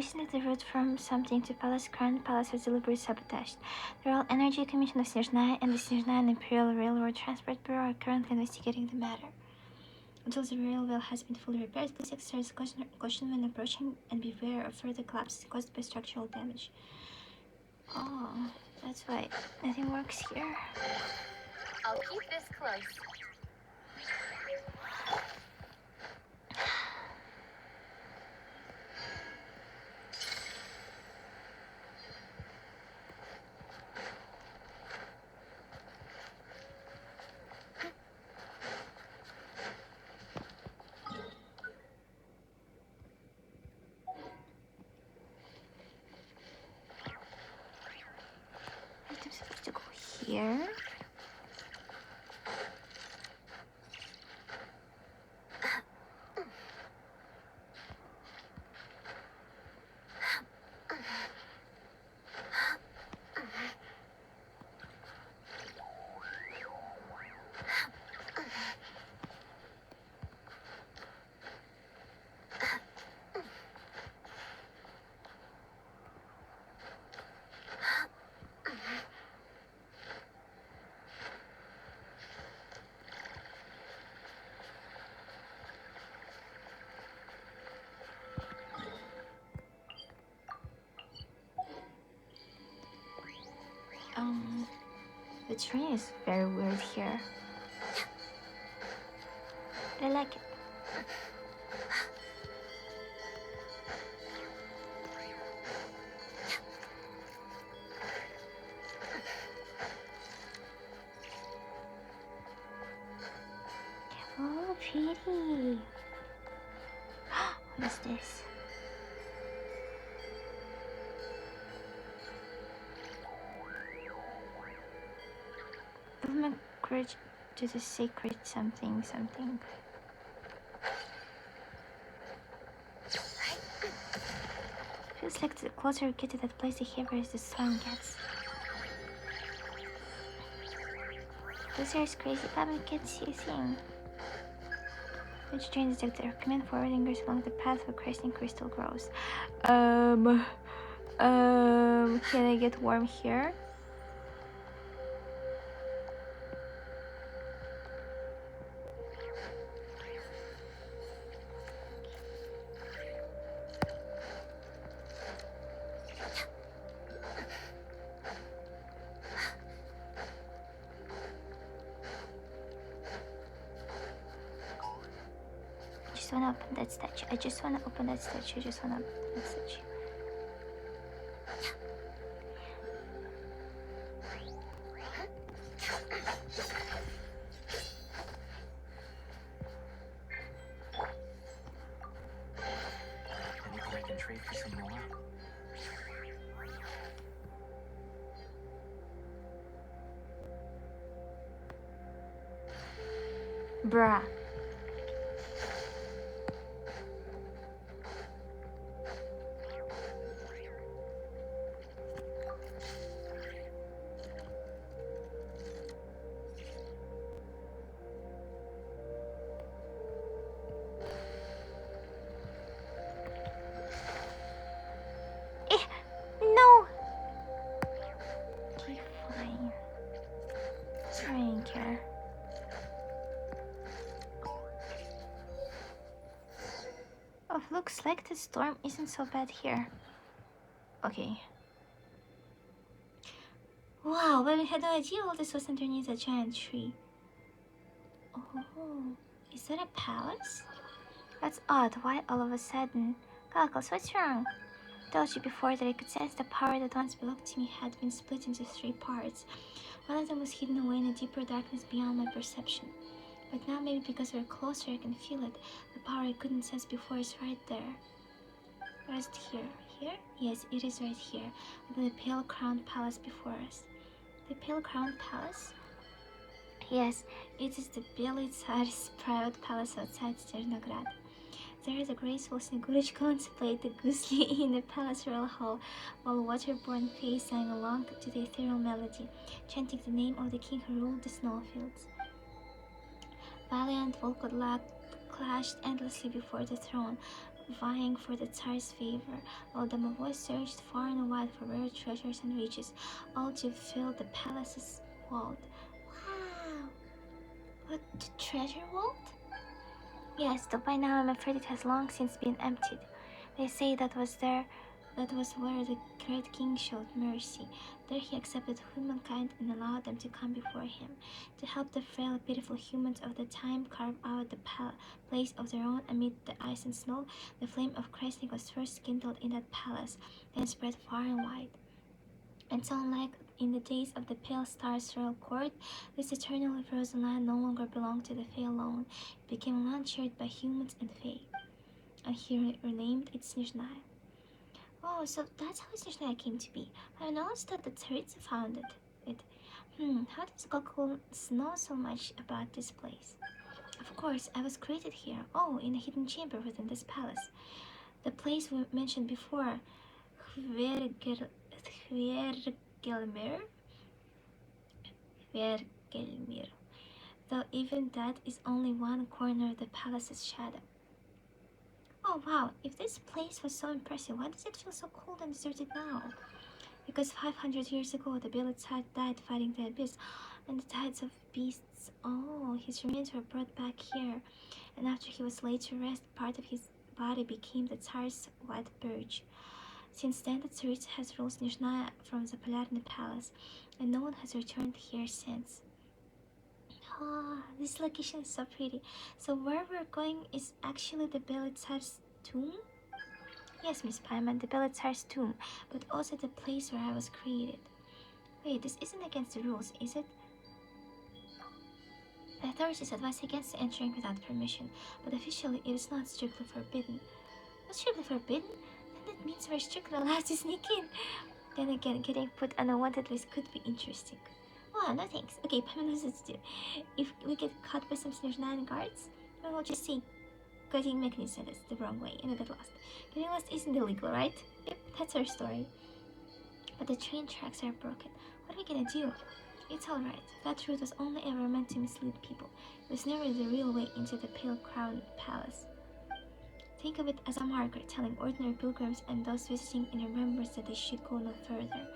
recently the route from something to Palace Crown Palace was deliberately sabotaged. The Royal Energy Commission of Snezhnaya and the Snezhnaya Imperial Railroad Transport Bureau are currently investigating the matter. Until the railway has been fully repaired, please exercise caution when approaching and beware of further collapses caused by structural damage. Oh, that's why nothing works here. I'll keep this close. I'm supposed to go here? The train is very weird here. But I like it. Oh, pretty. What is this? Movement courage to the sacred something something. Feels like the closer you get to that place, the heavier the sound gets. This here is crazy, but I can't see a thing. Which train detector? Recommend forwarding us along the path where Christine crystal grows. Can I get warm here? I just wanna open that statue. I just wanna open that statue. I just wanna open that statue. Anything I can trade for some more? Bruh. No! Okay, fine. I don't care. Oh, looks like the storm isn't so bad here. Okay. Wow, but we had no idea all this was underneath a giant tree. Oh, is that a palace? That's odd. Why all of a sudden? Calcos, what's wrong? I told you before that I could sense the power that once belonged to me had been split into 3 parts. One of them was hidden away in a deeper darkness beyond my perception. But now, maybe because we're closer, I can feel it. The power I couldn't sense before is right there. Where is it here? Here? Yes, it is right here, with the Pale Crowned Palace before us. The Pale Crowned Palace? Yes, it is the Bely Tsar's private palace outside Sternograd. There the graceful Snegurich contemplate the Gusli in the palace royal hall, while waterborne fays sang along to the ethereal melody, chanting the name of the king who ruled the snowfields. Valiant Volkodlak clashed endlessly before the throne, vying for the Tsar's favor, while the Mavoi searched far and wide for rare treasures and riches, all to fill the palace's vault. Wow! What, the treasure vault? Yes, though by now I'm afraid it has long since been emptied. They say that was where the great king showed mercy. There he accepted humankind and allowed them to come before him. To help the frail, pitiful humans of the time carve out the place of their own amid the ice and snow, the flame of Christ was first kindled in that palace, then spread far and wide. And so, unlike in the days of the Pale Star's royal court, this eternally frozen land no longer belonged to the Fae alone. It became a land shared by humans and Fae. And he renamed it Snezhnaya. Oh, so that's how Snezhnaya came to be. I noticed that the Tsaritsa founded it. How does Gokul know so much about this place? Of course, I was created here. Oh, in a hidden chamber within this palace. The place we mentioned before, Hvergelmir? Hvergelmir. Though even that is only one corner of the palace's shadow. Oh wow, if this place was so impressive, why does it feel so cold and deserted now? Because 500 years ago, the Belitz had died fighting the abyss, and the tides of beasts. Oh, his remains were brought back here, and after he was laid to rest, part of his body became the Tsar's white birch. Since then, the Tsaritsa has ruled Snezhnaya from the Paladin Palace, and no one has returned here since. Ah, this location is so pretty. So where we're going is actually the Belitzar's tomb? Yes, Miss Paimon, the Belitzar's tomb, but also the place where I was created. Wait, this isn't against the rules, is it? The authorities advise against entering without permission, but officially it is not strictly forbidden. Not strictly forbidden? Then that means we're strictly allowed to sneak in. Then again, getting put on a wanted list could be interesting. Oh, no thanks. Okay, Paimon knows what to do. If we get caught by some Snezhnaya guards, then we'll just say cutting mechanism is the wrong way and we get lost. Getting lost isn't illegal, right? Yep, that's our story. But the train tracks are broken. What are we gonna do? It's alright. That route was only ever meant to mislead people. It was never the real way into the Pale Crown Palace. Think of it as a marker telling ordinary pilgrims and those visiting in remembrance that they should go no further.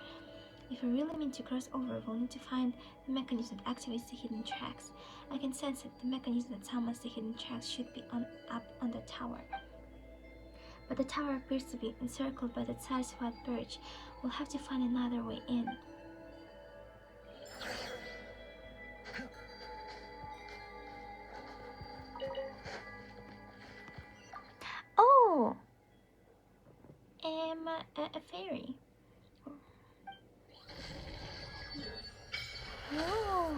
If we really mean to cross over, we'll need to find the mechanism that activates the hidden tracks. I can sense it. The mechanism that summons the hidden tracks should be up on the tower. But the tower appears to be encircled by the Tsar's white birch. We'll have to find another way in. Oh! A fairy. Oh!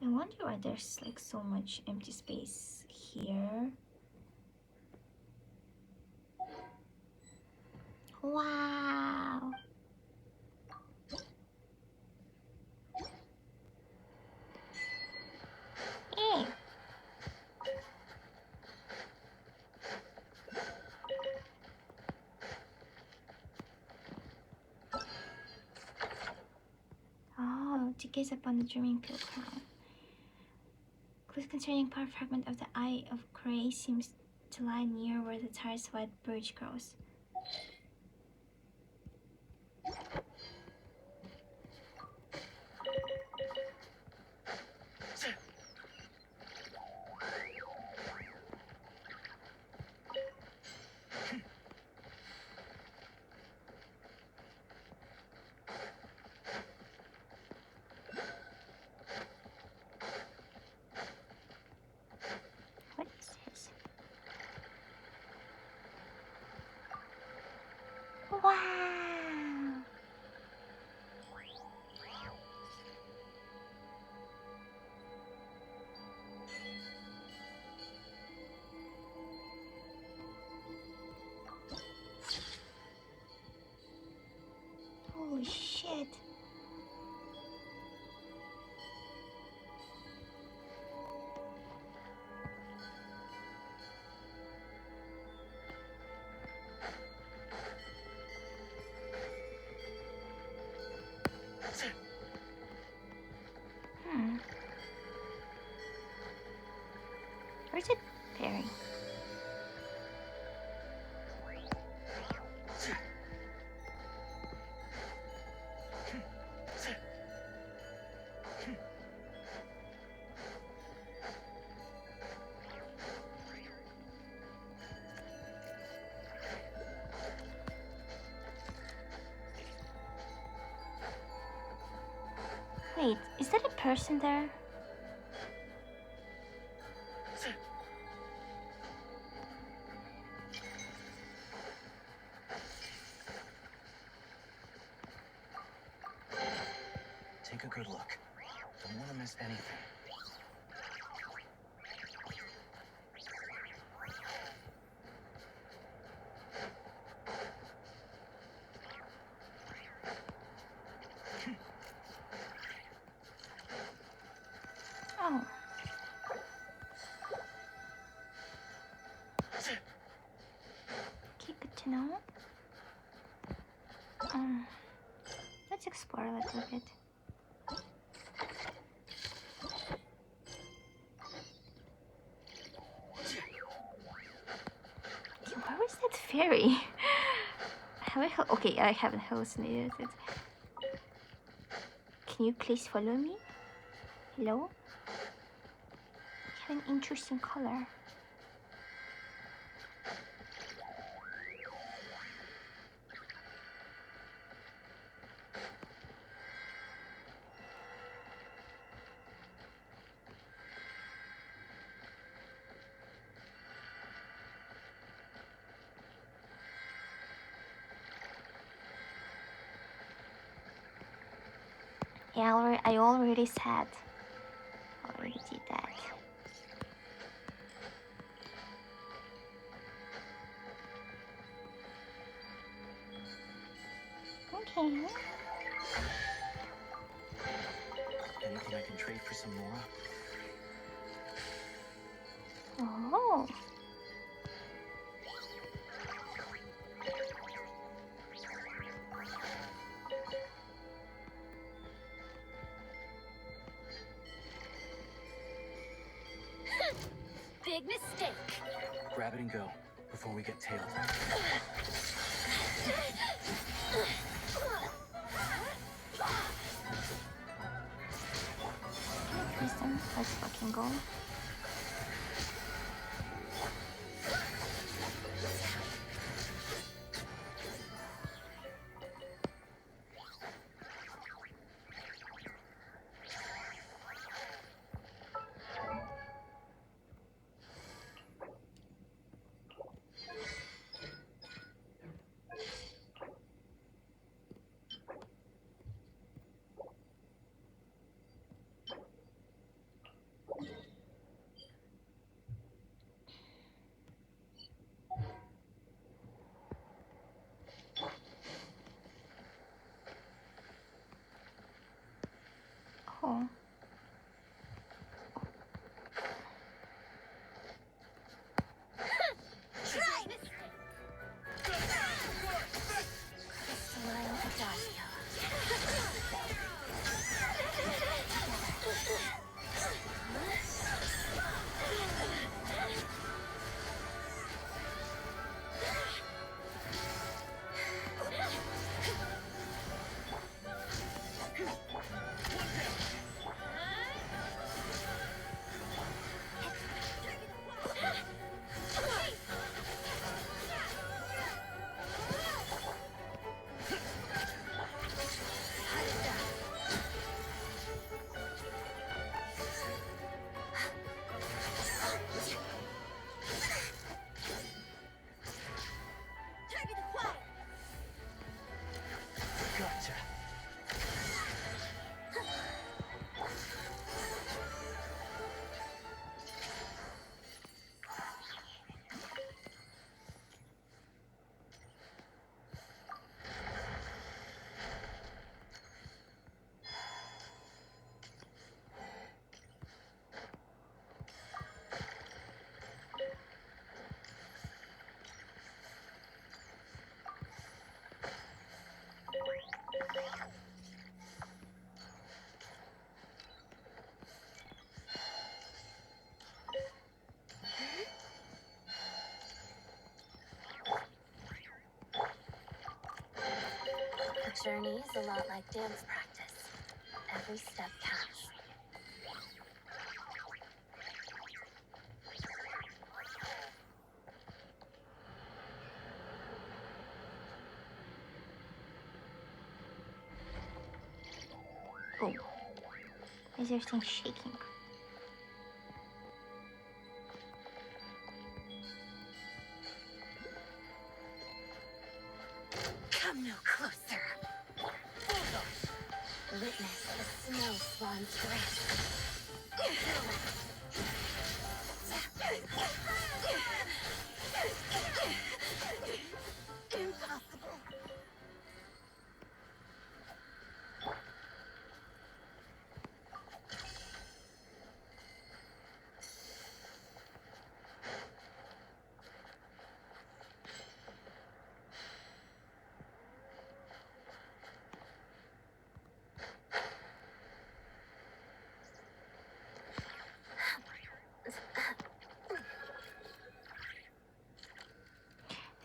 I wonder why there's like so much empty space here. Wow! Hey! Oh, to gaze upon the dreaming pale crown. Clues concerning power fragment of the Eye of Cray seems to lie near where the Tsar's white birch grows. What is this? Wow! Holy shit! Hmm. Wait, is that a person there? Take a good look. Don't want to miss anything. Oh. Okay, good to know. Let's explore a little bit. Okay, where was that fairy? Okay, I haven't hallucinated it. Can you please follow me? Hello? You have an interesting color. Yeah, I already said. Already did that. Okay. Anything I can trade for some Nora? Oh. Big mistake. Grab it and go before we get tailed. Listen, let's fucking go. Oh. Gotcha. The journey is a lot like dance practice. Every step counts. Oh. Is everything shaking? Come no closer. Witness the snow swan's grace. Impossible.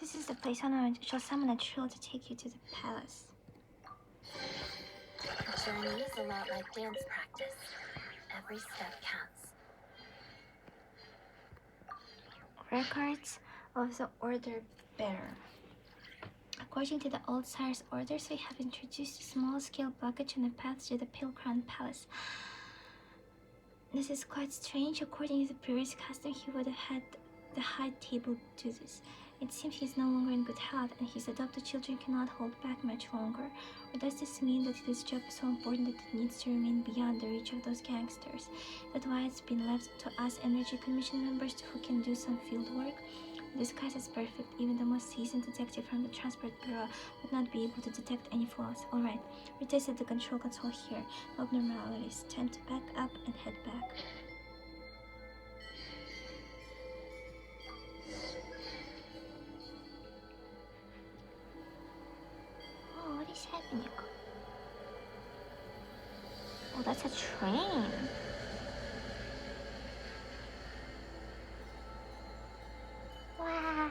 This is the place. Honor shall summon a troll to take you to the palace. The journey is a lot like dance practice. Every step counts. Records of the order bearer. According to the old Sire's orders, we have introduced a small-scale blockage on the path to the Pale Crown Palace. This is quite strange. According to the previous custom, he would have had the high table do this. It seems he is no longer in good health, and his adopted children cannot hold back much longer. Or does this mean that his job is so important that it needs to remain beyond the reach of those gangsters? That's why it's been left to us Energy Commission members who can do some field work? The disguise is perfect. Even the most seasoned detective from the Transport Bureau would not be able to detect any flaws. Alright, we tested the control console here. No abnormalities. Time to back up and head back. Oh, what is happening? Oh, that's a train. Wow.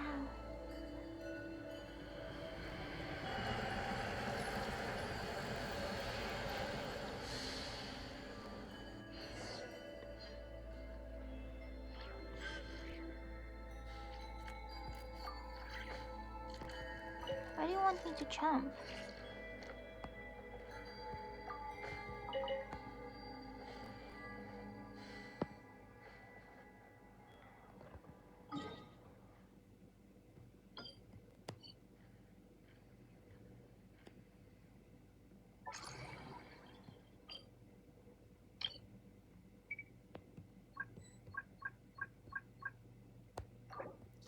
Why do you want me to jump?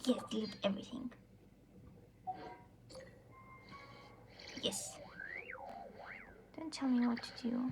Yes, delete everything. Yes. Don't tell me what to do.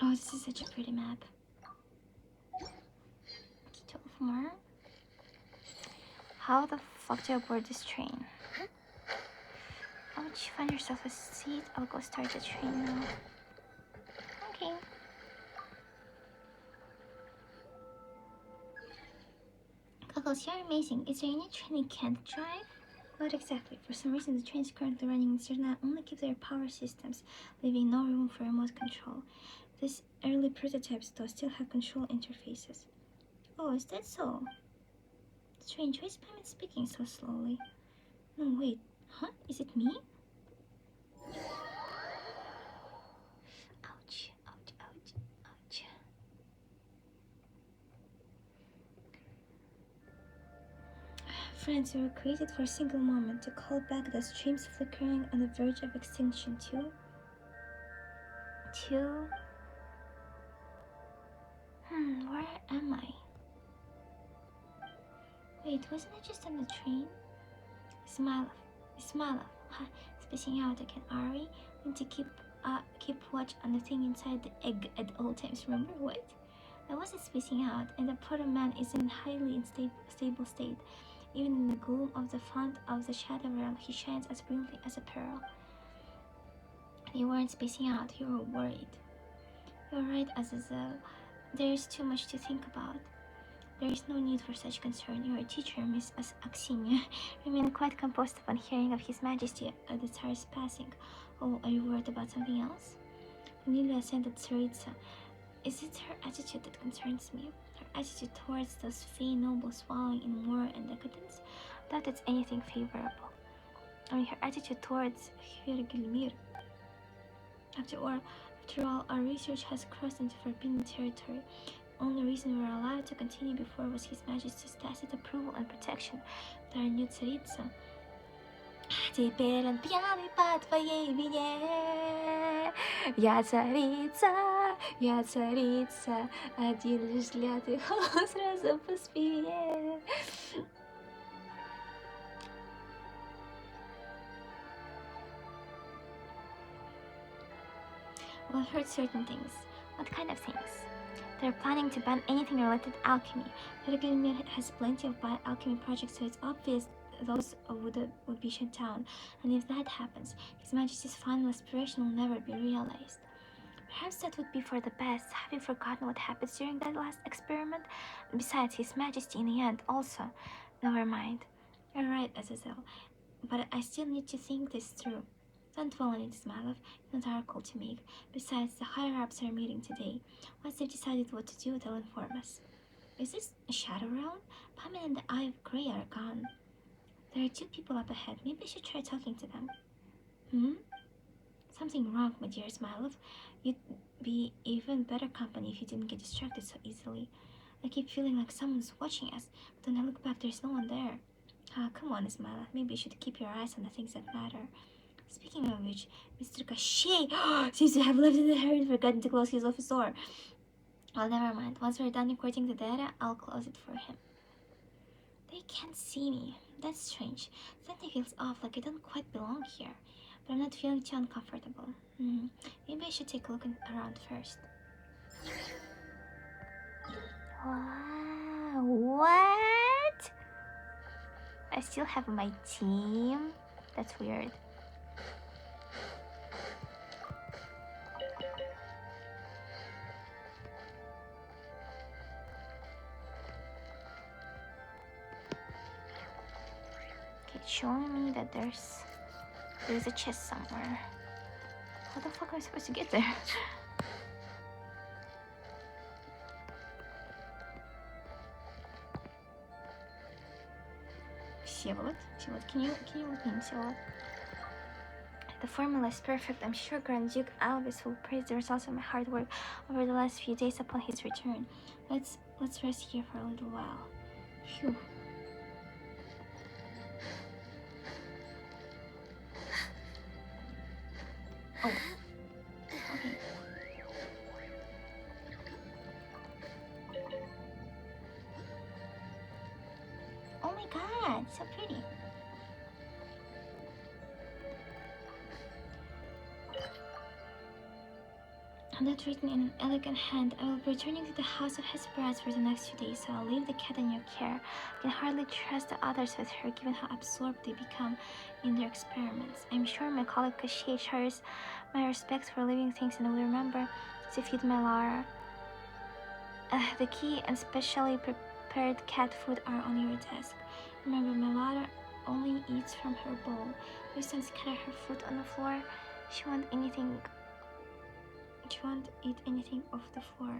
Oh, this is such a pretty map. Okay, 12 more. How the fuck do I board this train? How would you find yourself a seat? I'll go start the train now. Okay. Goggles, you're amazing. Is there any train you can't drive? Not exactly. For some reason, the trains currently running in Cerna only keep their power systems, leaving no room for remote control. These early prototypes, though, still have control interfaces. Oh, is that so? Strange, why is Payment speaking so slowly? No, wait. Huh? Is it me? Ouch, ouch, ouch, ouch. Friends, we were created for a single moment to call back the streams flickering on the verge of extinction to... where am I? Wait, wasn't I just on the train? Ismailov, ha, spacing out again, are we? Need to keep watch on the thing inside the egg at all times, remember what? I wasn't spacing out, and the proto man is in highly unstable state. Even in the gloom of the font of the Shadow Realm, he shines as brilliantly as a pearl. And you weren't spacing out, you were worried. You're right, Azazel. There is too much to think about. There is no need for such concern. Your teacher, Miss Aximia, remained quite composed upon hearing of His Majesty the Tsar's passing. Oh, are you worried about something else? Cornelia assented Tsaritsa. Is it her attitude that concerns me? Her attitude towards those fey nobles wallowing in war and decadence? Not that it's anything favorable. I mean, her attitude towards Hvirgilmir. After all, our research has crossed into forbidden territory. The only reason we were allowed to continue before was His Majesty's tacit approval and protection. With our new Tsaritsa. Теперь он пьяный по твоей вине. Я царица, один лишь взгляд и сразу по спине. Well, I've heard certain things. What kind of things? They're planning to ban anything related to alchemy. Hvirgilmir has plenty of alchemy projects, so it's obvious those would be shut down. And if that happens, His Majesty's final aspiration will never be realized. Perhaps that would be for the best. Have you forgotten what happened during that last experiment? Besides, His Majesty in the end also. Never mind. You're right, Azazel. But I still need to think this through. Don't dwell on it, Ismailov. It's not our call to make. Besides, the higher-ups are meeting today. Once they've decided what to do, they'll inform us. Is this a shadow realm? Paimon and the Eye of Grey are gone. There are 2 people up ahead. Maybe I should try talking to them. Something wrong, my dear Ismailov. You'd be even better company if you didn't get distracted so easily. I keep feeling like someone's watching us, but when I look back, there's no one there. Come on, Ismailov. Maybe you should keep your eyes on the things that matter. Speaking of which, Mr. Koshy seems to have left in the hurry and forgotten to close his office door. Well, never mind. Once we're done recording the data, I'll close it for him. They can't see me. That's strange. Something feels off, like I don't quite belong here. But I'm not feeling too uncomfortable. Maybe I should take a look around first. Wow, what? I still have my team? That's weird. It's showing me that there's a chest somewhere. How the fuck am I supposed to get there? Всеволод, can you look in, Всеволод? The formula is perfect. I'm sure Grand Duke Albus will praise the results of my hard work over the last few days upon his return. Let's rest here for a little while. Phew. Oh. Okay. Oh my god, so pretty. That written in an elegant hand. I will be returning to the house of Hesperus for the next few days, so I'll leave the cat in your care. I can hardly trust the others with her, given how absorbed they become in their experiments. I'm sure my colleague Koshy shares my respects for living things and will remember to feed my Lara. The key and specially prepared cat food are on your desk. Remember, my Lara only eats from her bowl. Please don't scatter her food on the floor. She won't eat anything off the floor.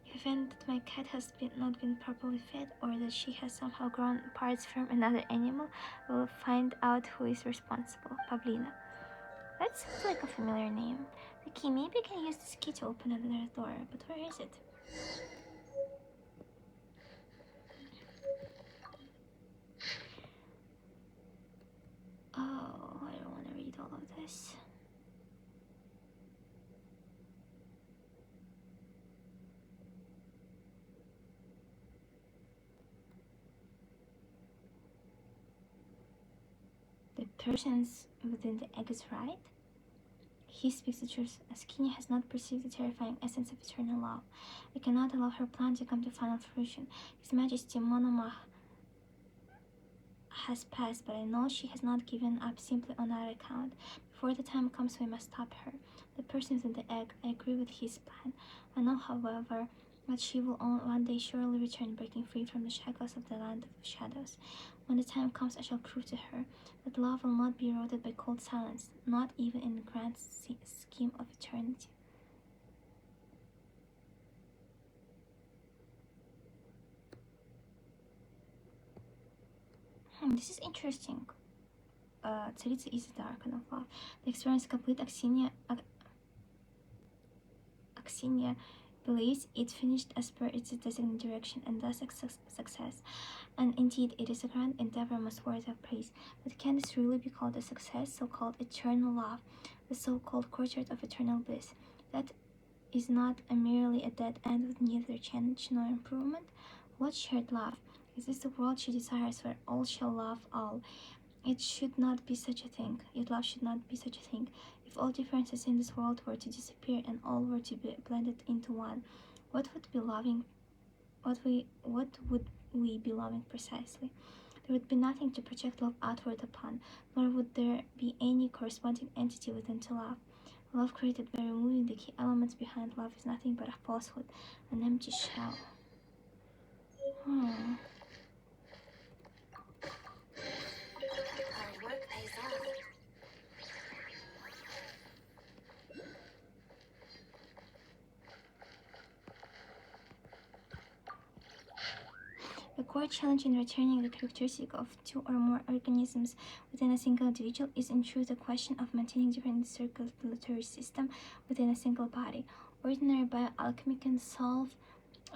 If you find that my cat has not been properly fed, or that she has somehow grown parts from another animal, we'll find out who is responsible. Pavlina. That sounds like a familiar name. The key. Maybe I can use this key to open another door, but where is it? Oh, I don't want to read all of this. The persons within the egg is right. He speaks the truth. Askinia has not perceived the terrifying essence of eternal love. We cannot allow her plan to come to final fruition. His Majesty Monomach has passed, but I know she has not given up simply on our account. Before the time comes, we must stop her. The person is in the egg. I agree with his plan. I know, however, that she will one day surely return, breaking free from the shackles of the land of shadows. When the time comes, I shall prove to her that love will not be eroded by cold silence, not even in the grand scheme of eternity. This is interesting. Царица is the arcana of love. The experience complete Axinia believes it finished as per its designated direction and thus success. And indeed, it is a grand endeavor most worthy of praise. But can this really be called a success, so-called eternal love, the so-called courtyard of eternal bliss? That is not merely a dead end with neither change nor improvement. What shared love? Is this the world she desires, where all shall love all? It should not be such a thing. Yet love should not be such a thing. If all differences in this world were to disappear and all were to be blended into one, what would be loving? What would we be loving precisely? There would be nothing to project love outward upon, nor would there be any corresponding entity within to love. Love created by removing the key elements behind love is nothing but a falsehood, an empty shell. Hard work pays off. The core challenge in returning the characteristic of two or more organisms within a single individual is in truth a question of maintaining different circulatory system within a single body. Ordinary bioalchemy can solve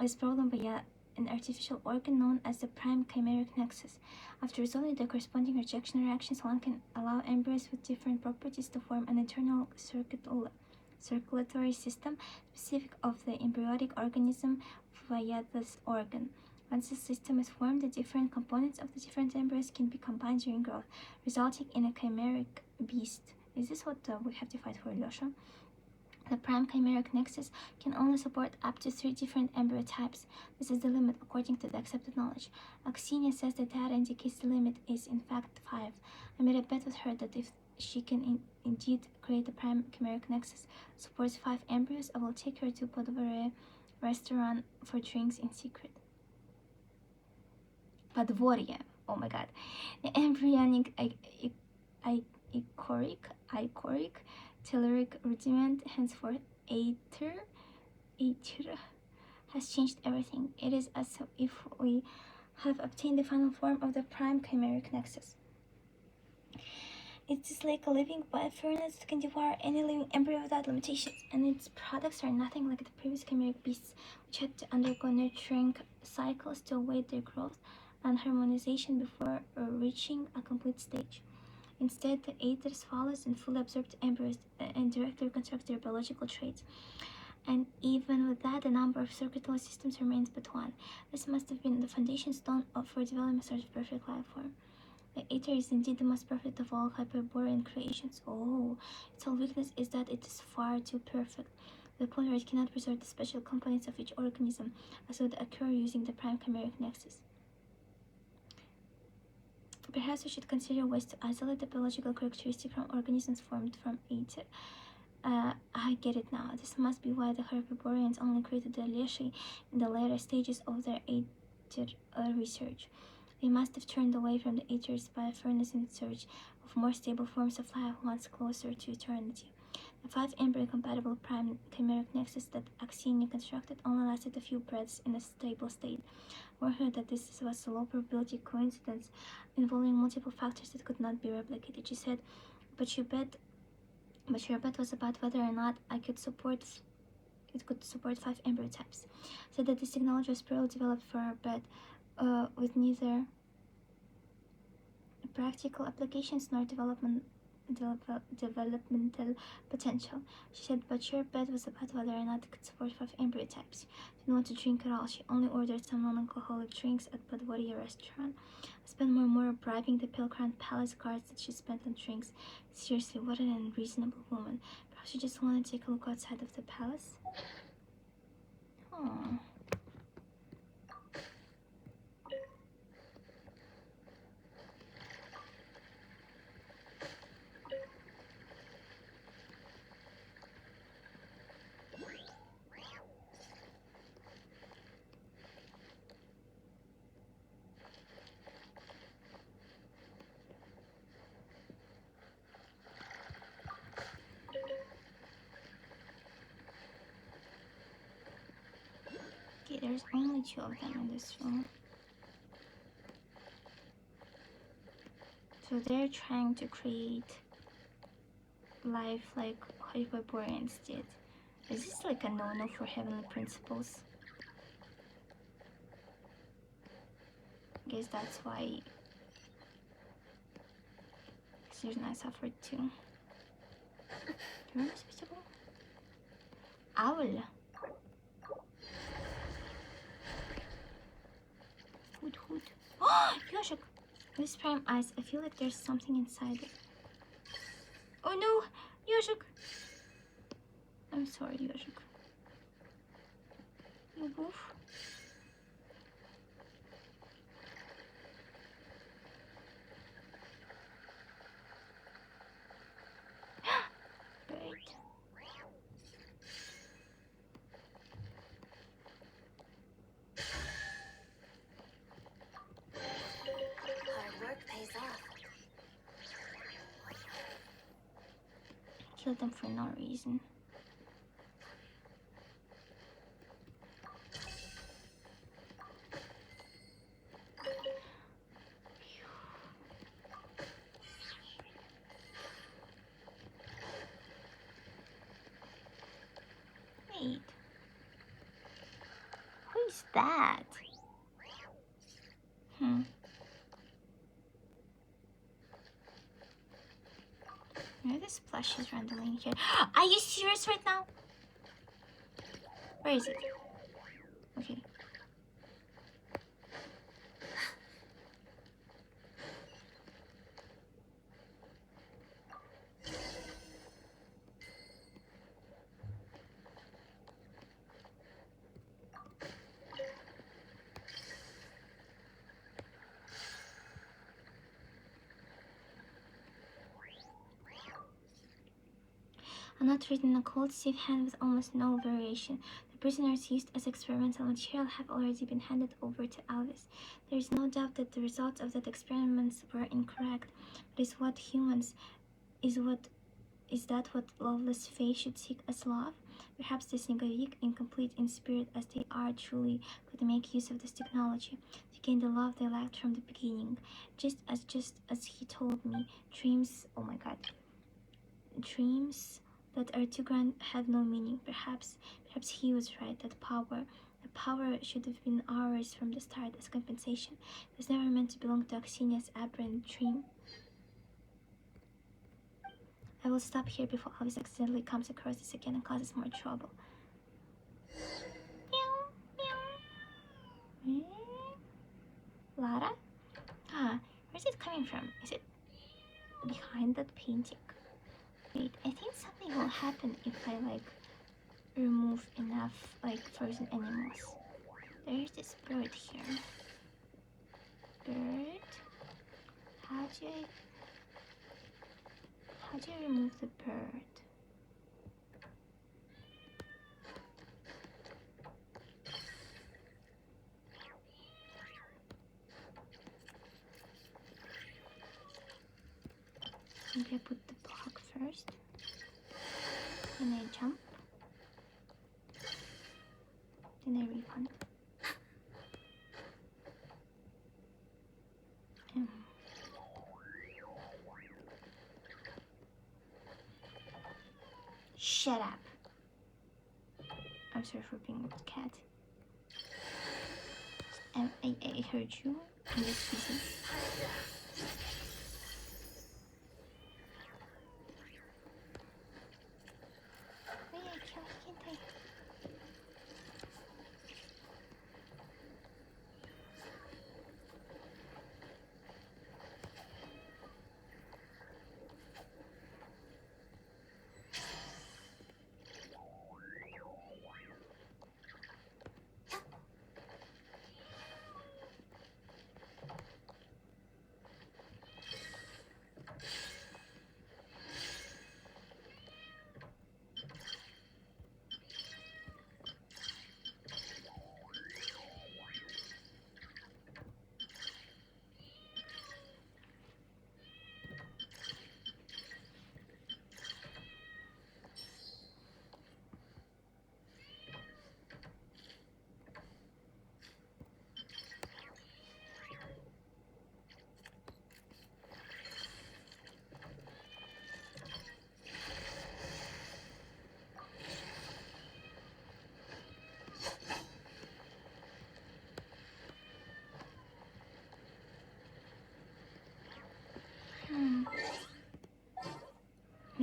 this problem via an artificial organ known as the prime chimeric nexus. After resolving the corresponding rejection reactions, one can allow embryos with different properties to form an internal circulatory system specific of the embryonic organism via this organ. Once the system is formed, the different components of the different embryos can be combined during growth, resulting in a chimeric beast. Is this what we have to fight for, Lyosha? The prime chimeric nexus can only support up to 3 different embryo types. This is the limit according to the accepted knowledge. Axinia says that data indicates the limit is in fact 5. I made a bet with her that if she can indeed create the prime chimeric nexus supports 5 embryos, I will take her to Podvorye restaurant for drinks in secret. Podvorye, oh my god. The embryonic ichoric telluric rudiment, henceforth Aether, has changed everything. It is as if we have obtained the final form of the prime chimeric nexus. It is like a living biofurnace that can devour any living embryo without limitations, and its products are nothing like the previous chimeric beasts, which had to undergo nurturing cycles to await their growth and harmonization before reaching a complete stage. Instead, the Aethers follows and fully absorb the embryos and directly reconstruct their biological traits. And even with that, the number of circulatory systems remains but one. This must have been the foundation stone for developing such a perfect life form. The Aether is indeed the most perfect of all Hyperborean creations. Oh, its whole weakness is that it is far too perfect, to the point where it cannot preserve the special components of each organism, as would occur using the prime chimeric nexus. Perhaps we should consider ways to isolate the biological characteristic from organisms formed from Aether. I get it now. This must be why the Hyperboreans only created the Leshy in the later stages of their Aether research. They must have turned away from the Aethers by a furnace in search of more stable forms of life once closer to eternity. The 5 embryo-compatible prime chimeric nexus that Axinia constructed only lasted a few breaths in a stable state. Warned her that this was a low probability coincidence involving multiple factors that could not be replicated. She said, but your bet was about whether or not it could support 5 embryo types. Said that this technology was purely developed for her bet, with neither practical applications nor developmental potential. She said, but your bet was about whether or not it could support 5 embryo types. She didn't want to drink at all. She only ordered some non-alcoholic drinks at Podvorye restaurant. I spent more bribing the pale crown palace guards that she spent on drinks. Seriously, what an unreasonable woman. Perhaps she just wanted to take a look outside of the palace. Oh. Okay, there's only 2 of them in this room. So they're trying to create life like Hyperboreans did. Is this like a no-no for heavenly principles? I guess that's why Sirna suffered too. Do you remember supposed to go? Owl! Hoot hoot. Oh! Yoshuk! This prime eyes, I feel like there's something inside it. Oh no! Yoshuk! I'm sorry, Yoshuk. You goof. Great. Hard work pays off. Killed them for no reason. Wait. Who is that? Where are these plushies random here? Are you serious right now? Where is it? Okay. A note written in a cold, stiff hand with almost no variation. The prisoners used as experimental material have already been handed over to Alvis. There is no doubt that the results of that experiments were incorrect. But is that what loveless faith should seek as love? Perhaps the Snigavik, incomplete in spirit as they are truly, could make use of this technology to gain the love they lacked from the beginning. Just as he told me, dreams that are too grand have no meaning. Perhaps he was right. The power should have been ours from the start as compensation. It was never meant to belong to Aksinia's aberrant dream. I will stop here before Alvis accidentally comes across this again and causes more trouble. Meow, meow. Lara? Where's it coming from? Is it behind that painting? Wait, I think something will happen if I remove enough frozen animals. There's this bird here. Bird? How do you remove the bird? Maybe I put the block first. Then I jump. Then I refund. Shut up. I'm sorry for being a cat. I heard you. I'm just busy.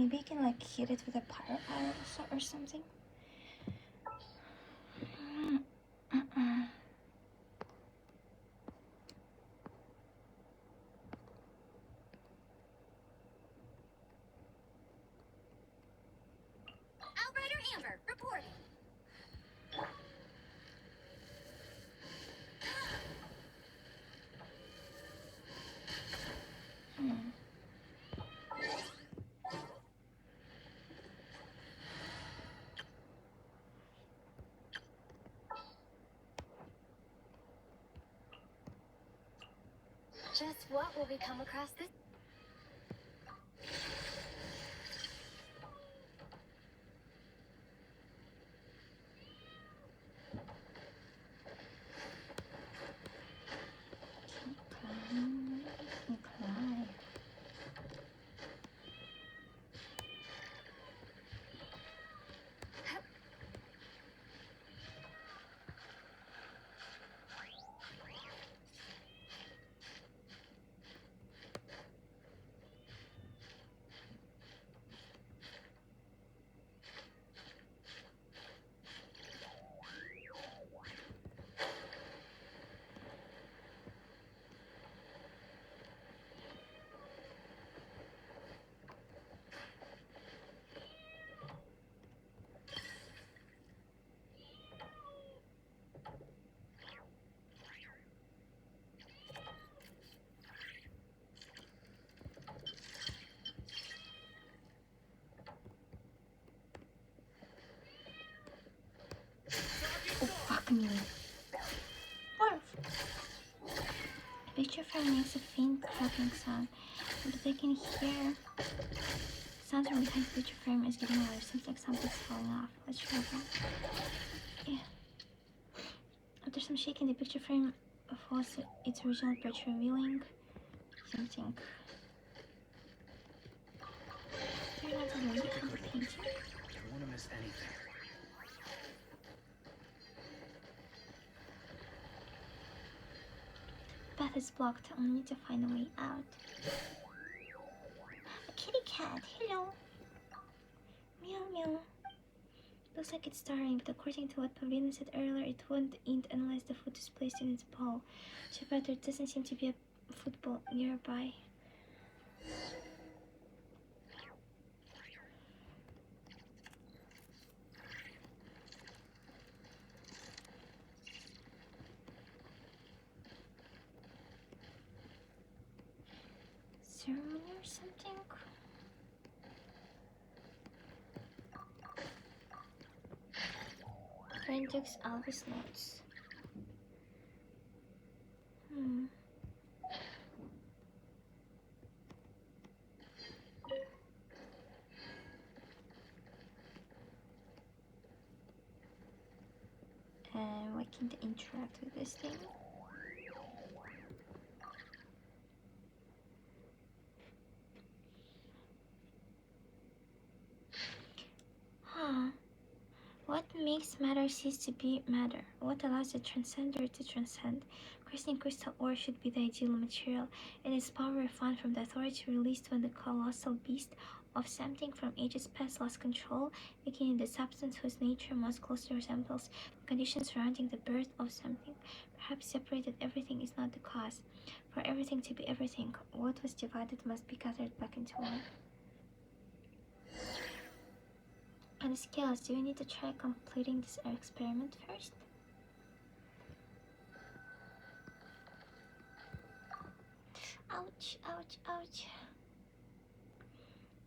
Maybe you can like hit it with a pyro arrow or something. Outrider Amber, reporting. Just what will we come across this? Climb. Oh, fuck me. Morph. The picture frame makes a faint cracking sound, but I can hear sounds from behind the picture frame is getting louder. Seems like something's falling off. Let's try again. Yeah. After some shaking, the picture frame falls to its original perch, revealing something. They're not a lady from the painting. Don't want to miss anything. The path is blocked. I'll need to find a way out. A kitty cat. Hello. Meow meow. Looks like it's starving, but according to what Pavilion said earlier, it won't eat unless the food is placed in its bowl. But there doesn't seem to be a football nearby. Ceremony or something? Rendix Alvis notes. And why can't I interact with this thing? Huh. What makes matter cease to be matter? What allows the transcender to transcend? Christine crystal ore should be the ideal material, and its power refined from the authority released when the colossal beast of something from ages past lost control, making it the substance whose nature most closely resembles the conditions surrounding the birth of something. Perhaps separated everything is not the cause. For everything to be everything, what was divided must be gathered back into one. On the scales, do we need to try completing this experiment first? Ouch, ouch, ouch.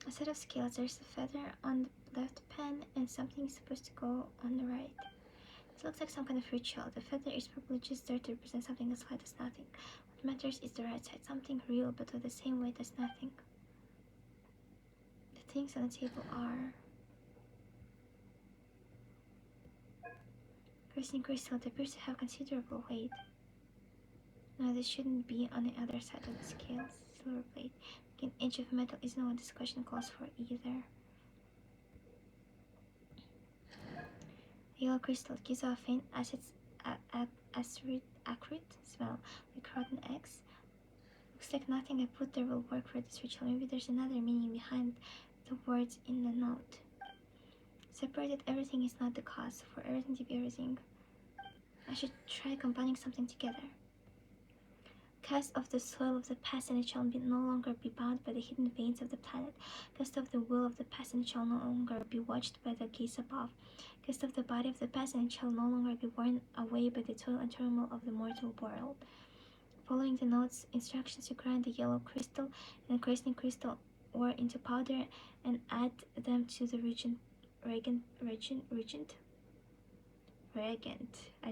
A set of scales, there's a feather on the left pen and something is supposed to go on the right. It looks like some kind of ritual. The feather is probably just there to represent something as light as nothing. What matters is the right side, something real but with the same weight as nothing. The things on the table are Christine crystal appears to have considerable weight. No, this shouldn't be on the other side of the scales. Silver plate. An inch of metal isn't what this question calls for either. Yellow crystal gives off a faint acrid smell, like rotten eggs. Looks like nothing I put there will work for this ritual. Maybe there's another meaning behind the words in the note. Separated everything is not the cause. For everything to be everything, I should try combining something together. Cast off the soil of the past, and it shall no longer be bound by the hidden veins of the planet. Cast off the will of the past, and it shall no longer be watched by the gaze above. Cast off the body of the past, and it shall no longer be worn away by the toil and turmoil of the mortal world. Following the note's instructions, you grind the yellow crystal and crystalline crystal ore into powder and add them to the reagent. I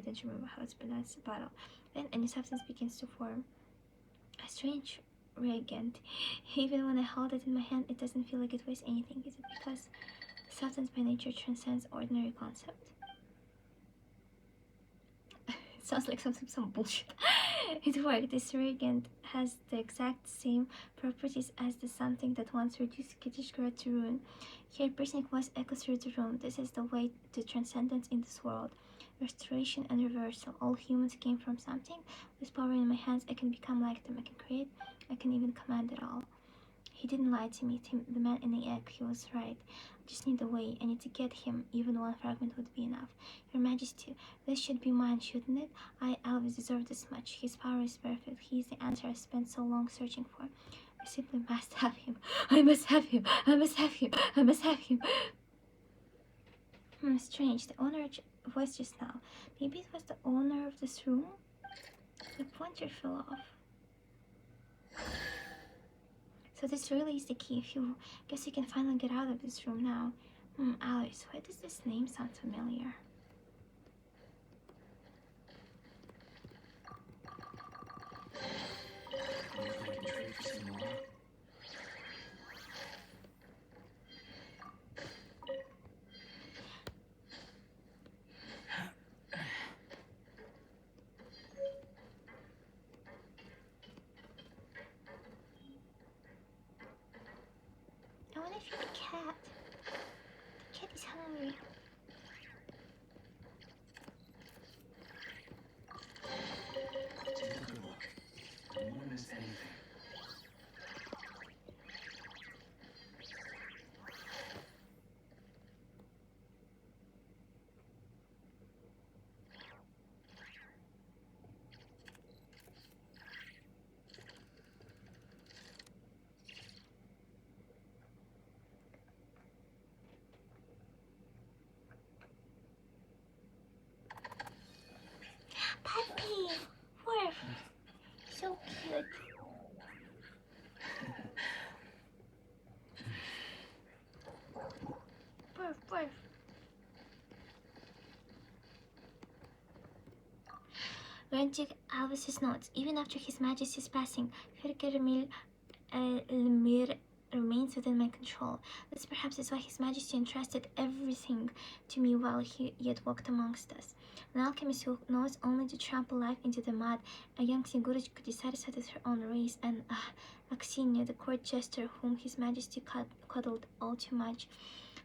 don't remember how it's pronounced. Bottle. Then a new substance begins to form. A strange reagent. Even when I hold it in my hand, it doesn't feel like it weighs anything. Is it because the substance by nature transcends ordinary concept? It sounds like some bullshit. It worked. This reagent has the exact same properties as the something that once reduced Kitishkara to ruin. Here, piercing voice echoes through the room. This is the way to transcendence in this world. Restoration and reversal. All humans came from something. With power in my hands, I can become like them. I can create. I can even command it all. He didn't lie to me. The man in the egg. He was right. I just need a way. I need to get him. Even one fragment would be enough. Your Majesty, this should be mine, shouldn't it? I, Alvis, deserve this much. His power is perfect. He is the answer I spent so long searching for. I simply must have him. I must have him. I must have him. I must have him. Strange. The owner voice just now. Maybe it was the owner of this room? The pointer fell off. So this really is the key. If you guess you can finally get out of this room now. Alice, why does this name sound familiar? I want to feed the cat. The cat is hungry. Take a good look. Don't want to miss anything. Puppy! Worf! So cute. Worf. Ren took Alvis's notes. Even after His Majesty's passing, Firker Lemir remains within my control. This perhaps is why His Majesty entrusted everything to me while he yet walked amongst us. An alchemist who knows only to trample life into the mud, a young Sigurd could be satisfied with her own race, and Axinia, the court jester whom His Majesty cuddled all too much.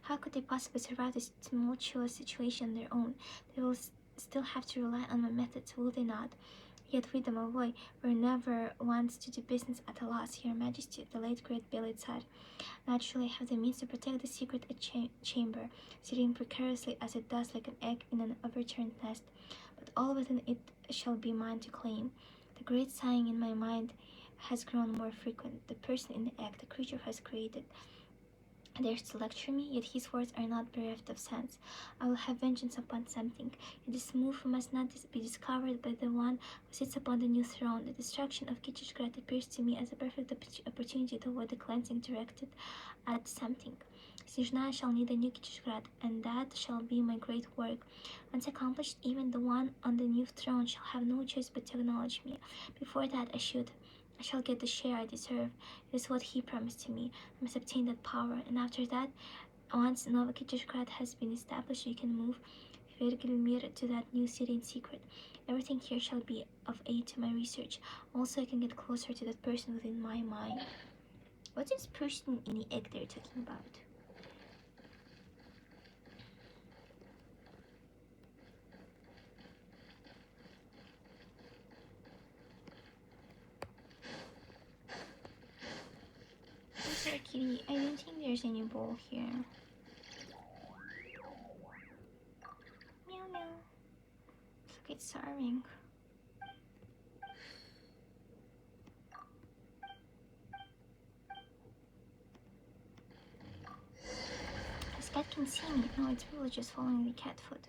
How could they possibly survive this tumultuous situation on their own? They will still have to rely on my methods, will they not? Yet we, the Mavoi, were never once to do business at a loss, Your Majesty, the late great Belit said. Naturally, I have the means to protect the secret chamber, sitting precariously as it does like an egg in an overturned nest. But all within it shall be mine to claim. The great sighing in my mind has grown more frequent. The person in the egg, the creature has created, dares to lecture me, yet his words are not bereft of sense. I will have vengeance upon something. Yet this move must not be discovered by the one who sits upon the new throne. The destruction of Kitishgrat appears to me as a perfect opportunity to avoid the cleansing directed at something. Snezhnaya shall need a new Kitishgrat, and that shall be my great work. Once accomplished, even the one on the new throne shall have no choice but to acknowledge me. Before that, I shall get the share I deserve. It is what he promised to me. I must obtain that power, and after that, once Nova Kitishgrat has been established, we can move Virgilmir to that new city in secret. Everything here shall be of aid to my research. Also, I can get closer to that person within my mind. What's this person in the egg they're talking about? Sorry, kitty. I don't think there's any ball here. Meow meow. Look, it's starving. This cat can see me. No, it's really just following the cat foot.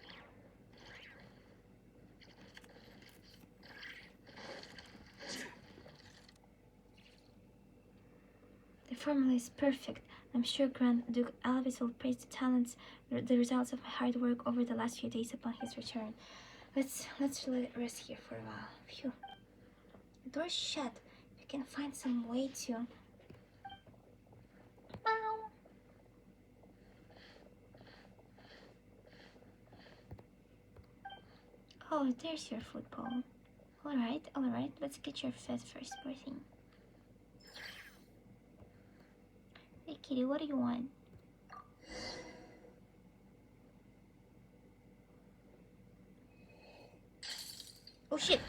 The formula is perfect. I'm sure Grand Duke Alvis will praise the talents, the results of my hard work over the last few days upon his return. Let's rest here for a while. Phew. The door's shut. You can find some way to. Meow. Oh, there's your football. Alright, let's get your fed first, poor thing. Hey kitty, what do you want? Oh shit!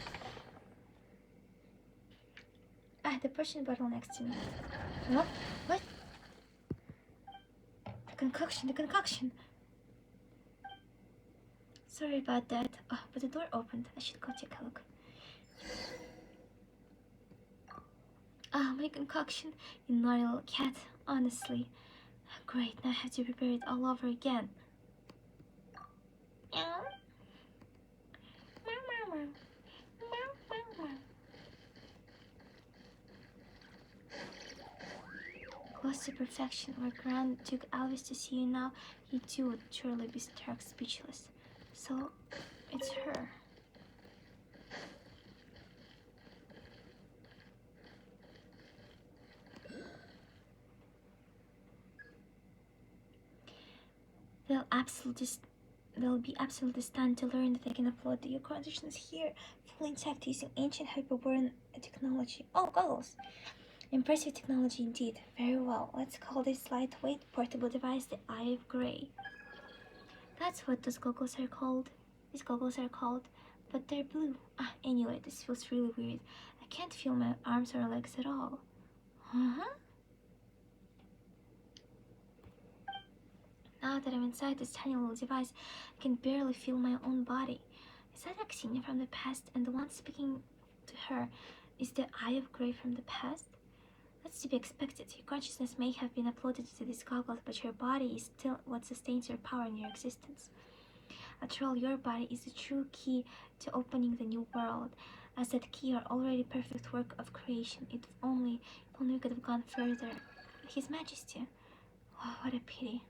Ah, the Persian bottle next to me. What? What? The concoction! Sorry about that. Oh, but the door opened. I should go take a look. Ah, my concoction. You naughty little cat. Honestly. Great, now I have to prepare it all over again. Meow. Meow, meow, meow. Meow, meow, meow. Close to perfection. Where Grand Duke Alvis to see you now, he too would surely be struck speechless. So, it's her. They'll be absolutely stunned to learn that I can upload the consciousness here, fully intact using ancient Hyperborn technology. Oh, goggles! Impressive technology indeed. Very well. Let's call this lightweight portable device the Eye of Grey. That's what those goggles are called. These goggles are called, but they're blue. Ah, anyway, this feels really weird. I can't feel my arms or legs at all. Uh-huh. Now that I'm inside this tiny little device, I can barely feel my own body. Is that Axinia from the past, and the one speaking to her is the Eye of Grey from the past? That's to be expected. Your consciousness may have been uploaded to these goggles, but your body is still what sustains your power in your existence. After all, your body is the true key to opening the new world. As that key, our already perfect work of creation. If only we could have gone further. His Majesty. Oh, what a pity.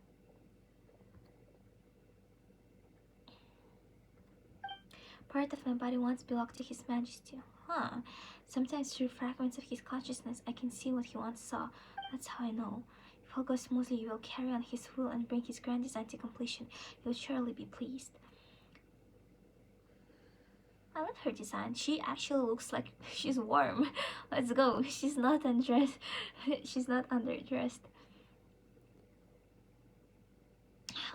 Part of my body once belonged to His Majesty. Huh. Sometimes through fragments of his consciousness, I can see what he once saw. That's how I know. If all goes smoothly, he will carry on his will and bring his grand design to completion. He will surely be pleased. I love her design. She actually looks like she's warm. Let's go. She's not undressed. She's not underdressed.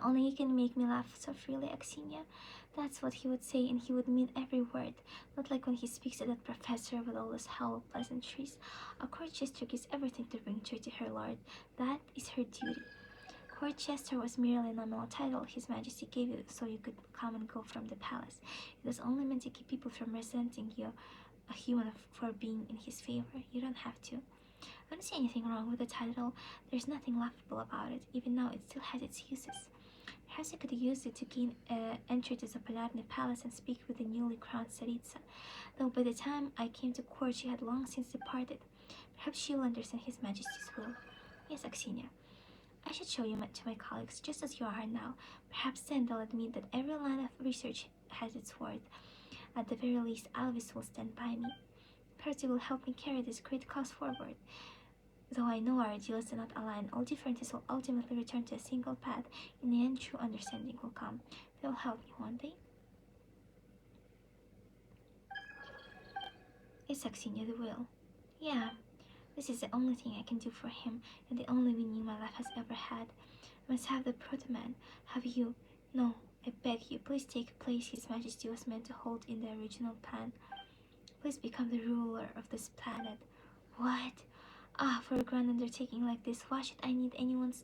Only you can make me laugh so freely, Axinia. That's what he would say, and he would mean every word. Not like when he speaks to that professor with all those hollow pleasantries. A court jester gives everything to bring joy to her lord. That is her duty. Court jester was merely a nominal title His Majesty gave you so you could come and go from the palace. It was only meant to keep people from resenting you, a human, for being in his favor. You don't have to. I don't see anything wrong with the title. There's nothing laughable about it. Even now, it still has its uses. Perhaps I could use it to gain entry to Zapaladne Palace and speak with the newly crowned Tsaritsa. Though by the time I came to court, she had long since departed. Perhaps she will understand His Majesty's will. Yes, Axinia. I should show you to my colleagues, just as you are now. Perhaps then they'll admit that every line of research has its worth. At the very least, Alvis will stand by me. Perhaps it will help me carry this great cause forward. Though I know our ideals do not align, all differences will ultimately return to a single path. In the end, true understanding will come. They will help me, won't they? Yes, Axinia, they will. Yeah, this is the only thing I can do for him, and the only meaning my life has ever had. I must have the Proto-Man. Have you? No, I beg you, please take place His Majesty was meant to hold in the original plan. Please become the ruler of this planet. What? Ah, for a grand undertaking like this, why should I need anyone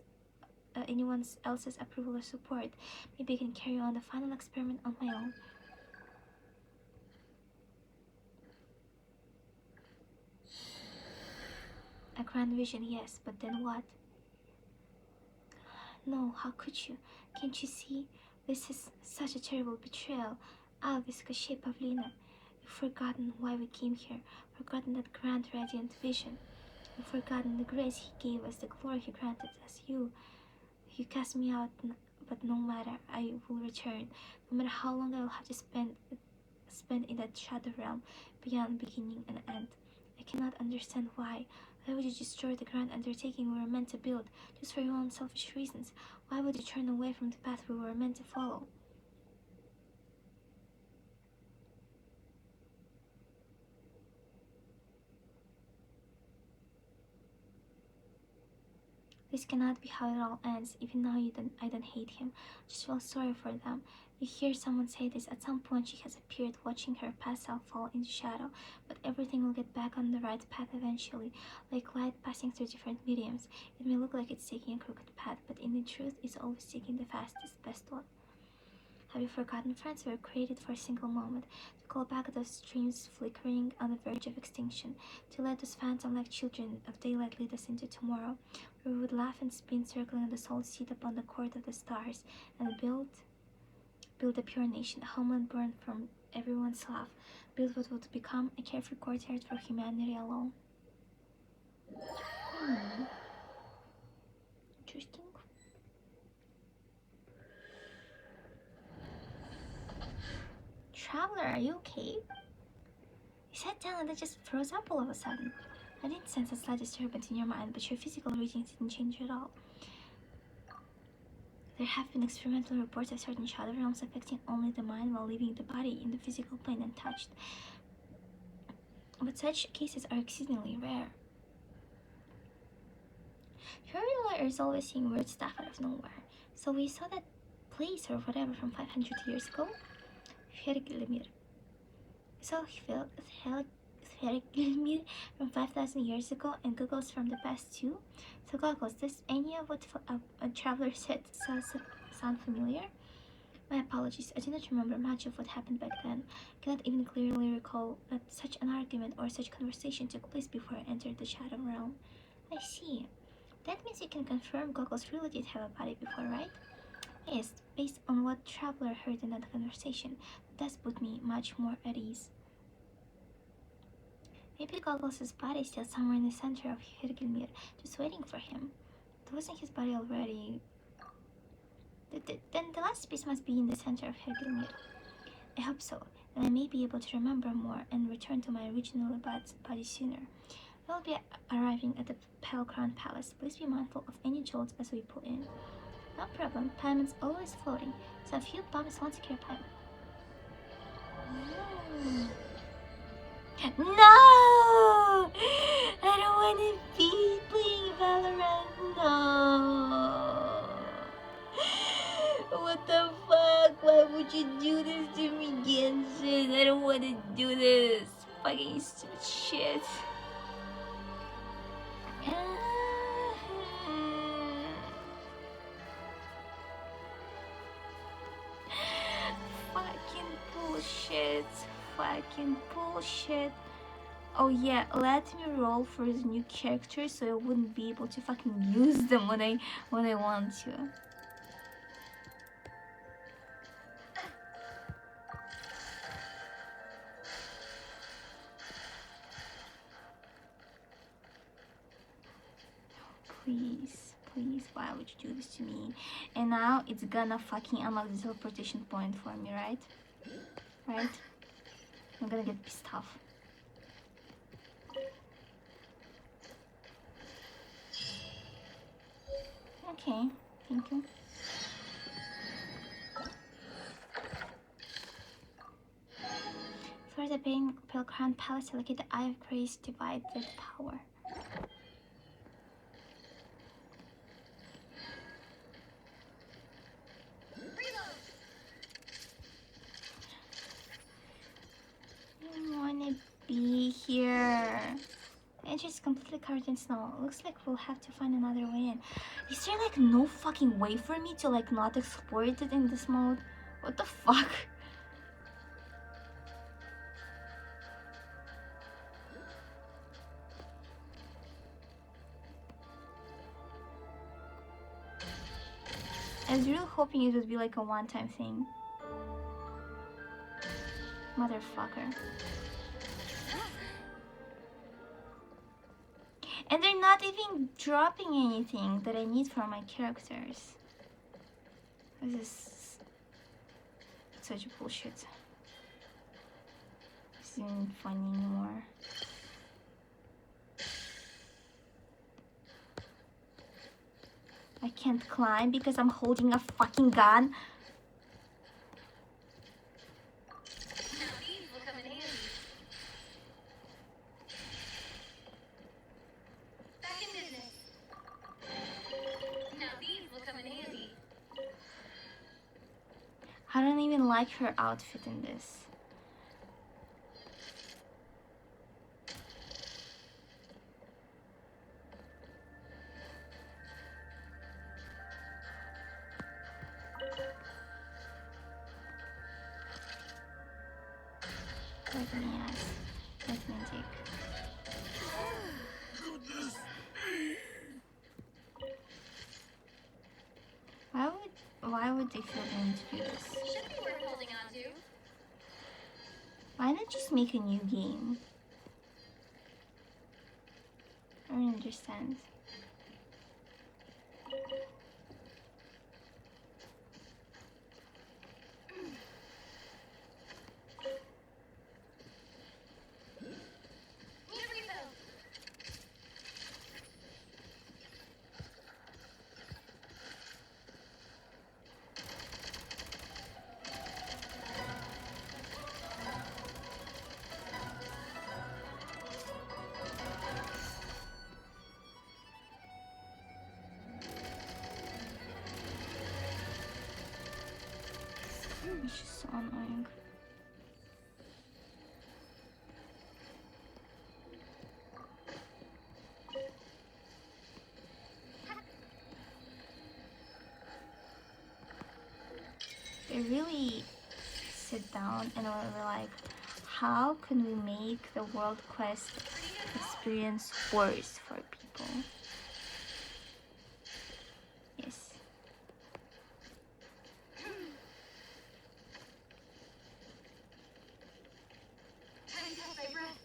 else's approval or support? Maybe I can carry on the final experiment on my own. A grand vision, yes, but then what? No, how could you? Can't you see? This is such a terrible betrayal. Alvis, Cochet, Pavlina. You've forgotten why we came here, forgotten that grand radiant vision. You've forgotten the grace he gave us, the glory he granted us. You cast me out, but no matter, I will return. No matter how long I will have to spend in that shadow realm, beyond beginning and end. I cannot understand why. Why would you destroy the grand undertaking we were meant to build, just for your own selfish reasons? Why would you turn away from the path we were meant to follow? This cannot be how it all ends. Even now, I don't hate him. I just feel sorry for them. You hear someone say this. At some point, she has appeared, watching her past self fall into shadow. But everything will get back on the right path eventually, like light passing through different mediums. It may look like it's taking a crooked path, but in the truth, it's always taking the fastest, best one. Have you forgotten, friends? We were created for a single moment, to call back those dreams flickering on the verge of extinction, to let those phantom-like children of daylight lead us into tomorrow, where we would laugh and spin, circling on the solid seat upon the court of the stars, and build a pure nation, a homeland born from everyone's love, build what would become a carefree courtyard for humanity alone. Interesting. Traveler, are you okay? You sat down and then just froze up all of a sudden. I didn't sense a slight disturbance in your mind, but your physical readings didn't change at all. There have been experimental reports of certain shadow realms affecting only the mind while leaving the body in the physical plane untouched. But such cases are exceedingly rare. Your is always seeing weird stuff out of nowhere. So we saw that place or whatever from 500 years ago. Fergilmir. So Fergilmir from 5,000 years ago, and Google's from the past too. So Goggles, does any of what a traveler said sound familiar? My apologies, I do not remember much of what happened back then. I cannot even clearly recall that such an argument or such conversation took place before I entered the Shadow Realm. I see. That means you can confirm Goggles really did have a body before, right? Yes, based on what Traveler heard in that conversation, that does put me much more at ease. Maybe Goggles' body is still somewhere in the center of Hirgilmir, just waiting for him. Wasn't his body already... Then the last piece must be in the center of Hirgilmir. I hope so. Then I may be able to remember more and return to my original body sooner. I will be arriving at the Pale Crown Palace. Please be mindful of any jolts as we pull in. No problem. Paimon's always floating, so a few bumps won't scare Paimon. No! I don't want to be playing Valorant. No! What the fuck? Why would you do this to me, Genshin? I don't want to do this. Fucking stupid shit. Fucking bullshit. Fucking bullshit. Oh yeah, let me roll for the new characters so I wouldn't be able to fucking use them when I want to. Please, please, why would you do this to me? And now it's gonna fucking unlock the teleportation point for me, right? Right? I'm gonna get pissed off. Okay, thank you. For the Pale Crown Palace, locate the Eye of Grace divided power. I wanna be here. I entrance is completely covered in snow. Looks like we'll have to find another way in. Is there like no fucking way for me to like not explore it in this mode? What the fuck? I was really hoping it would be like a one-time thing. Motherfucker. And they're not even dropping anything that I need for my characters. This is such bullshit. This isn't funny anymore. I can't climb because I'm holding a fucking gun. Now these will come in handy. Back in business. Now these will come in handy. I don't even like her outfit in this. Let me ask. Let me take. Why would they feel the need to do this? Should be worth holding on to. Why not just make a new game? I don't understand. Need a refill. It's just so annoying. They really sit down and are like, how can we make the World Quest experience worse for people? Yes. Time to hold my breath.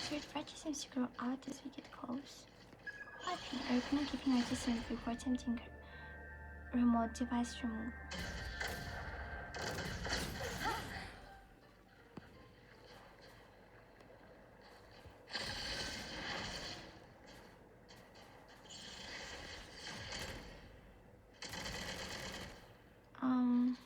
Search Archie seems to grow out as we get close. Happy, I recommend keeping our distance before attempting remote device removal. Um...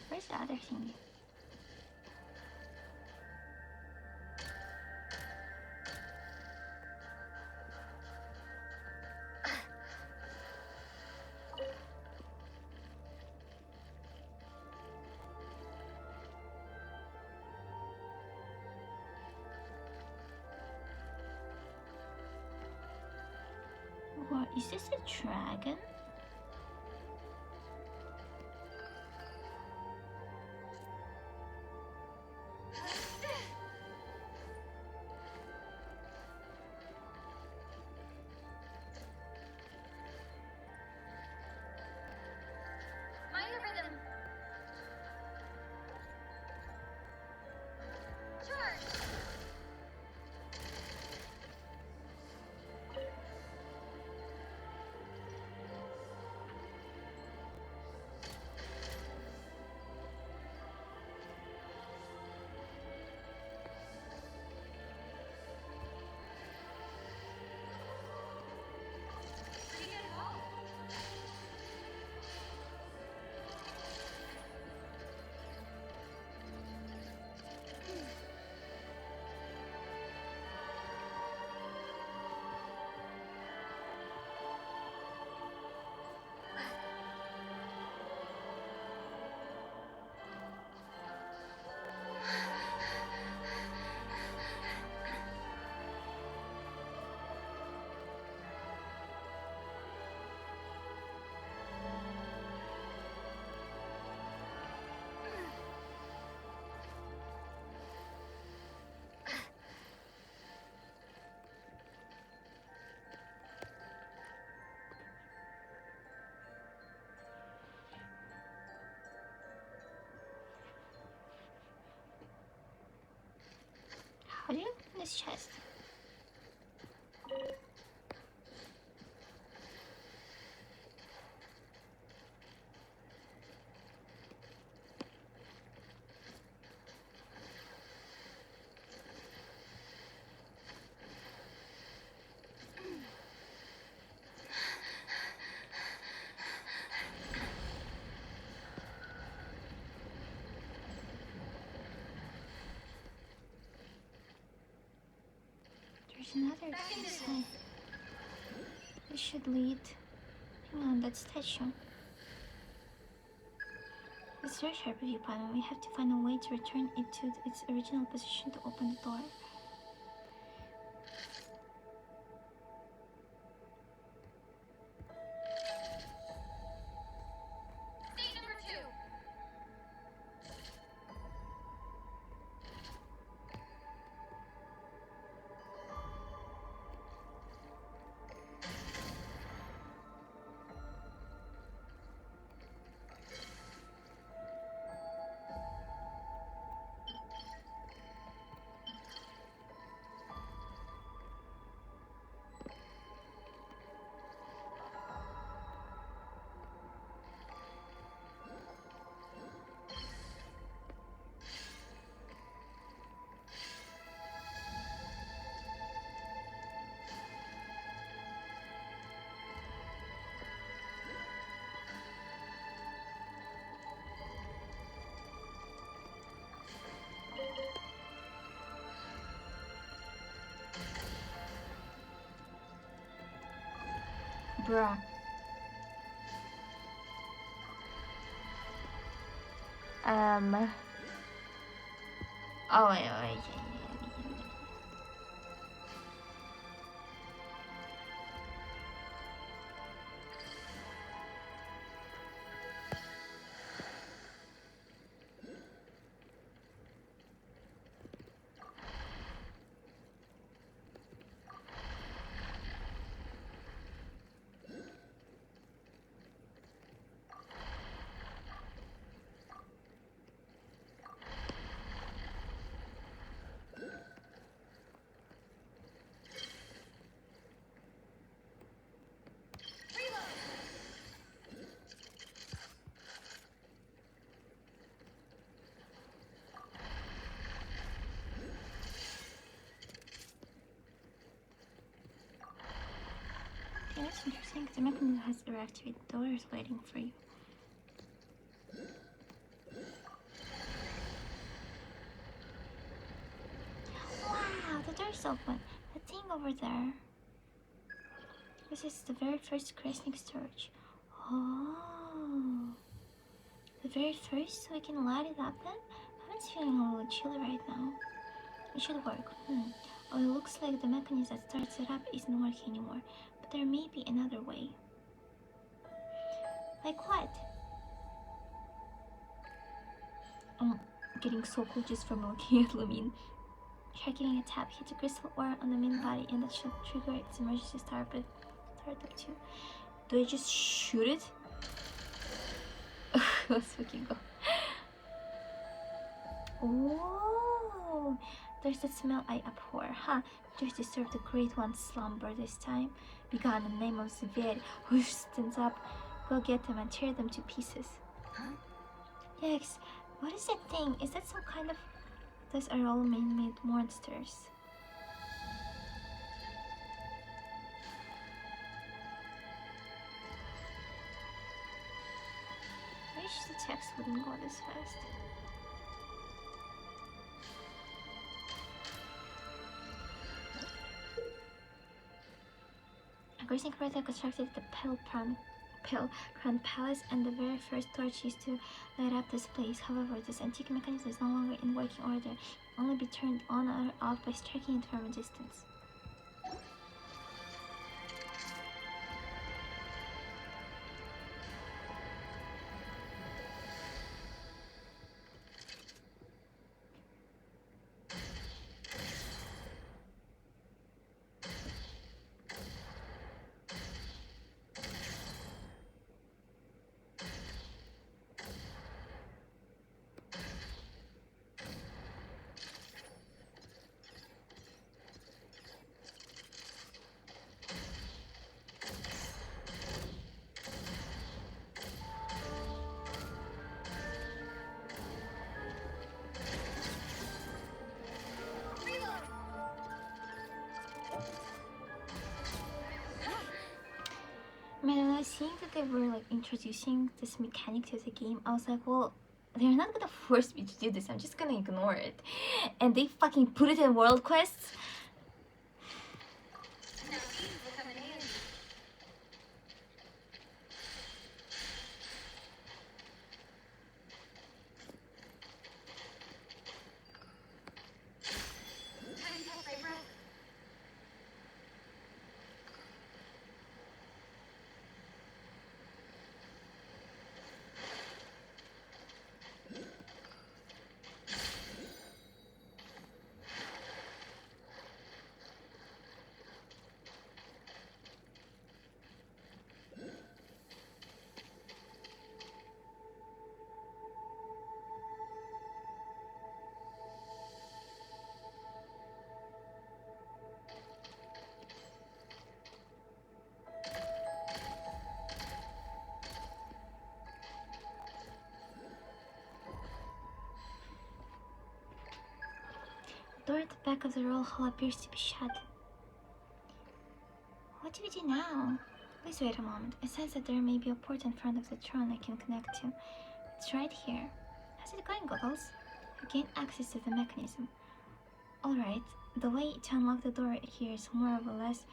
Where's the other thing? What is this, a dragon? Mind the rhythm. Charge. This chest. There's another inside. This should lead. Hang on, that statue. It's very sharp review panel. We have to find a way to return it to its original position to open the door. State number 2. Bruh. Oh, wait. Okay, that's interesting. The mechanism has reactivated. The door is waiting for you. Wow, the door's open. The thing over there. This is the very first Kresnik storage. Oh. The very first, so we can light it up then? I'm feeling a little chilly right now. It should work. Oh, it looks like the mechanism that starts it up isn't working anymore. But there may be another way. Like what? I'm getting so cool just from looking at Lumine. Try giving a tap. Hit the crystal ore on the main body and that should trigger its emergency startup too. Do I just shoot it? Let's fucking go. Oh, there's that smell I abhor. Just disturb the Great One's slumber this time. Begun in the name of Zveri, who stands up. Go get them and tear them to pieces. Huh? Yes, what is that thing? Is that some kind of... Those are all man-made monsters. I wish the text wouldn't go this fast. Gracing Crota constructed the Pelcran Palace, and the very first torch used to light up this place. However, this antique mechanism is no longer in working order, only be turned on or off by striking it from a distance. was seeing that they were like introducing this mechanic to the game, I was like, well, they're not gonna force me to do this. I'm just gonna ignore it. And they fucking put it in World Quests. Now these will come in handy. Time to hold my breath. The door at the back of the royal hall appears to be shut. What do we do now? Please wait a moment. I sense that there may be a port in front of the throne I can connect to. It's right here. How's it going, Goggles? I gained access to the mechanism. Alright, the way to unlock the door here is more or less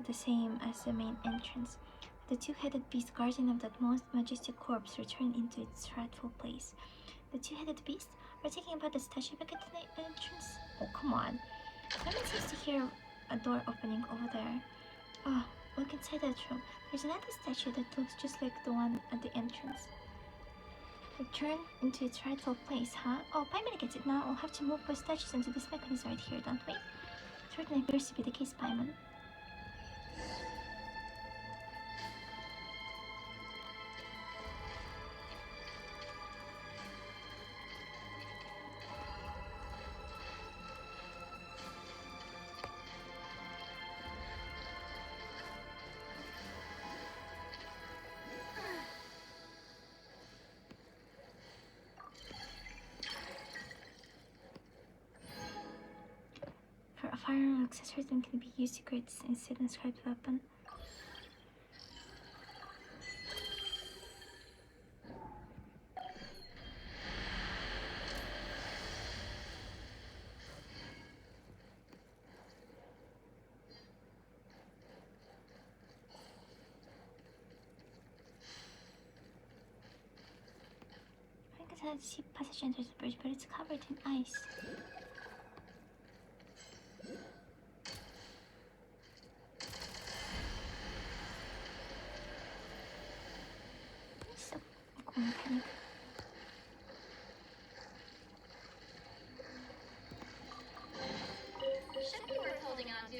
the same as the main entrance. The two-headed beast, guardian of that most majestic corpse, returned into its rightful place. The two-headed beast? We're talking about the statue back at the entrance? Oh, come on. Clement seems to hear a door opening over there. Oh, look inside that room. There's another statue that looks just like the one at the entrance. Return into its rightful place, huh? Oh, Paimon gets it now. We'll have to move both statues into this mechanism right here, don't we? Certainly appears to be the case, Paimon. For a firearm accessory that can be used to create this instant inscribed weapon. I can tell the sea passage enters the bridge, but it's covered in ice. It's so cool mechanic. Should be worth holding on to.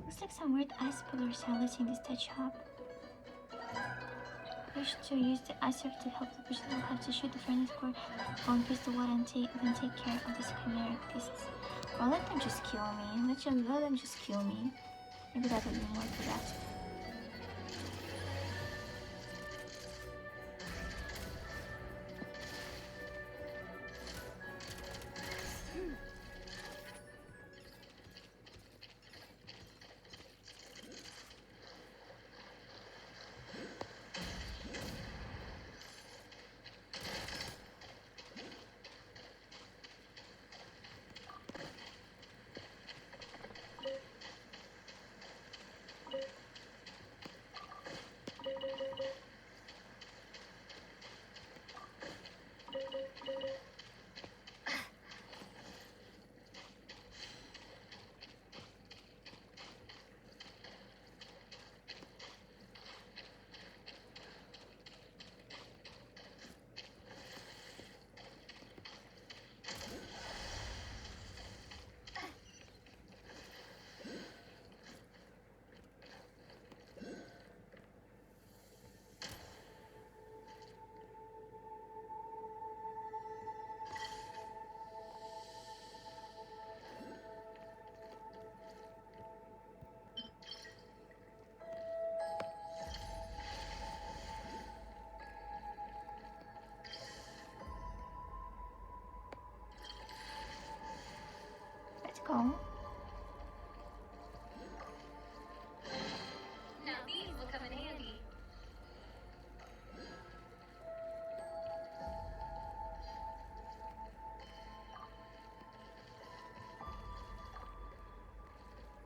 Looks like some weird ice pillars are lifting the statue up. Wish to use the ice surf to help the bridge. They'll have to shoot the furnace core, go increase the water, and then take care of these chimeric beasts. Or let them just kill me. Let them just kill me. Maybe that would be more for that.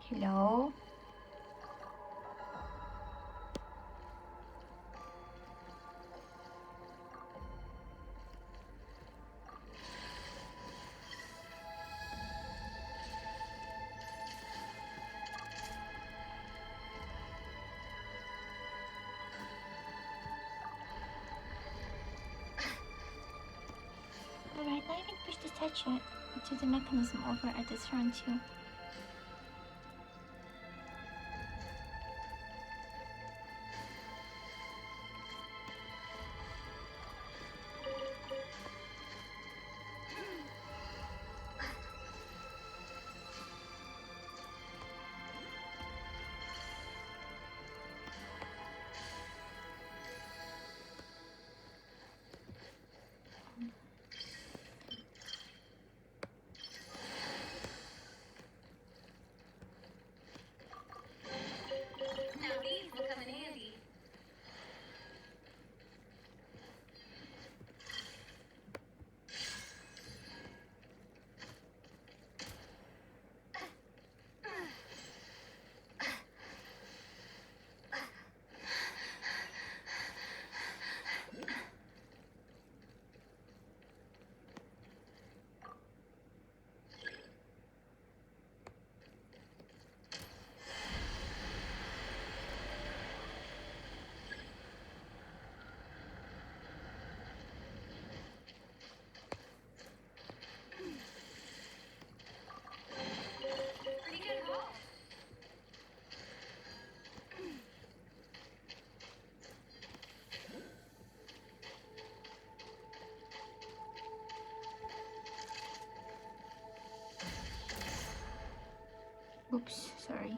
Hello? Alright, now you can push the statue to the mechanism over at the throne too. Now these will come in handy. Pretty good haul. Oops, sorry.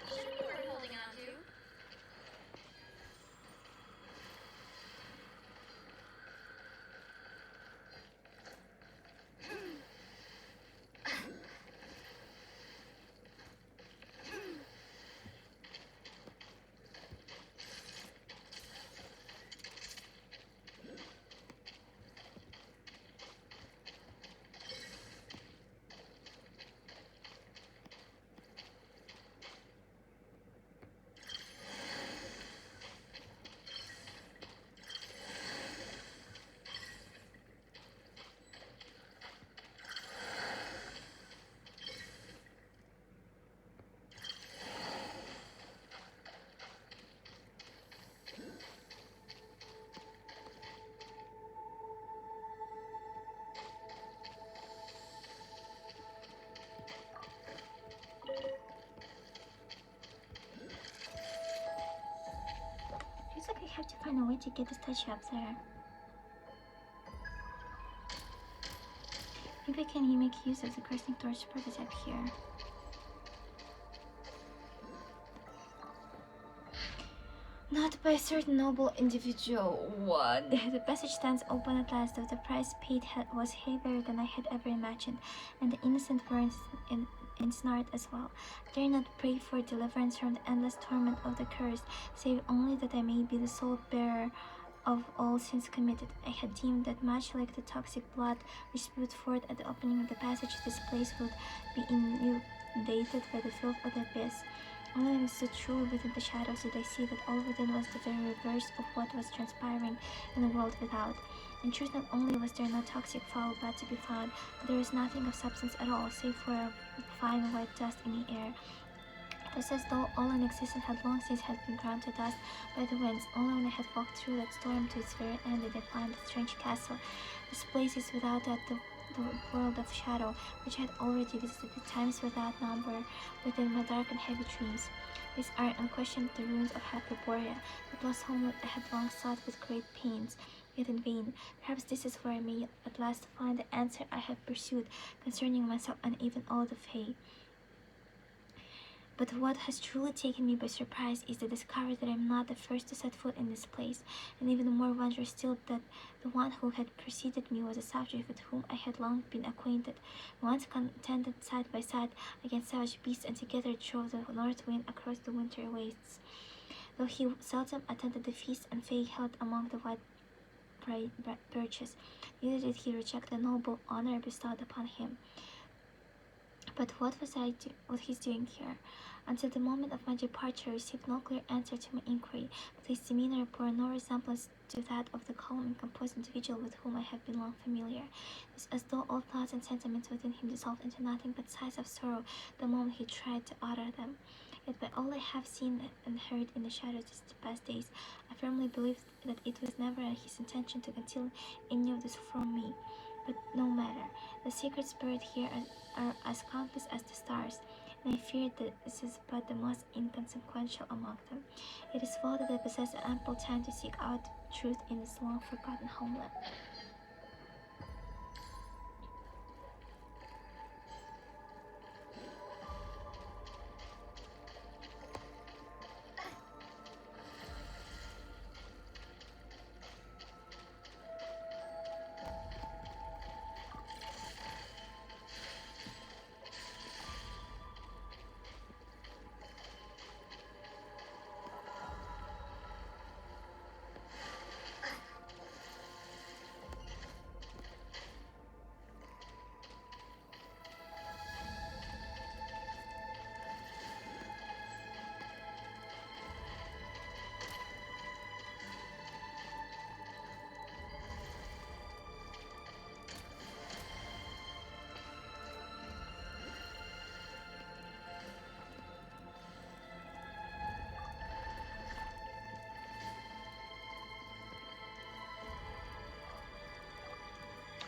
Should be worth holding on to. Feels like I have to find a way to get the statue up there. Maybe I can make use of the Christing Torch prototype here. Not by a certain noble individual. What? The passage stands open at last, though the price paid was heavier than I had ever imagined, and the innocent were ensnared as well. Dare not pray for deliverance from the endless torment of the cursed, save only that I may be the sole bearer of all sins committed. I had deemed that much like the toxic blood which spewed forth at the opening of the passage, this place would be inundated by the filth of the abyss. Only when I stood truly within the shadows did I see that all within was the very reverse of what was transpiring in the world without. In truth, not only was there no toxic foul blood to be found, but there was nothing of substance at all, save for a fine white dust in the air. It was as though all in existence had long since been ground to dust by the winds. Only when I had walked through that storm to its very end did I find the strange castle. This place is without doubt the world of shadow, which I had already visited at times without number within my dark and heavy dreams. These are unquestioned the ruins of Hyperborea, the lost home I had long sought with great pains, yet in vain. Perhaps this is where I may at last find the answer I have pursued concerning myself and even all the Fae. But what has truly taken me by surprise is the discovery that I am not the first to set foot in this place, and even more wondrous still that the one who had preceded me was a subject with whom I had long been acquainted, once contended side by side against savage beasts, and together drove the north wind across the winter wastes. Though he seldom attended the feasts and fay held among the white birches, neither did he reject the noble honor bestowed upon him. But what he's doing here? Until the moment of my departure, I received no clear answer to my inquiry, but his demeanor bore no resemblance to that of the calm and composed individual with whom I have been long familiar. It was as though all thoughts and sentiments within him dissolved into nothing but sighs of sorrow the moment he tried to utter them. Yet by all I have seen and heard in the shadows these past days, I firmly believe that it was never his intention to conceal any of this from me. But no matter, the secrets buried here are as countless as the stars, and I fear that this is but the most inconsequential among them. It is well that I possess ample time to seek out truth in this long-forgotten homeland.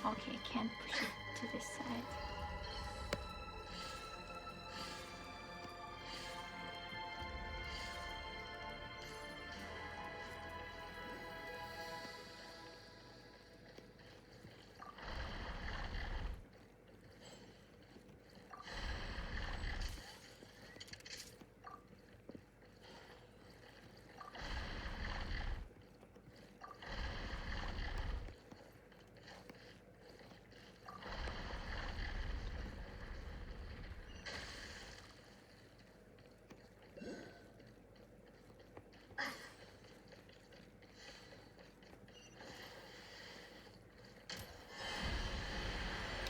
Okay, I can't push it to this side.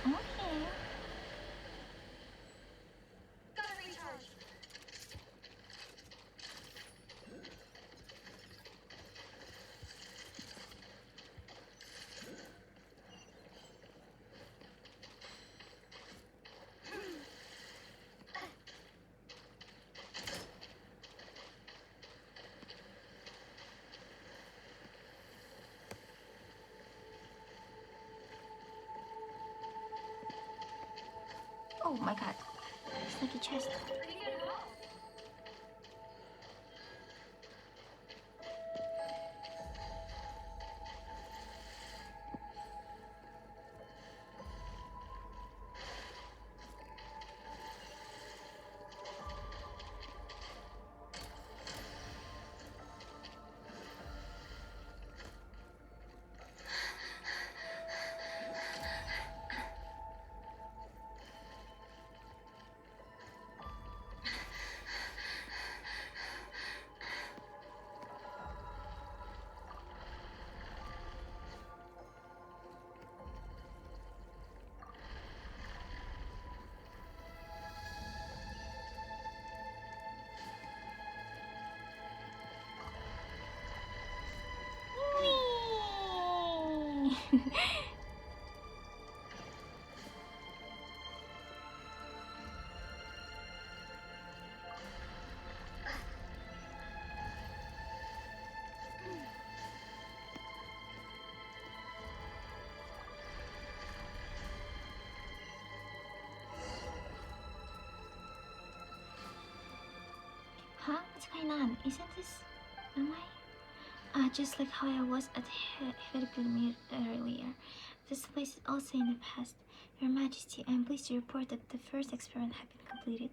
Okay. Gotta recharge. Oh my god. Sneaky chest. Pretty good haul. Whee! Huh? What's going on? Isn't this... Am I... Just like how I was at Hergulmir earlier. This place is also in the past. Your Majesty, I am pleased to report that the first experiment has been completed.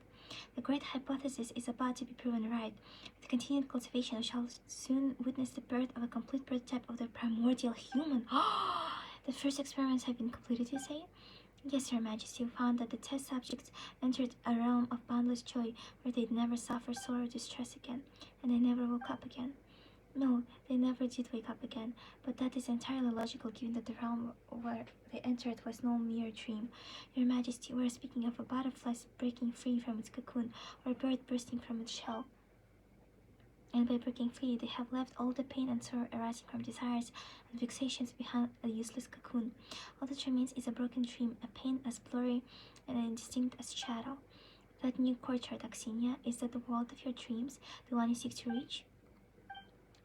The great hypothesis is about to be proven right. With continued cultivation, we shall soon witness the birth of a complete prototype of the primordial human. The first experiments have been completed, you say? Yes, Your Majesty, we found that the test subjects entered a realm of boundless joy where they'd never suffer sorrow or distress again, and they never woke up again. No, they never did wake up again, but that is entirely logical given that the realm where they entered was no mere dream. Your Majesty, we are speaking of a butterfly breaking free from its cocoon, or a bird bursting from its shell. And by breaking free, they have left all the pain and sorrow arising from desires and fixations behind a useless cocoon. All that remains is a broken dream, a pain as blurry and indistinct as shadow. That new courtyard, Axinia, is that the world of your dreams, the one you seek to reach?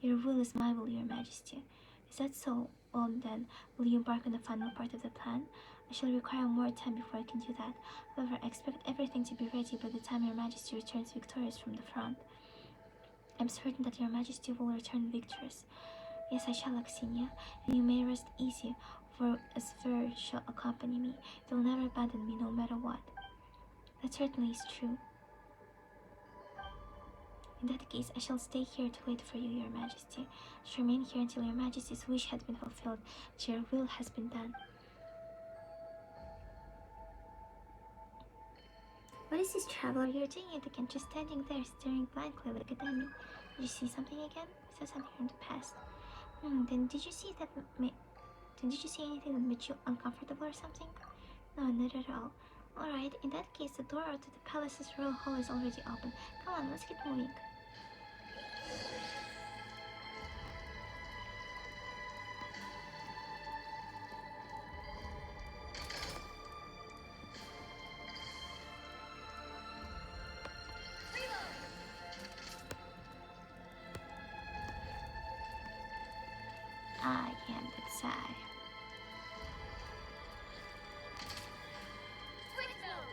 Your will is my will, Your Majesty. Is that so? Well then, will you embark on the final part of the plan? I shall require more time before I can do that. However, I expect everything to be ready by the time Your Majesty returns victorious from the front. I'm certain that Your Majesty will return victorious. Yes, I shall, Axinia, and you may rest easy, for Asfer shall accompany me. They will never abandon me, no matter what. That certainly is true. In that case, I shall stay here to wait for you, Your Majesty. I shall remain here until Your Majesty's wish has been fulfilled, till your will has been done. What is this, traveler? You're doing it again, just standing there, staring blankly like a dummy. Did you see something again? I saw something from the past. Then did you see anything that made you uncomfortable or something? No, not at all. Alright, in that case, the door to the palace's royal hall is already open. Come on, let's get moving. I am the Tsar. Quick zone.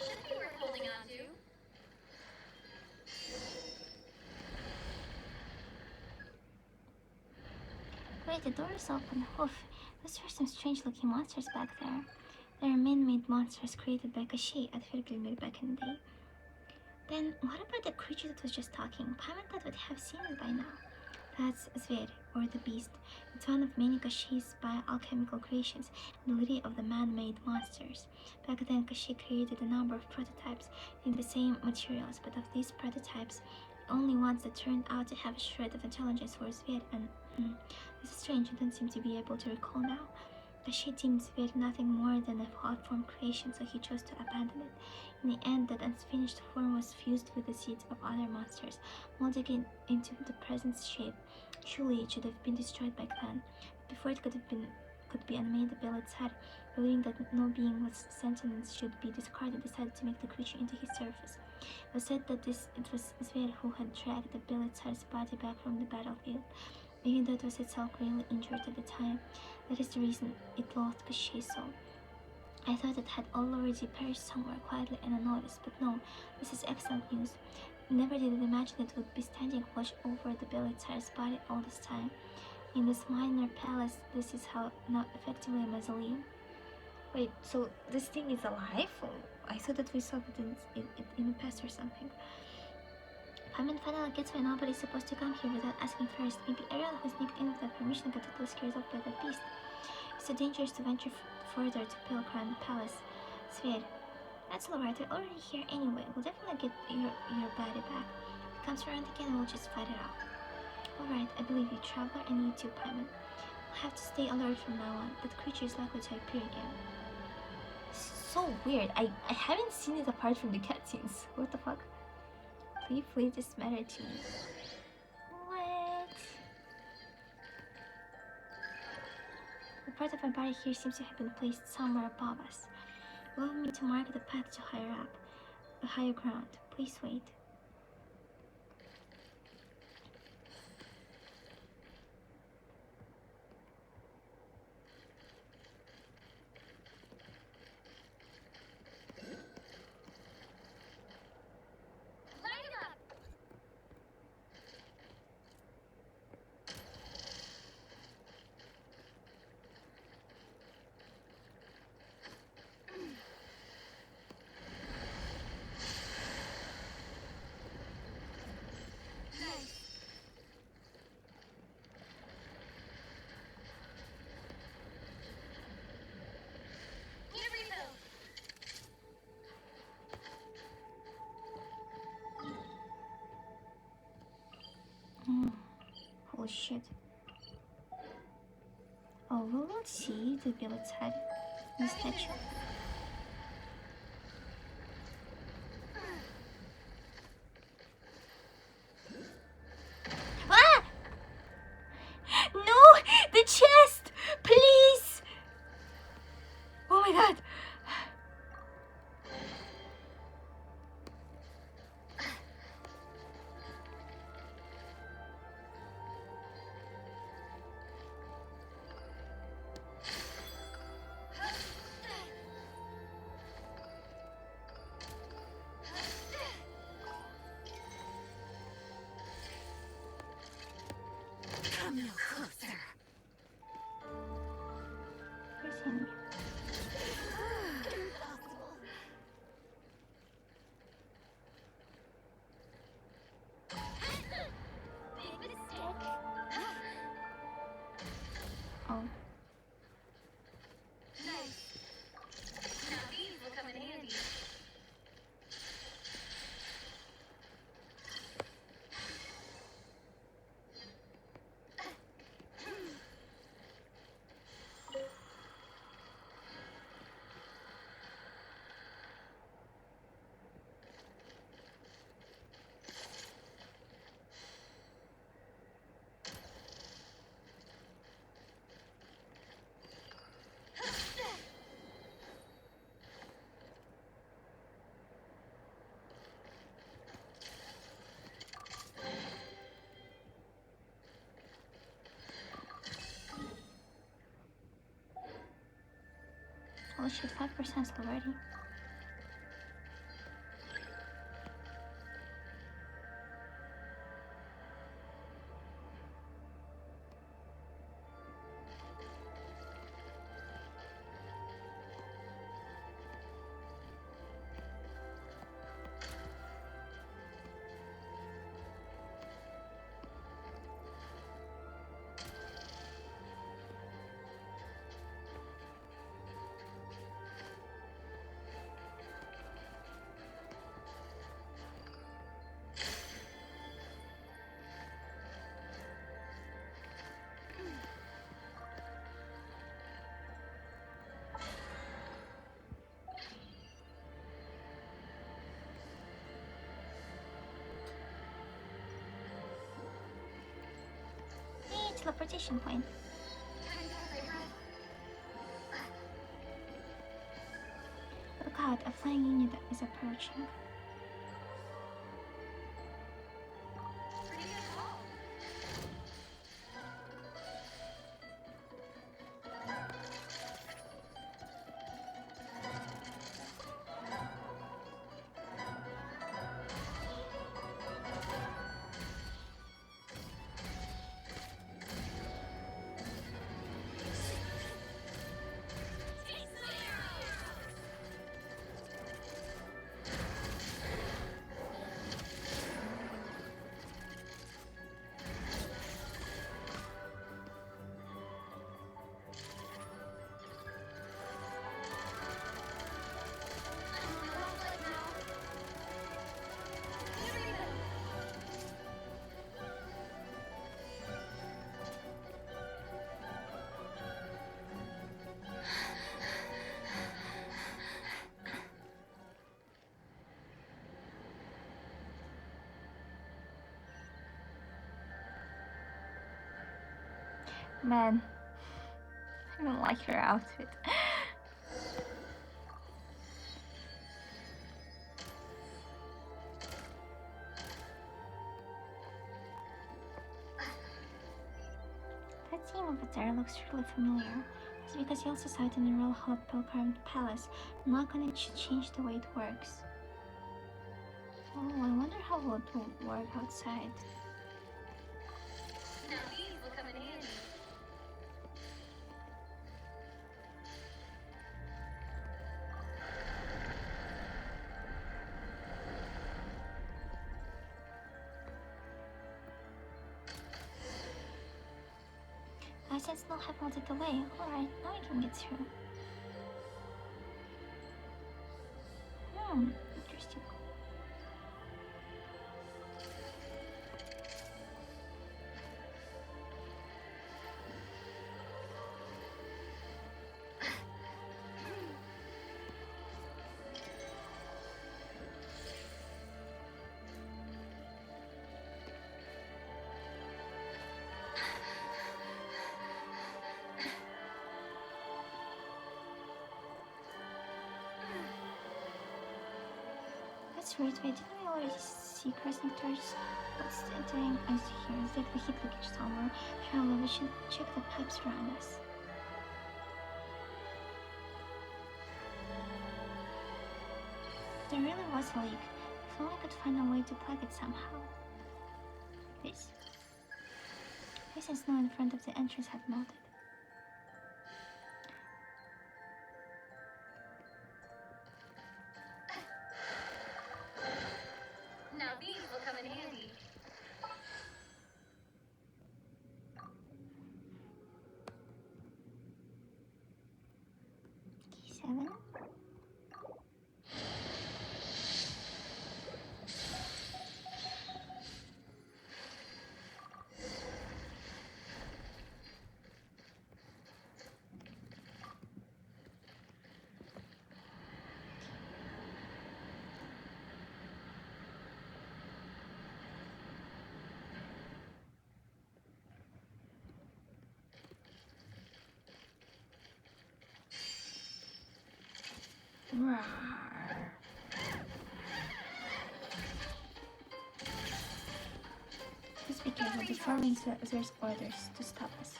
Should be worth holding on to. Wait, the door is open. Oof. Those were some strange-looking monsters back there. They are man-made monsters created by Kashi at Firgrimir back in the day. Then, what about the creature that was just talking? Paimon thought would have seen it by now. That's Zver, or the Beast. It's one of many Kashi's bioalchemical creations, and the leader of the man-made monsters. Back then, Kashi created a number of prototypes in the same materials, but of these prototypes, the only ones that turned out to have a shred of intelligence were Zver, and this is strange, I don't seem to be able to recall now. Kashi deemed Zver nothing more than a thought-form creation, so he chose to abandon it. In the end, that unfinished form was fused with the seeds of other monsters, molding it into the present shape. Surely it should have been destroyed back then. Before it could be unmade, the Belitzar, believing that no being with sentience should be discarded, decided to make the creature into his service. It was said that it was Zver who had dragged the Belitzar's body back from the battlefield, even though it was itself greatly injured at the time. That is the reason it loathed Kashi so. I thought it had already perished somewhere quietly and unnoticed, but no, this is excellent news. Never did I imagine it would be standing watch over the Belitzar's body all this time. In this minor palace, this is how not effectively a mausoleum. Wait, so this thing is alive? Or I thought that we saw it in the past or something. Paimon finally gets why nobody's supposed to come here without asking first. Maybe Ariel, who sneaked in without permission, got totally scared off by that beast. It's too dangerous to venture further to Pilgrim Palace. Sphere. That's alright, we're already here anyway. We'll definitely get your body back. If it comes around again, we'll just fight it out. Alright, I believe you, Traveler, and you too, Paimon. We'll have to stay alert from now on. That creature is likely to appear again. So weird. I haven't seen it apart from the cutscenes. What the fuck? Please, this matter to me. What? The part of my body here seems to have been placed somewhere above us. Allow me to mark the path to higher ground. Please wait. Holy shit. Oh, we will see the Billet's head. The statue. Ah! No! The chest! Please! Oh my god! Come no closer. Where's Henry? Impossible. Big mistake. Oh. Nice. Now these will come in handy. Holy shit, 5% already. Hey, teleportation point. Time to hold my breath. Look out, a flying unit is approaching. Pretty good call. Man, I don't like her outfit. That team over there looks really familiar. It's because you also saw it in the Royal Hot Pilgrim Palace. I'm not gonna change the way it works. Oh, I wonder how it will work outside. Now these will come in handy. Since no have all the delay. Alright, now we can get through. Interesting. That's weird. Wait, didn't we already see crossing torches? What's doing us here? It's like the heat leakage somewhere. Traveler, we should check the pipes around us. There really was a leak. If only I could find a way to plug it somehow. This? Ice and snow in front of the entrance had melted. Now these will come in handy. Key 7. Rawr. Please be careful before we there's orders to stop us.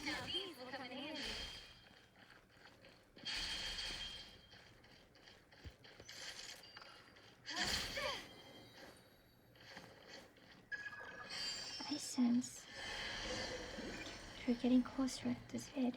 Now these will come in handy. I sense we're getting closer to Zed.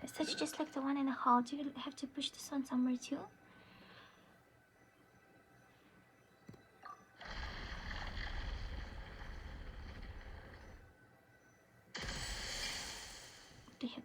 A statue just like the one in the hall. Do you have to push this one somewhere too? What the heck?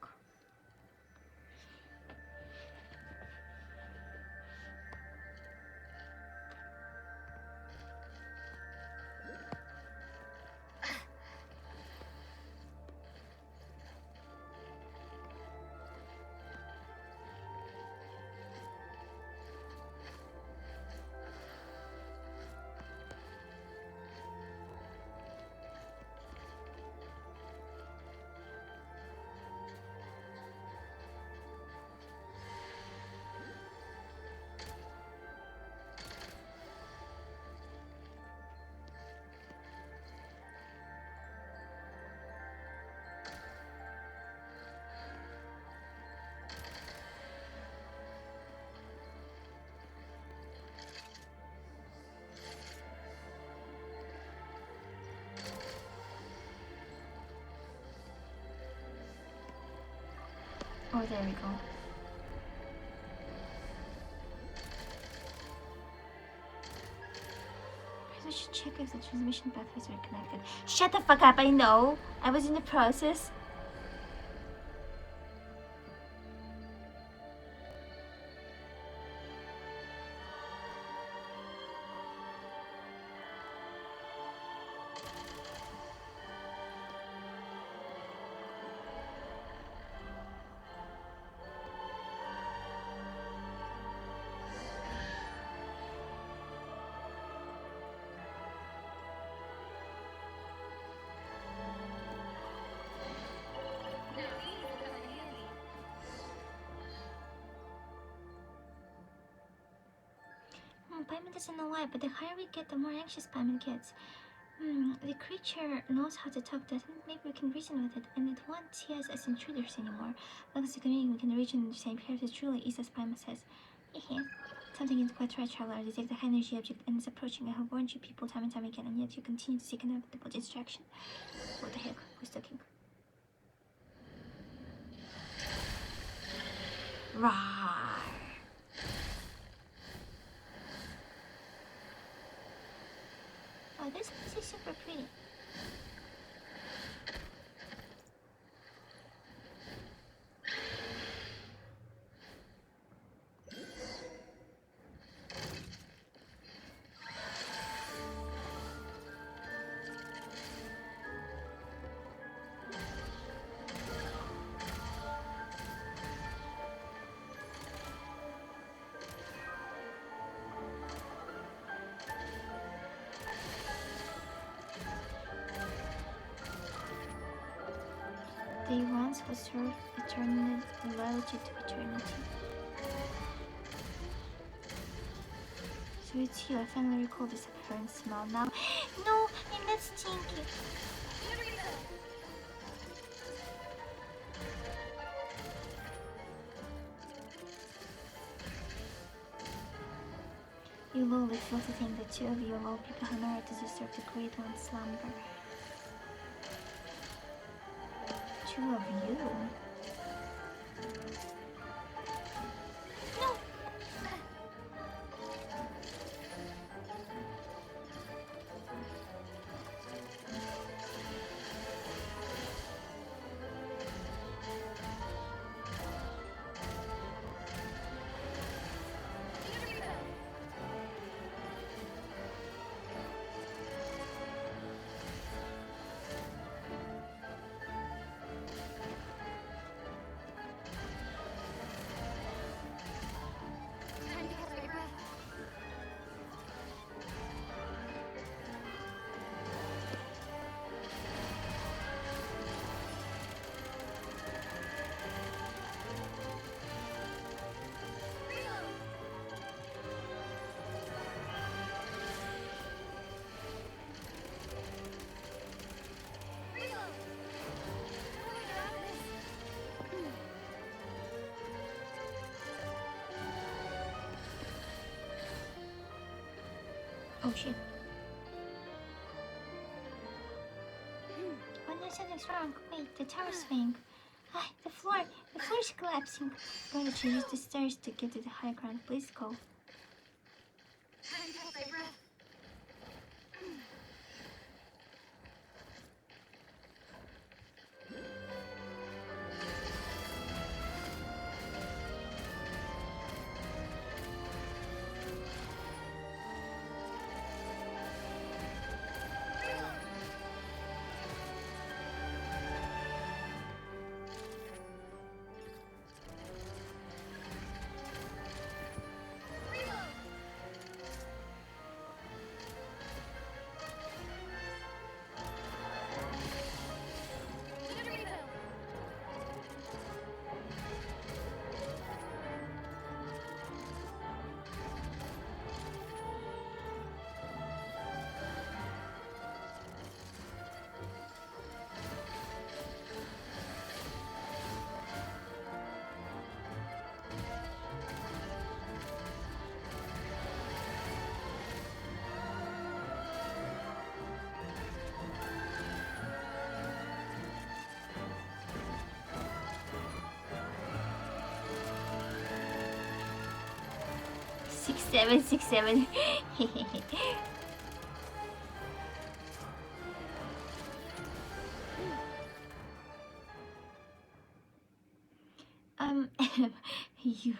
Oh, there we go. We should check if the transmission pathways are connected. Shut the fuck up, I know! I was in the process. Now these will come in handy. Paimon doesn't know why, but the higher we get, the more anxious Paimon gets. The creature knows how to talk to us, and maybe we can reason with it, and it won't see us as intruders anymore. Long as the community we can reach and understand here to truly is as Paimon says. Hehe. Something isn't quite right, traveler. Detect the high energy object and it's approaching. I have warned you people time and time again, and yet you continue to seek inevitable distraction. What the heck? Who's talking? Rawr. Oh, this place is super pretty. They once was served eternal loyalty to eternity. So it's you. I finally recall this apparent smell now. No, I'm not stinky. You lowly feel to think the two of you low people who merit to deserve the great one's slumber. Two of you? No! Time to catch my breath. Reload. Reload. How do I get out of this? Oh shit. Oh no, something's wrong. Wait, the tower swing. Ah, the floor is collapsing. I'm going to use the stairs to get to the high ground. Please go. Time to catch my breath. Reload. Need a refill. Six, seven, 6, 7. You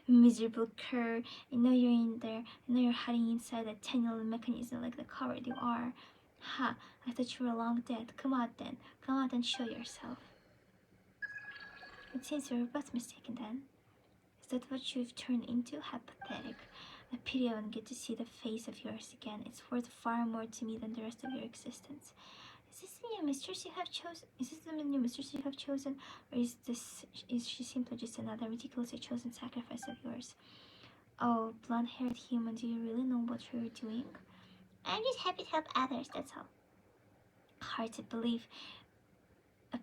miserable cur. I know you're in there. I know you're hiding inside that tiny little mechanism like the coward you are. Ha, I thought you were long dead. Come out then. Come out and show yourself. It seems you were both mistaken then. Is that what you've turned into? How pathetic. I pity I won't get to see the face of yours again. It's worth far more to me than the rest of your existence. Is this the new mistress you have chosen? Is this the new mistress you have chosen, or is she simply just another ridiculously chosen sacrifice of yours? Oh, blonde-haired human, do you really know what you're doing? I'm just happy to help others. That's all. Hard to believe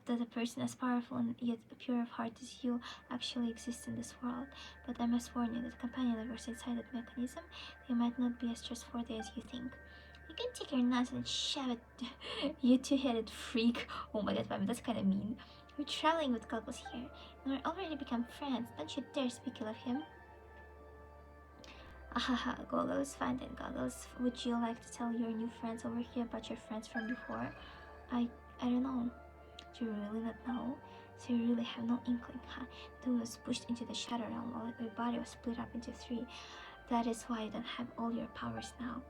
that a person as powerful and yet pure of heart as you actually exists in this world. But I must warn you that the companion that was inside that mechanism, they might not be as trustworthy as you think. You can take your nuts and shove it, you two-headed freak. Oh my god, Mami, that's kind of mean. We're traveling with Goggles here, and we're already become friends. Don't you dare speak ill of him. Ahaha, Goggles, fine then, Goggles. Would you like to tell your new friends over here about your friends from before? I don't know. Do you really not know? So you really have no inkling, huh? Doom was pushed into the Shadow Realm while your body was split up into 3. That is why you don't have all your powers now.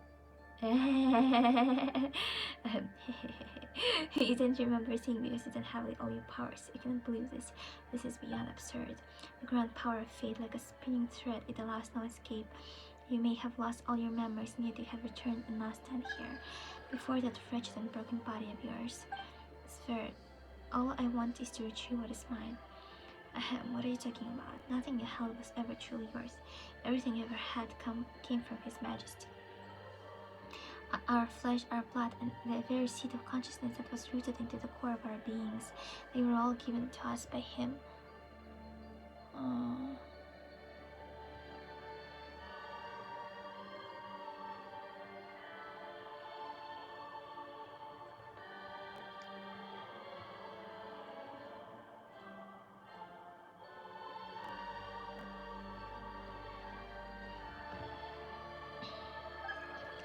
You don't remember seeing because you don't have all your powers. I cannot believe this. This is beyond absurd. The grand power of fate, like a spinning thread, it allows no escape. You may have lost all your memories, and yet you have returned and now stand here, before that wretched and broken body of yours. It's very... All I want is to retrieve what is mine. Ahem, what are you talking about? Nothing you held was ever truly yours. Everything you ever had came from His Majesty. Our flesh, our blood, and the very seed of consciousness that was rooted into the core of our beings, they were all given to us by Him.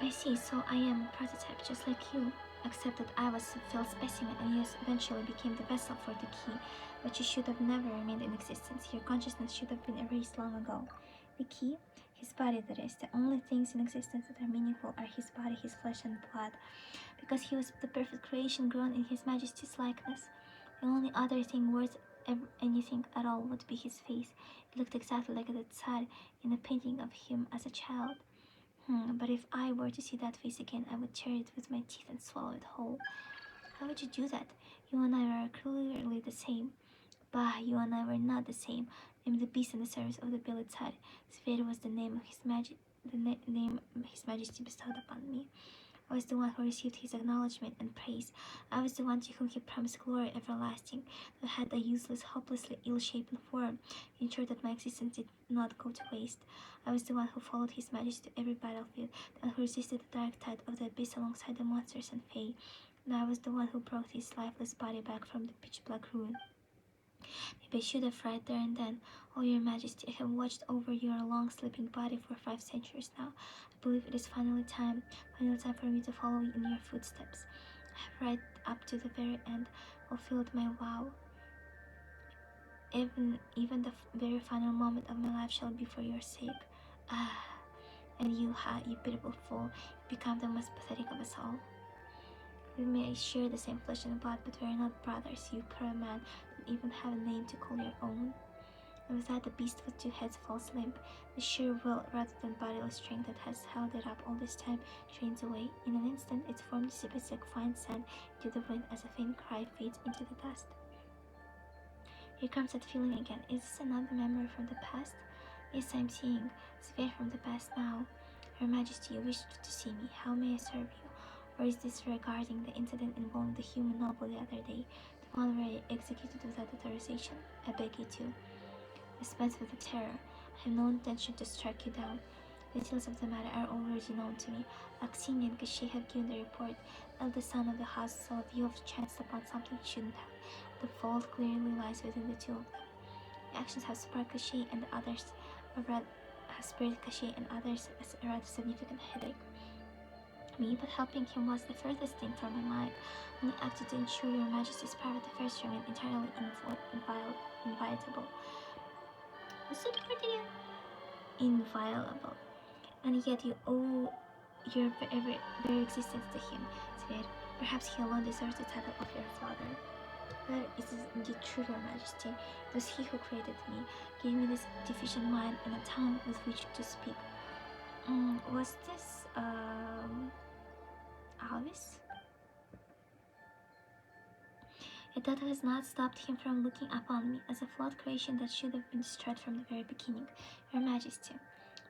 I see, so I am a prototype just like you, except that I was a field specimen and you eventually became the vessel for the key, but you should have never remained in existence. Your consciousness should have been erased long ago. The key? His body, that is. The only things in existence that are meaningful are his body, his flesh and blood, because he was the perfect creation grown in His Majesty's likeness. The only other thing worth anything at all would be his face. It looked exactly like the Tsar in a painting of him as a child. But if I were to see that face again, I would tear it with my teeth and swallow it whole. How would you do that? You and I are clearly the same. Bah, you and I were not the same. I'm the beast in the service of the Billy Tsar. Sver was the name of name His Majesty bestowed upon me. I was the one who received his acknowledgement and praise. I was the one to whom he promised glory everlasting, who had a useless, hopelessly ill-shapen form, ensured that my existence did not go to waste. I was the one who followed His Majesty to every battlefield, and who resisted the dark tide of the abyss alongside the monsters and fae. And I was the one who brought his lifeless body back from the pitch-black ruin. Maybe I should have right there and then. Oh, Your Majesty, I have watched over your long-sleeping body for 5 centuries now. I believe it is finally time for me to follow in your footsteps. I have right up to the very end fulfilled my vow. Even the very final moment of my life shall be for your sake. And you pitiful fool, you become the most pathetic of us all. We may share the same flesh and blood, but we are not brothers. You poor man don't even have a name to call your own. And with that, the beast with 2 heads falls limp. The sheer will rather than bodily strength that has held it up all this time drains away. In an instant, its form dissipates like fine sand into the wind as a faint cry fades into the dust. Here comes that feeling again. Is this another memory from the past? Yes, I'm seeing Sver from the past now. Her Majesty, you wished to see me. How may I serve you? Or is this regarding the incident involving the human noble the other day, the one where I executed without authorization? I beg you to. Dispense with the terror. I have no intention to strike you down. The details of the matter are already known to me. Aksini and Kashi have given the report. Eldest son of the house, so if you have chanced upon something you shouldn't have, the fault clearly lies within the 2 of them. The actions have sparked Kashi and the others, have spared Kashi and others as a rather significant headache. Me, but helping him was the furthest thing from my mind. Only acted to ensure Your Majesty's private affairs remain entirely inviolable. What's the word again? Inviolable. And yet you owe your very existence to him, Sver. Perhaps he alone deserves the title of your father. That is indeed true, Your Majesty. It was he who created me, gave me this deficient mind and a tongue with which to speak. Was this, Alvis? Yet that has not stopped him from looking upon me as a flawed creation that should have been destroyed from the very beginning. Your Majesty,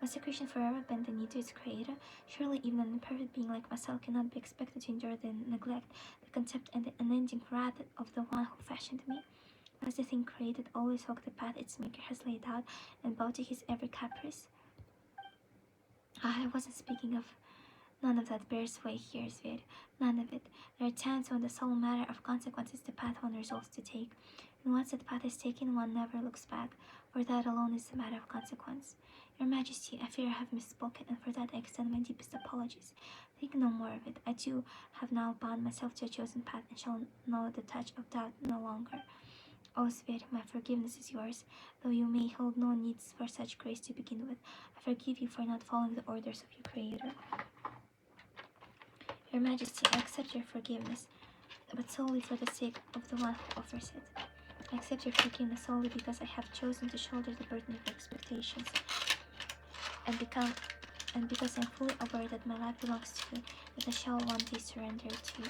must a creation forever bend the knee to its creator? Surely even an imperfect being like myself cannot be expected to endure the neglect, the contempt, and the unending wrath of the one who fashioned me. Must the thing created always walk the path its maker has laid out, and bow to his every caprice? I wasn't speaking of. None of that bears weight here, Sver. None of it. There are times when the sole matter of consequence is the path one resolves to take. And once that path is taken, one never looks back, for that alone is the matter of consequence. Your Majesty, I fear I have misspoken, and for that I extend my deepest apologies. Think no more of it. I too have now bound myself to a chosen path, and shall know the touch of doubt no longer. Oh, Sver, my forgiveness is yours, though you may hold no needs for such grace to begin with. I forgive you for not following the orders of your Creator. Your Majesty, I accept your forgiveness, but solely for the sake of the one who offers it. I accept your forgiveness solely because I have chosen to shoulder the burden of your expectations, and because I am fully aware that my life belongs to you, that I shall one day surrender it to you.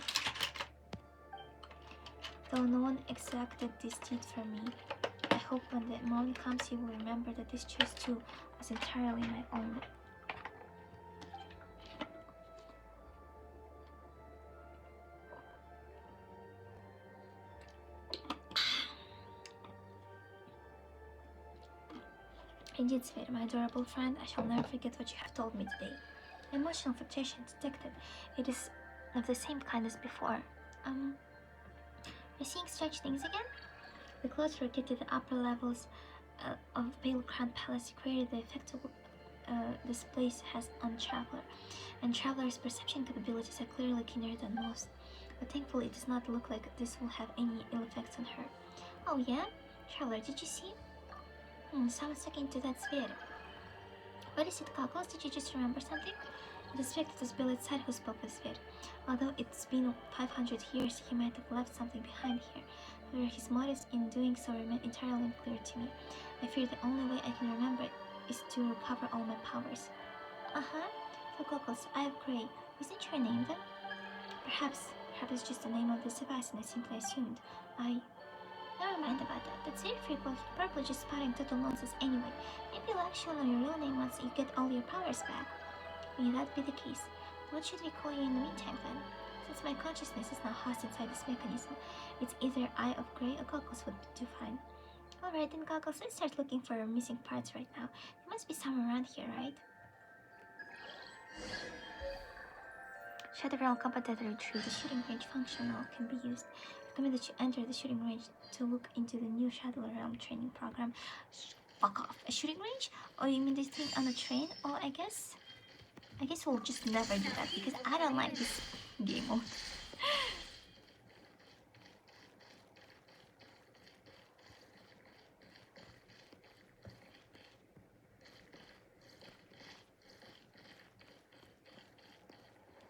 though no one exacted this deed from me. I hope when the moment comes you will remember that this choice too was entirely my own. Indeed, Sveta, my adorable friend, I shall never forget what you have told me today. Emotional fluctuation detected. It is of the same kind as before. You're seeing strange things again? The closer we get to the upper levels of Pale Crown Palace created the effect this place has on Traveler, and Traveler's perception capabilities are clearly keener than most. But thankfully, it does not look like this will have any ill effects on her. Oh yeah? Traveler, did you see? Someone's talking to that sphere. What is it, Goggles? Did you just remember something? I suspect it was Bill inside who spoke with Sphere. Although it's been 500 years, he might have left something behind here. However, his motives in doing so remain entirely unclear to me. I fear the only way I can remember it is to recover all my powers. So Goggles, Eye of Grey. Isn't your name then? Perhaps it's just the name of this device and I simply assumed. Never mind about that. That's very frequent. Probably just spouting total nonsense anyway. Maybe you'll actually know your real name once you get all your powers back. May that be the case. What should we call you in the meantime then? Since my consciousness is now housed inside this mechanism, it's either Eye of Grey or Goggles would do fine. Alright then, Goggles, let's start looking for our missing parts right now. There must be somewhere around here, right? Shadow Realm compatible retrieve. The shooting range functional can be used. Recommend that you enter the shooting range to look into the new Shadow Realm training program. Fuck off. A shooting range? Oh, you mean this thing on a train? Oh, I guess we'll just never do that because I don't like this game mode.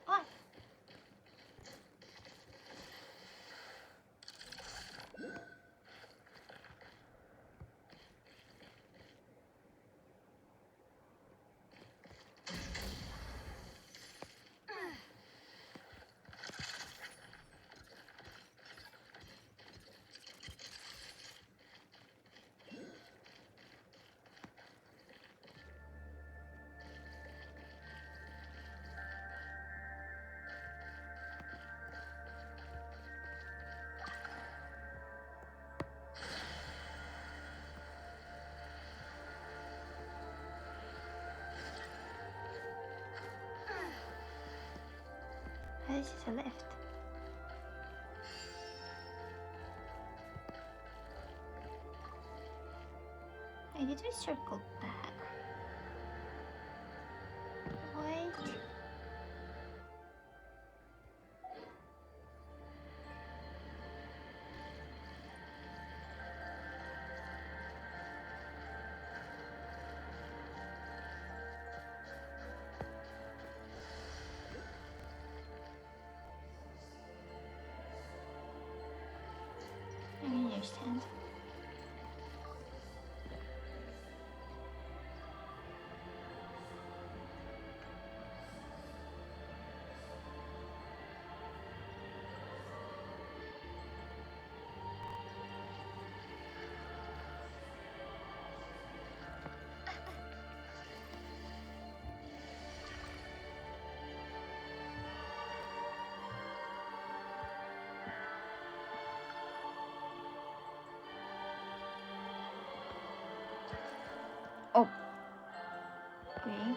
What? This is a lift. Wait, did we circle back? Wait. I understand. Oh. Okay.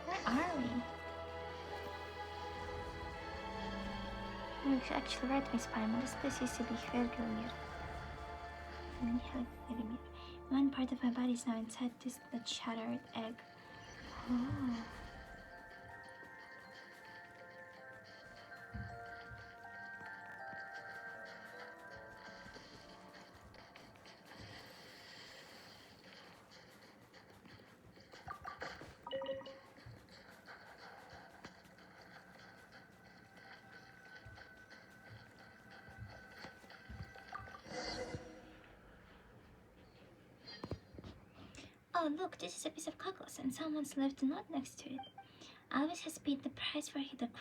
Where are we? You're actually right, Miss Paimon. This place used to be Helgelmir. Helgelmir. One part of my body is now inside this that shattered egg. Oh. Oh, look, this is a piece of cockles and someone's left a note next to it. Alvis has paid the price for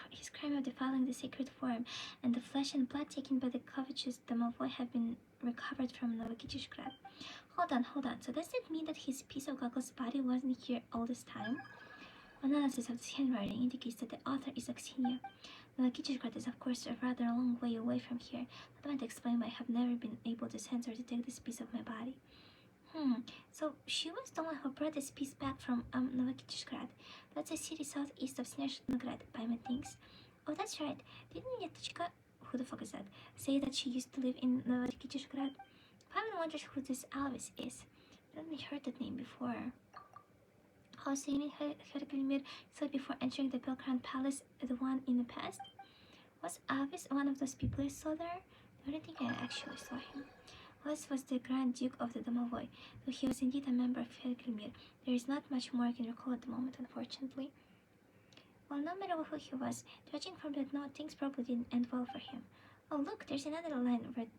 his crime of defiling the sacred form, and the flesh and blood taken by the covetous Domovoy have been recovered from Novokitishgrad. Hold on. So does that mean that his piece of Goggle's body wasn't here all this time? Analysis of this handwriting indicates that the author is Axinia. Novokitishgrad is of course a rather long way away from here. That might explain why I have never been able to sense or detect this piece of my body. So she was the one who brought this piece back from Novokitishgrad. That's a city southeast of Snezhnograd, Paimon thinks. Oh, that's right. Didn't Yetachka, who the fuck is that, say that she used to live in Novokitishgrad? Paimon wonders who this Alvis is. I've only heard that name before. Oh, so you mean Hergrimir saw before entering the Belgrand Palace, the one in the past? Was Alvis one of those people I saw there? I don't think I actually saw him. Alvis was the Grand Duke of the Domovoy, though he was indeed a member of Hergrimir. There is not much more I can recall at the moment, unfortunately. Well, no matter who he was, judging from that note, things probably didn't end well for him. Oh, look, there's another line written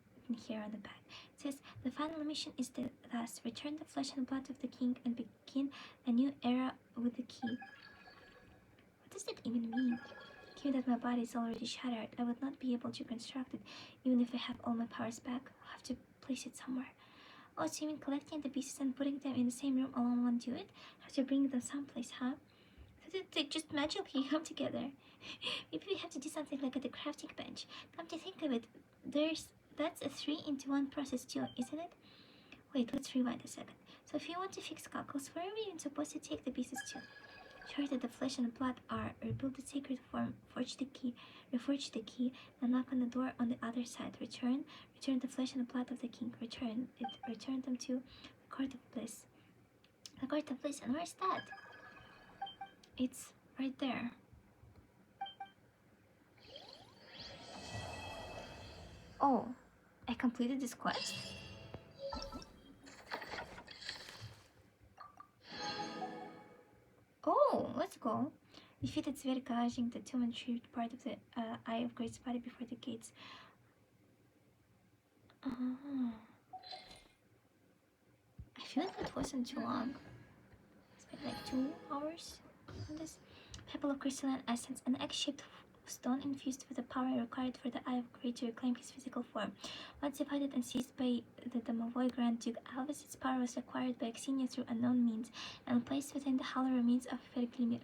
here on the back. It says, the final mission is the last. Return the flesh and blood of the king and begin a new era with the key. What does that even mean? Given that my body is already shattered, I would not be able to reconstruct it, even if I have all my powers back. I'll have to place it somewhere. Oh, so you mean collecting the pieces and putting them in the same room alone won't do it? Have to bring them someplace, huh? So they just magically come together. Maybe we have to do something like at the crafting bench. Come to think of it, that's a 3-in-1 process too, isn't it? Wait, let's rewind a second. So if you want to fix Cockles, where are we even supposed to take the pieces to? Sure that the flesh and blood are, rebuild the sacred form, reforge the key, and knock on the door on the other side. Return the flesh and blood of the king. Return them to the Court of Bliss. The Court of Bliss, and where's that? It's right there. Oh, I completed this quest? Oh, let's go. Defeated Zverka, the tomb and retrieved part of the Eye of Grace's body before the gates. I feel like it wasn't too long. Spent like 2 hours on this. Pebble of crystalline essence, an egg-shaped stone infused with the power required for the Eye of Grace to reclaim his physical form. Once divided and seized by the Domovoy Grand Duke Alvis, its power was acquired by Axinia through unknown means and placed within the hollow remains of Verglimir.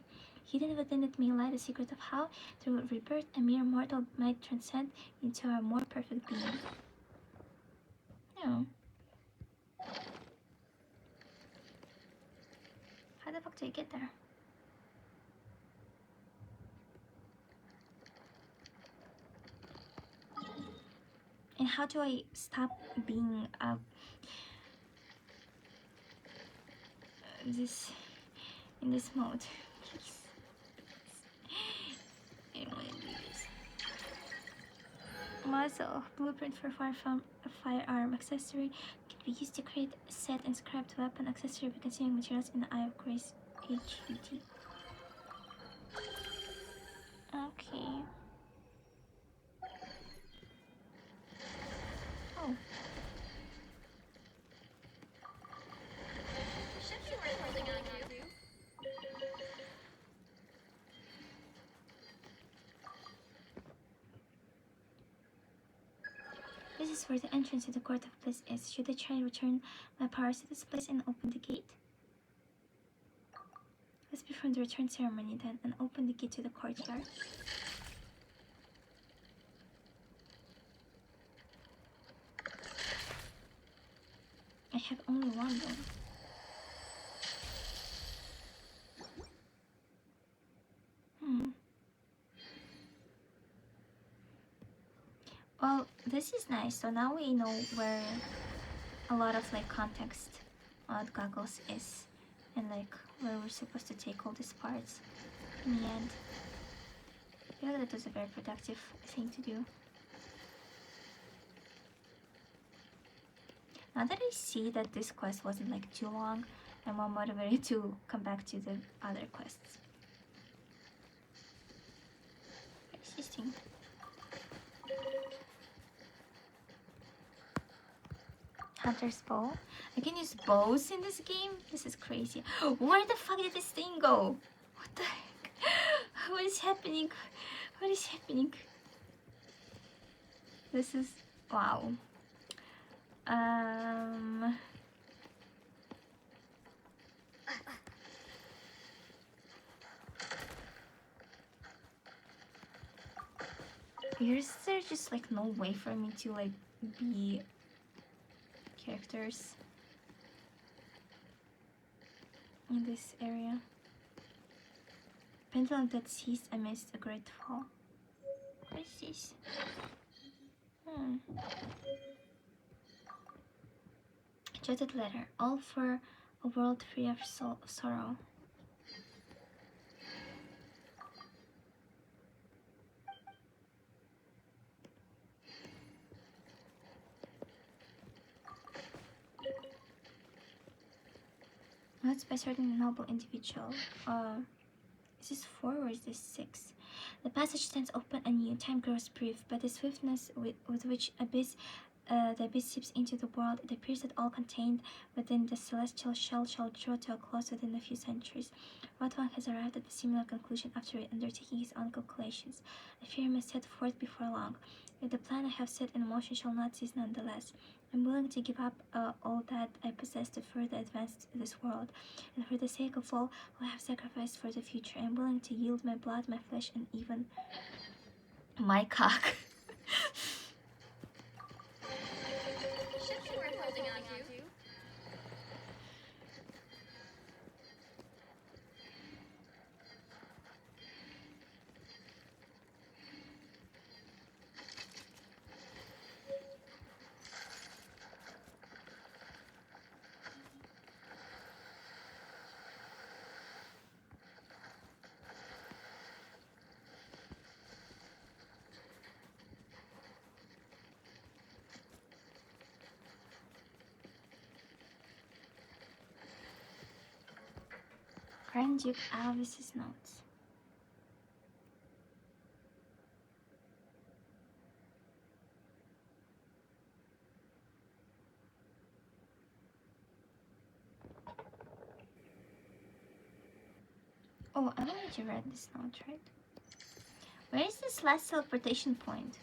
Hidden within it may lie the secret of how, through rebirth, a mere mortal might transcend into a more perfect being. No. How the fuck do I get there? And how do I stop being in this mode? Please. I don't want to do this. Muzzle, blueprint for firearm accessory can be used to create a set and scrapped weapon accessory by consuming materials in the Eye of Grace HUT. Okay. Oh. Should be reporting on you. This is where the entrance to the Court of Bliss is. Should I try and return my powers to this place and open the gate? Let's perform the return ceremony then and open the gate to the courtyard. I have only one though. Well, this is nice. So now we know where a lot of like context on what Goggles is and like where we're supposed to take all these parts in the end. I feel like that was a very productive thing to do. Now that I see that this quest wasn't like too long, I'm more motivated to come back to the other quests. What is this thing? Hunter's bow. I can use bows in this game? This is crazy. Where the fuck did this thing go? What the heck? What is happening? What is happening? This is wow. Is there just like no way for me to like be characters in this area? Pendulum that seized amidst a great fall. What is this? Jotted letter, all for a world free of sorrow. Notes by certain noble individual. Is this 4 or is this 6? The passage stands open anew. Time grows brief, but the swiftness with which the abyss seeps into the world, it appears that all contained within the celestial shell shall draw to a close within a few centuries. Rotuang has arrived at a similar conclusion after undertaking his own calculations. I fear I must set forth before long. Yet the plan I have set in motion shall not cease nonetheless. I am willing to give up all that I possess to further advance this world, and for the sake of all who have sacrificed for the future, I am willing to yield my blood, my flesh, and even my cock. Should be worth holding on to. Grand Duke Alvis's notes. Oh, I already read this note, right? Where is this last teleportation point?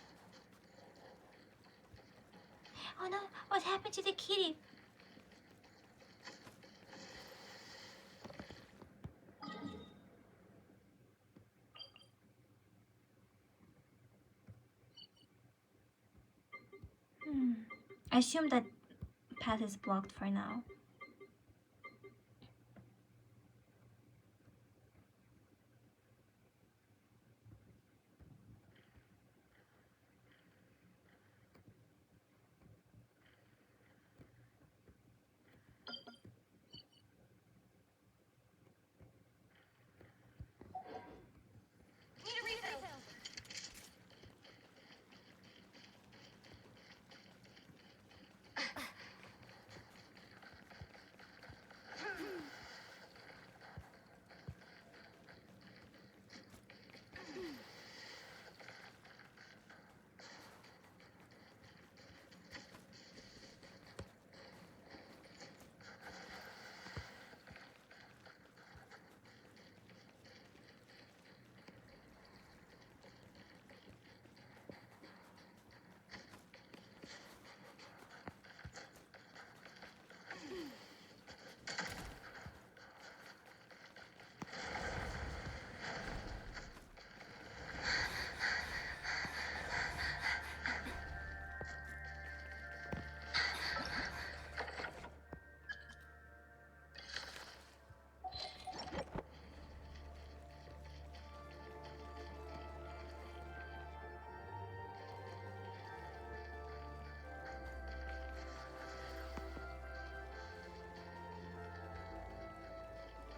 Oh no, what happened to the kitty? I assume that path is blocked for now. Need a refill.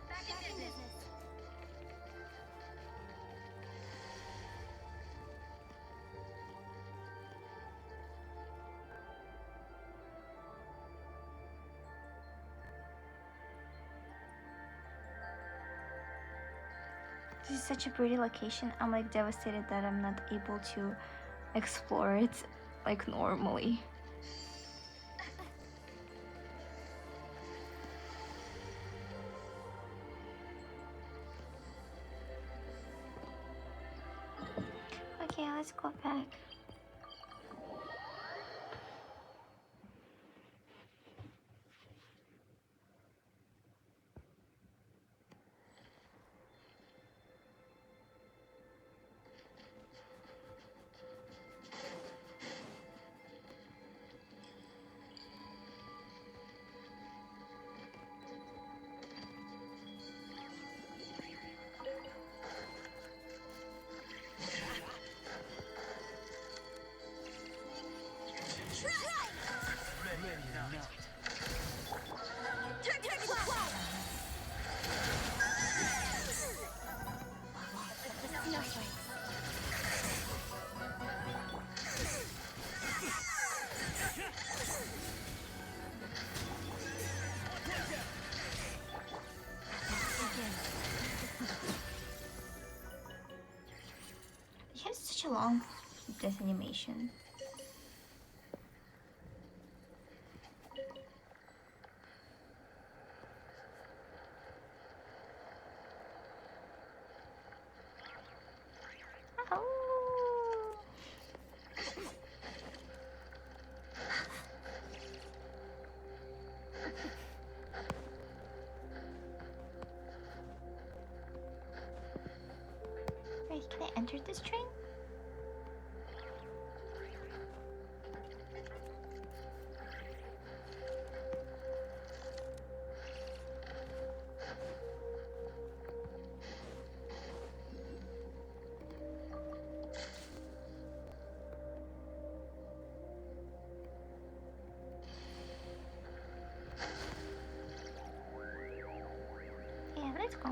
Back in business. This is such a pretty location. I'm like devastated that I'm not able to explore it like normally. Okay, let's go back. It has such a long death animation. Oh. Wait, can I enter this train? Yeah, let's go.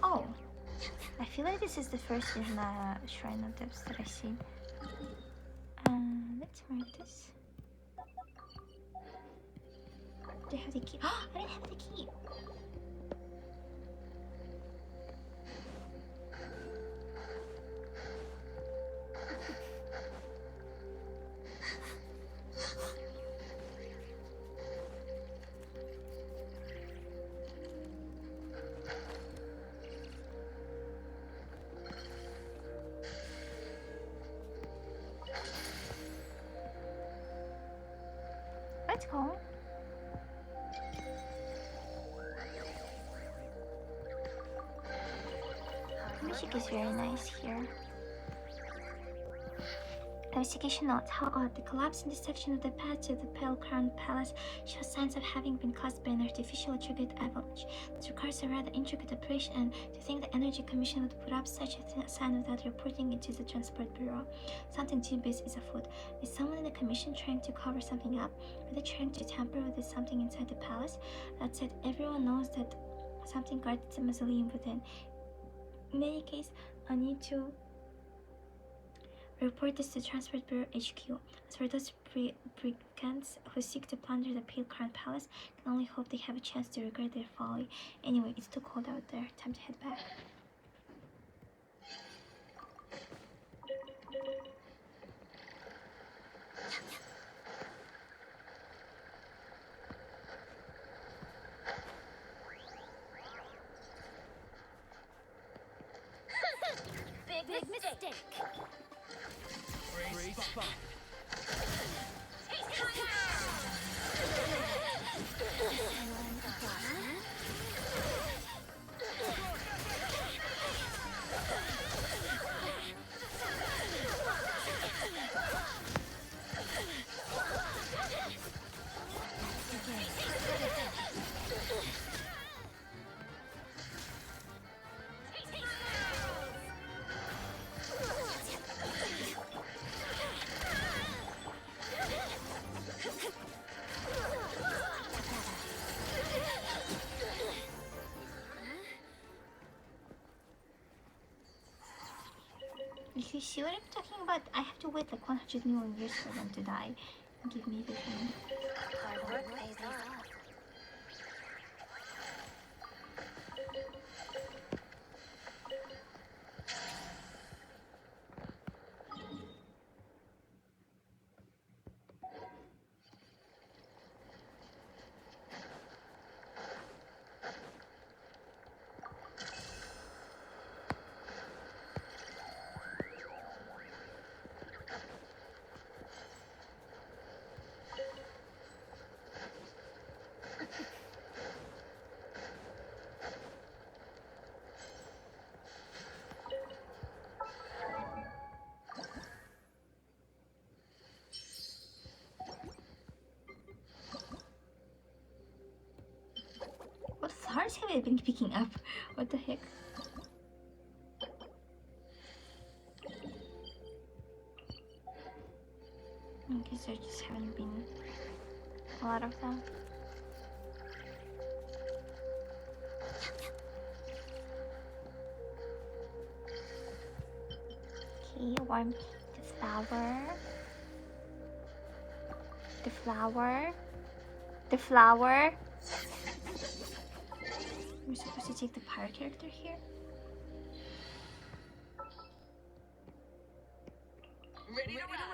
Oh, I feel like this is the first Shrine of Depths that I see. Let's mark this. Do I have the key? Oh, I didn't have the key. Let's go. The music is very nice here. Investigation notes. How odd. The collapse in this section of the path to the Pale Crown Palace shows signs of having been caused by an artificially triggered avalanche. This requires a rather intricate operation, and to think the Energy Commission would put up such a sign without reporting it to the Transport Bureau. Something dubious is afoot. Is someone in the Commission trying to cover something up? Are they trying to tamper with something inside the palace? That said, everyone knows that something guards the mausoleum within. In any case, I need to report this to Transport Bureau HQ. As for those brigands who seek to plunder the Pale Crown Palace, can only hope they have a chance to regret their folly. Anyway, it's too cold out there. Time to head back. Big mistake. Great spot. If you see what I'm talking about, I have to wait like 100 million years for them to die and give me the thing. Hard work pays off. much have I been picking up? What the heck? I guess there just haven't been a lot of them. Okay, warm the flower. The flower. The flower. We're supposed to take the pirate character here. Ready to ride.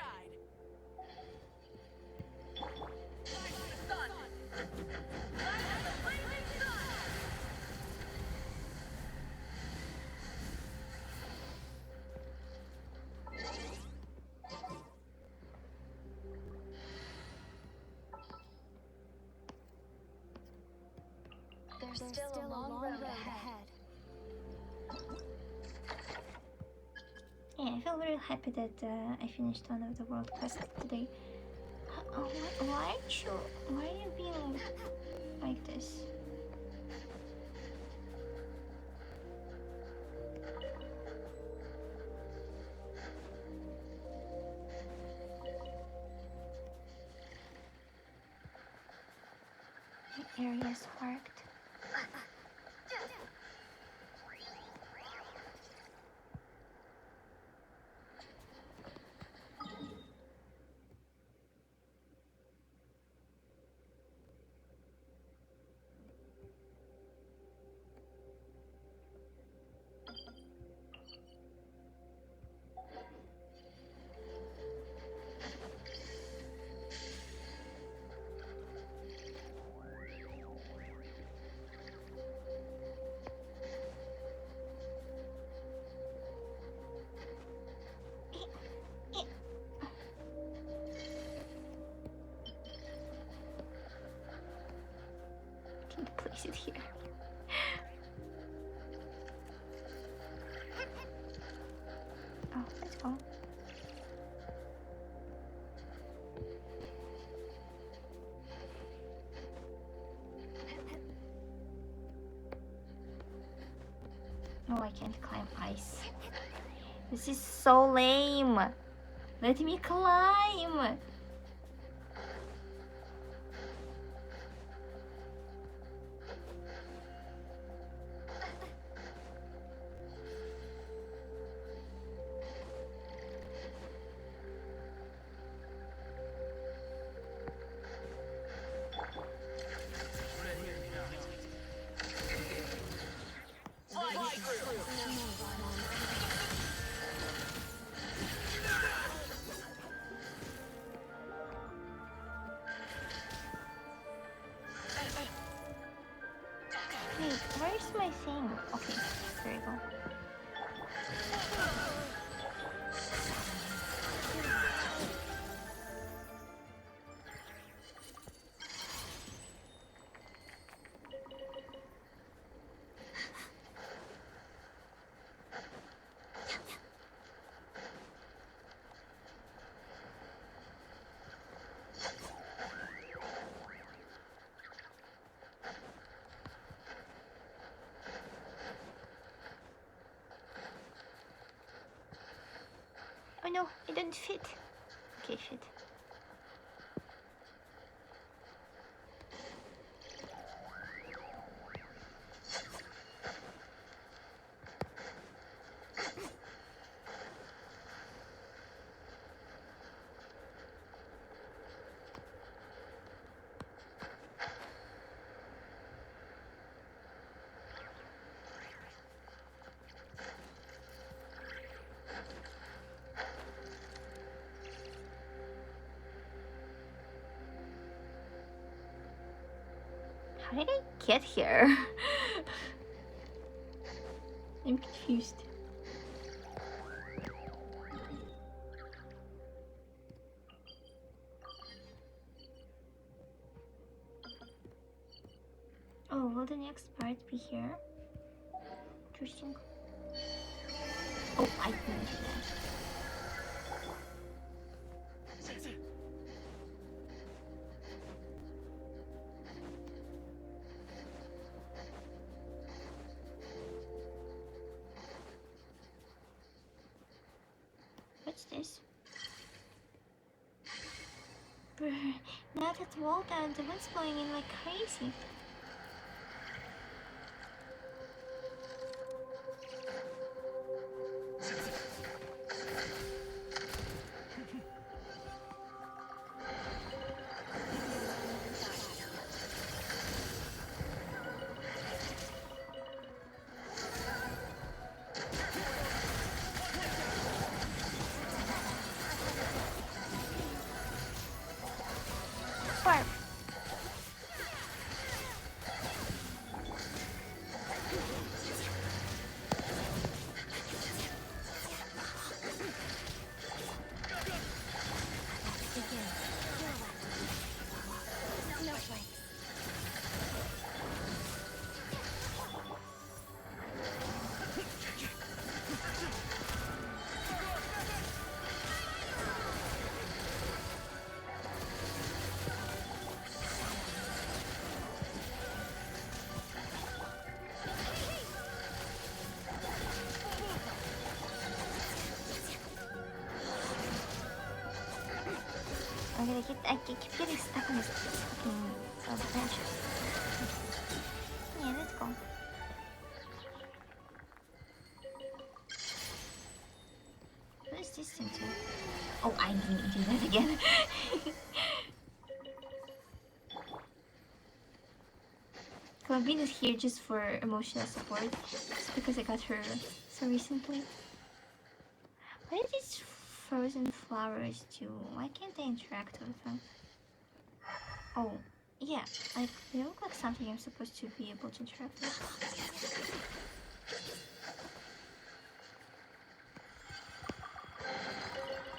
There's still a long road ahead. Yeah, I feel very happy that I finished one of the world quests today. Why are you being like this? The area's marked. Can you place it here? Oh, let's go. No, I can't climb ice. This is so lame. Let me climb. Wait, where's my thing? Okay, there you go. Oh no, it didn't fit. Okay, fit. How did I get here? I'm confused. Oh, will the next part be here? Interesting. Oh, I didn't do that. What's this? Brr, now that wall down, the wind's blowing in like crazy. Barf. I keep getting stuck on this fucking branches. Yeah, let's go. What is this thing too? Oh, I didn't do that again. Columbine is here just for emotional support, just because I got her so recently. What are these frozen flowers do? Why can't I interact with them? Oh, yeah, like they look like something I'm supposed to be able to interact with.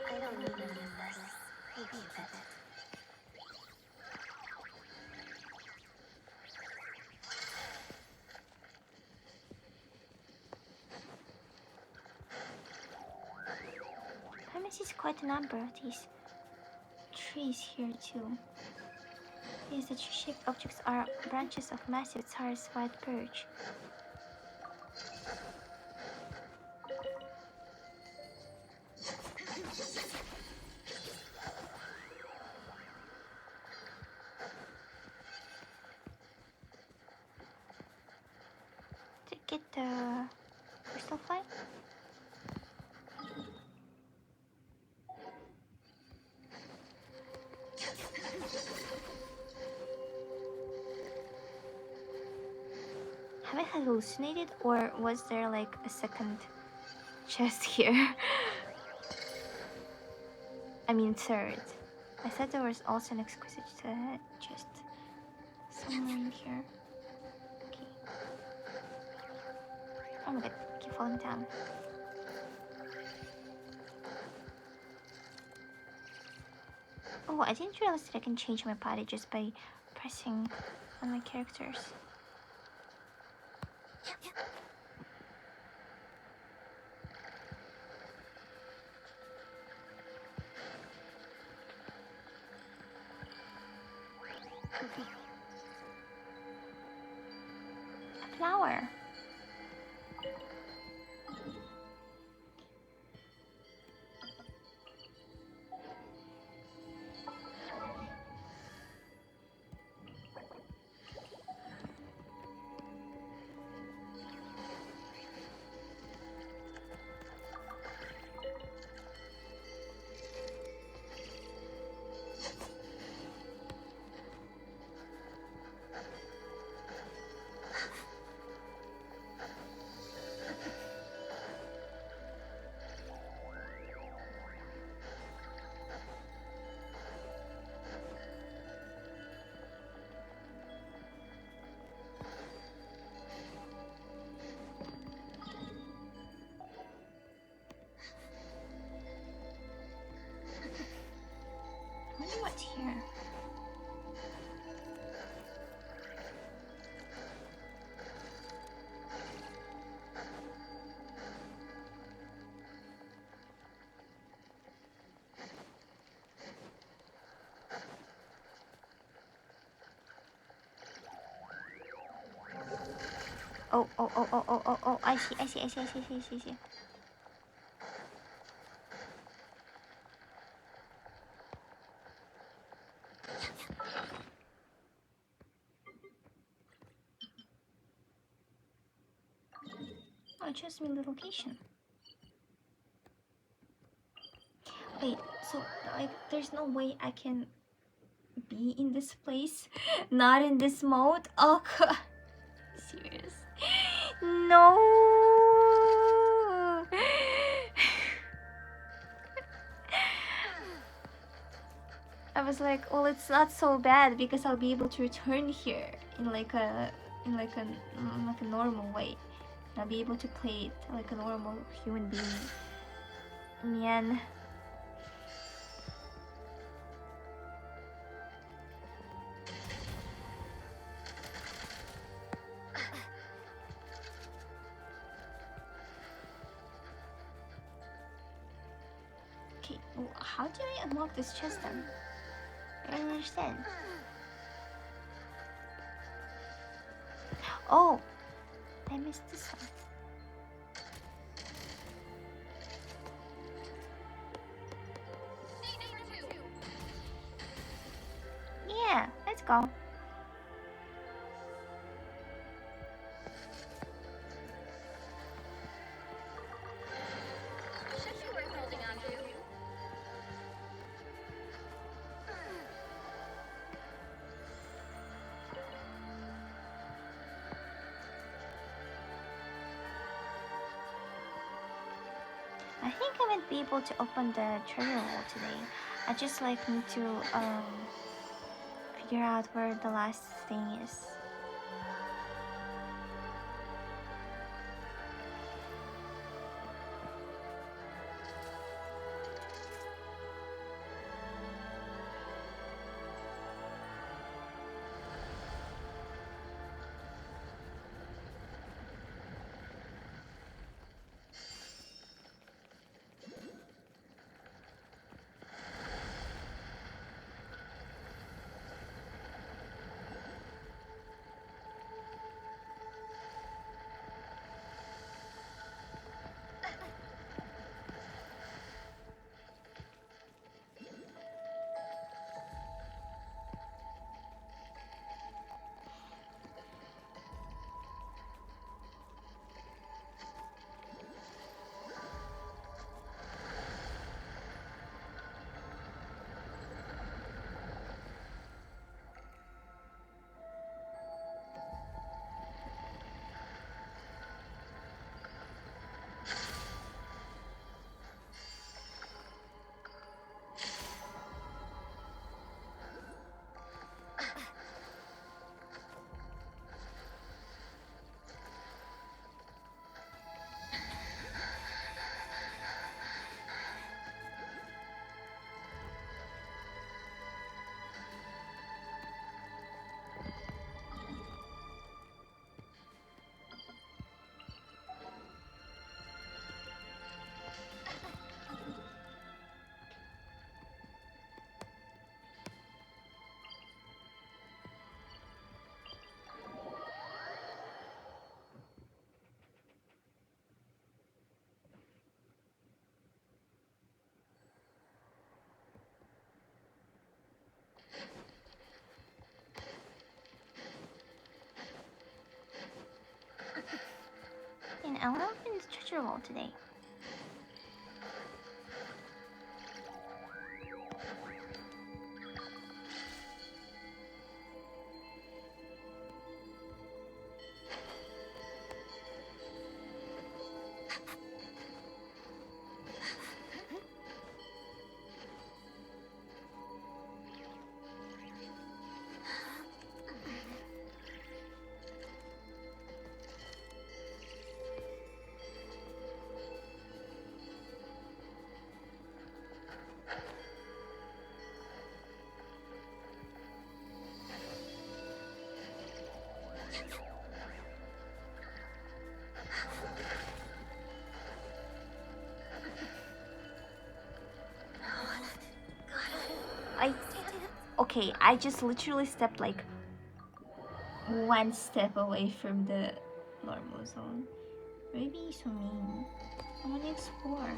I don't need any of this. Maybe a bit. I see quite a number of these trees here too. Yes, the tree-shaped objects are branches of massive Tsar's white birch. To get the crystal fly? Have I hallucinated, or was there like a second chest here? I mean third. I thought there was also an exquisite chest somewhere in here. Okay. Oh my god, keep falling down. Oh, I didn't realize that I can change my body just by pressing on my characters. A flower. I wonder what's here. Oh, I see. it shows me the location. Wait, so like there's no way I can be in this place? Not in this mode? Oh god. Serious? No. I was like, well, it's not so bad because I'll be able to return here in like a normal way. I'll be able to play it like a normal human being. Man. Okay, well, how do I unlock this chest then? I don't understand. Oh, I missed this one. Yeah, let's go. Should be worth holding on to. I think I might be able to open the treasure wall today. I just like need to figure out where the last thing is. And I want to open this treasure wall today. Okay, I just literally stepped like one step away from the normal zone. Maybe so mean. I want to explore.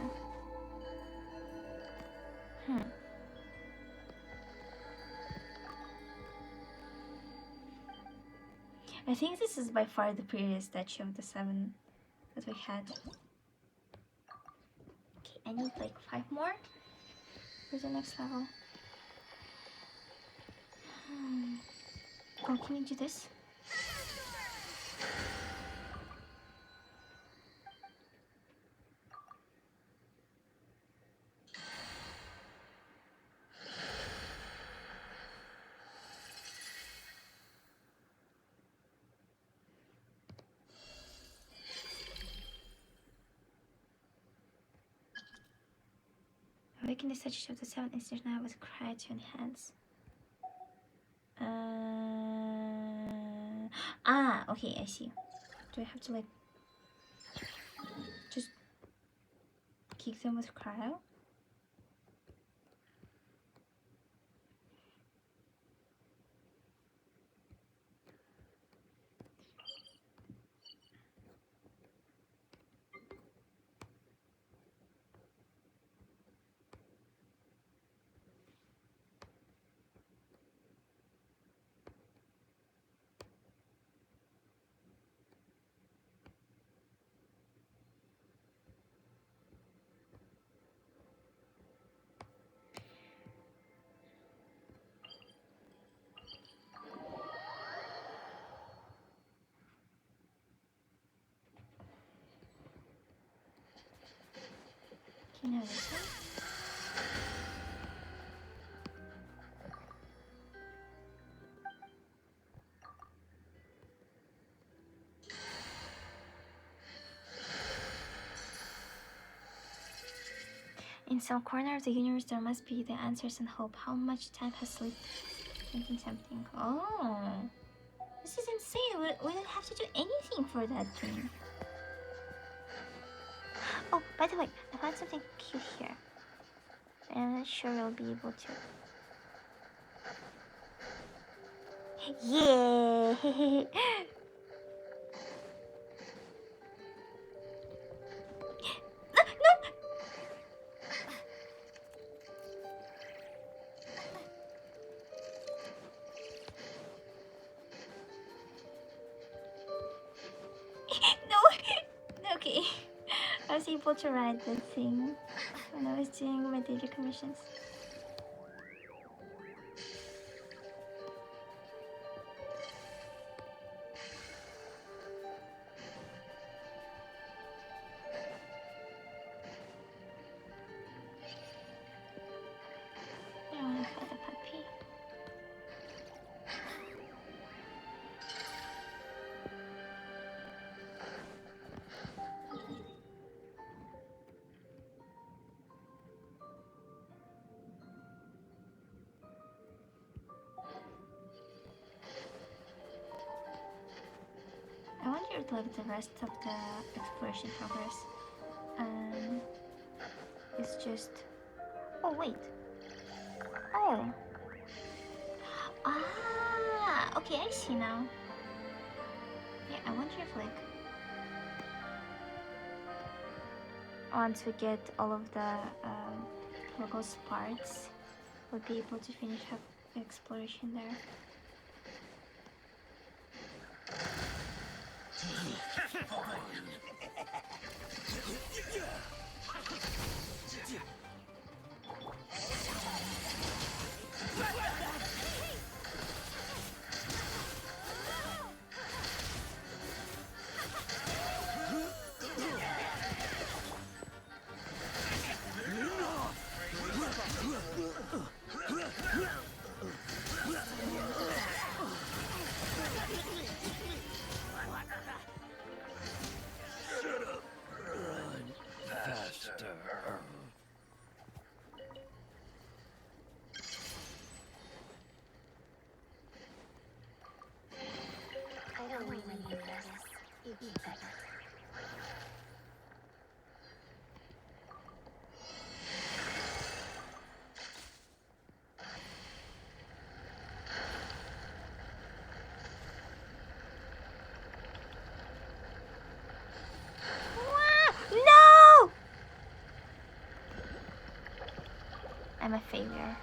I think this is by far the prettiest statue of the seven that we had. Okay, I need like 5 more for the next level. Oh, can you do this? Awaken the statues of the 7 instants now with cry to enhance. Okay, I see. Do I have to like just kick them with cryo? You know this one? In some corner of the universe, there must be the answers and hope. How much time has slipped? Something, something. Oh, this is insane. We don't have to do anything for that thing. Oh, by the way, I found something cute here. I'm not sure we'll be able to. Yeah! No! Okay. I was able to ride the thing when I was doing my daily commissions. I want to fight the puppy. I wonder if like the rest of the exploration progress is just. Oh wait. Oh. Okay, I see now. Yeah, I wonder if like once we get all of the Logos parts, we'll be able to finish up the exploration there. I don't really need this. You keep it. No! I'm a failure.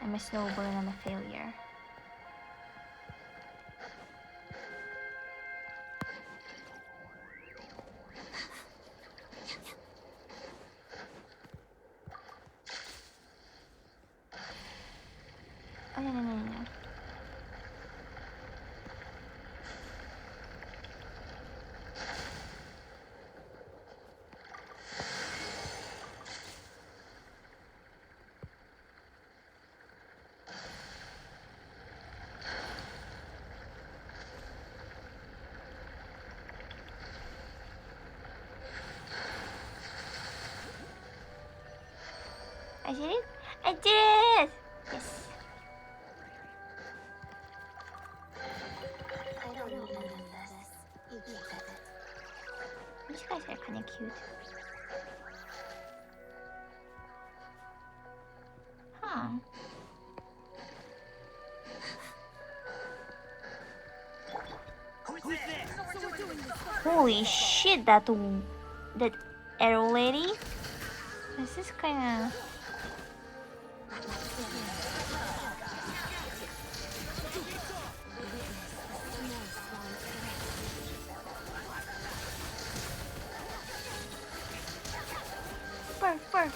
I'm a snowball and I'm a failure. I did it? I did it! Yes. I don't need any of this. You keep it. These guys are kinda cute. Huh. Holy shit, that arrow lady? This is kinda... Burf.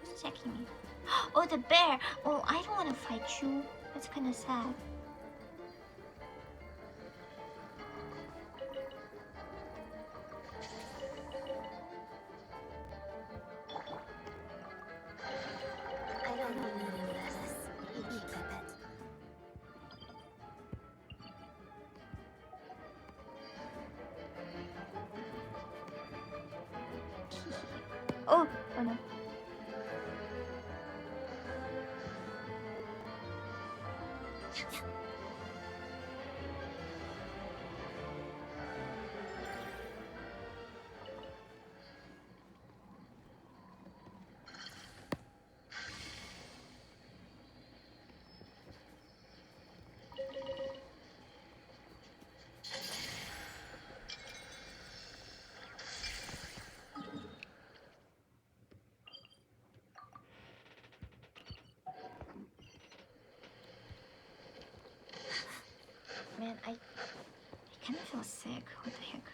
Who's checking me? Oh, the bear! Oh, I don't want to fight you. That's kind of sad. I don't need any of this. You keep it. Oh no. Man, I kind of feel sick. What the heck?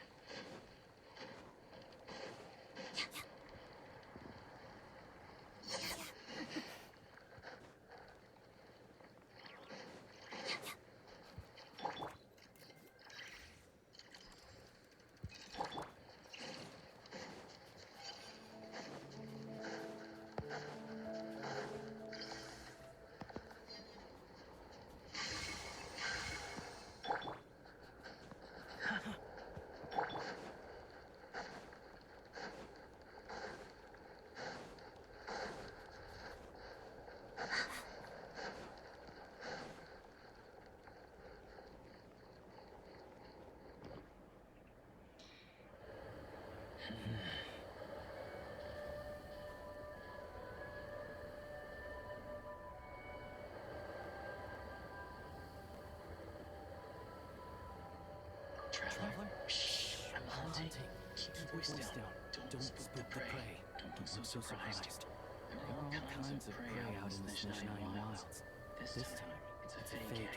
Traveler? Shh, I'm hunting. Keep your voice down. Don't spook the prey. Don't look so surprised. There are all kinds of prey out in the Snishnayan wilds. This time, it's a Fae gang.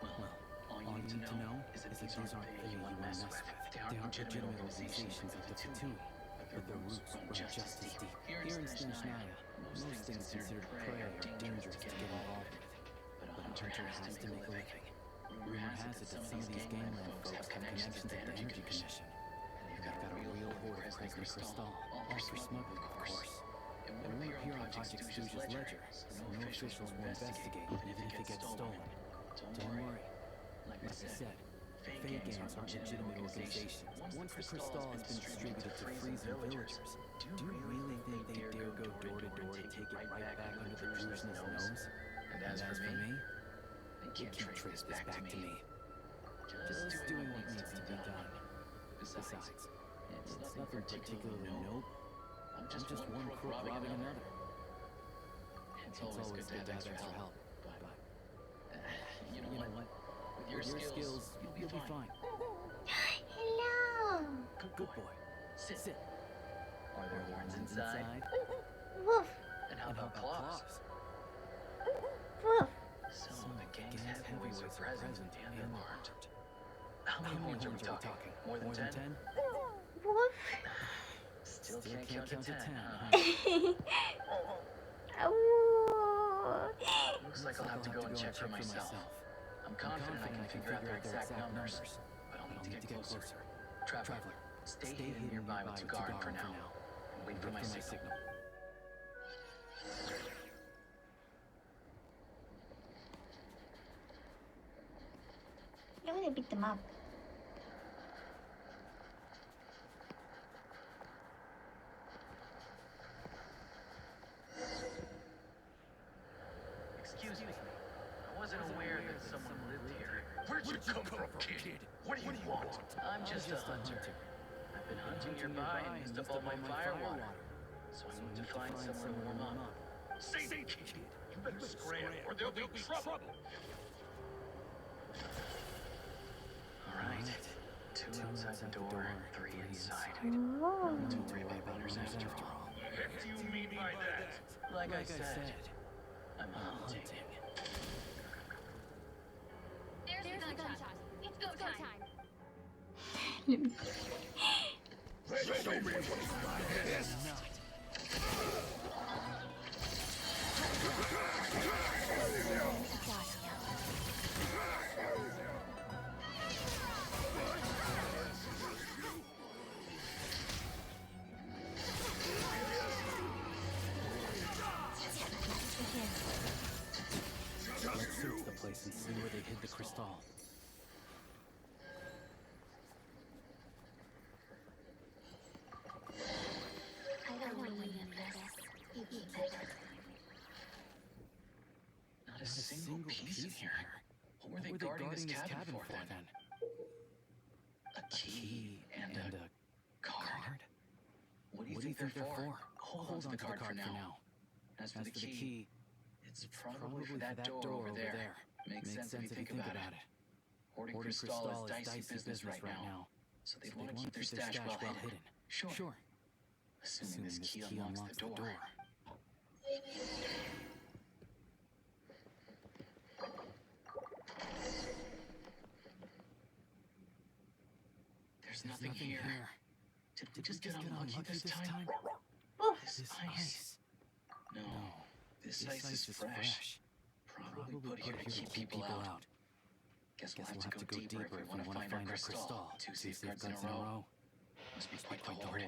Well, all you need to know is that these aren't Fae you want to mess with. They aren't legitimate organizations of the Tatooine, but their roots run just as deep. Here in Snishnaia, most things considered prey are dangerous to get involved with. But a hunter has to make a living. Rumor has it that some of these gangland folks have connections to the Energy Commission. And they've got a real horde of Krysna Krystal, all for smuggling, of course. It won't appear on Project Stooge's ledger, so no officials will investigate even if it gets stolen. Don't worry. Like I said, Fae gangs aren't legitimate organizations. Once the crystal has been distributed to Friesan villagers, do you really think they dare go door to door to take it right back under the Druzhna's nose? And as for me, they can't trace this back to me. Just doing what needs to be done. Besides, it's nothing particularly noble. I'm just one crook robbing another. It's always good to have extra help. But you know what? With your skills, you'll be fine. Hello. Good boy. Sit. Are there horns inside? Woof. And how about claws? Woof. Some of the gang's heavyweights are present and they're armed. How many horns are we talking? More than 10? Woof. Still can't count to 10, huh? Ooh. Looks like I'll have to go and check for myself. I'm confident I can figure out their exact numbers, but I'll need to get closer. Traveler, stay hidden nearby with Tugarin for now, and wait for my signal. beat them up. Excuse me. I wasn't aware that someone lived here. Where'd you come from, kid? What do you want? I'm just a hunter. I've been hunting nearby and used up all my firewater. So I need to find somewhere to warm up. Say, kid, you better scram or there'll be trouble. Alright. 2 outside the door, 3 inside. Oh. Don't worry about runners after all. What the heck do you mean by that? Like I said, I'm hunting. There's the gunshot. It's go time. Show me what's my head. Let's search the place and see where they hid the crystal. I don't want you to miss. You keep it. Not a single piece in here. What were they guarding this cabin for then? A key and a card? What do you think they're for? Hold on to the card for now. As for the key, it's probably for that door over there. Makes sense if you think about it. Hoarding crystal is dicey business right now, so they want to keep their stash well hidden. Sure. Assuming this key unlocks the door. There's nothing here. Did we just get unlucky this time? This is ice. No, this ice is fresh. Probably put here to keep people out. Guess we'll have to go deeper if we want to find our crystal. 2 safeguards in a row. Must be quite the hoard.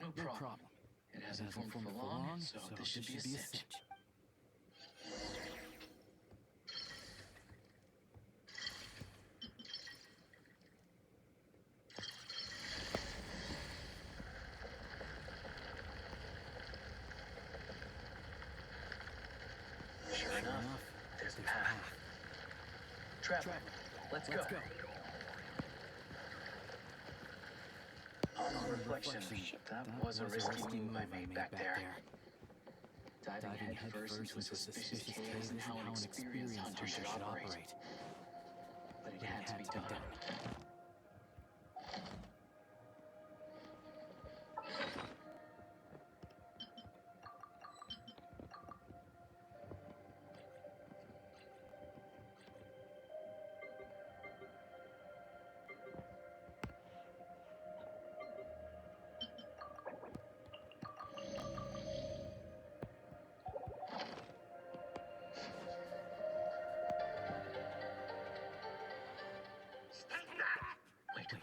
No problem. It hasn't formed for long, so this should be a cinch. Sure enough, there's a path. Trevor, let's go. On reflection, that was a risky move I made back there. Diving headfirst into a suspicious cave isn't how an experienced hunter should operate. But it had to be done.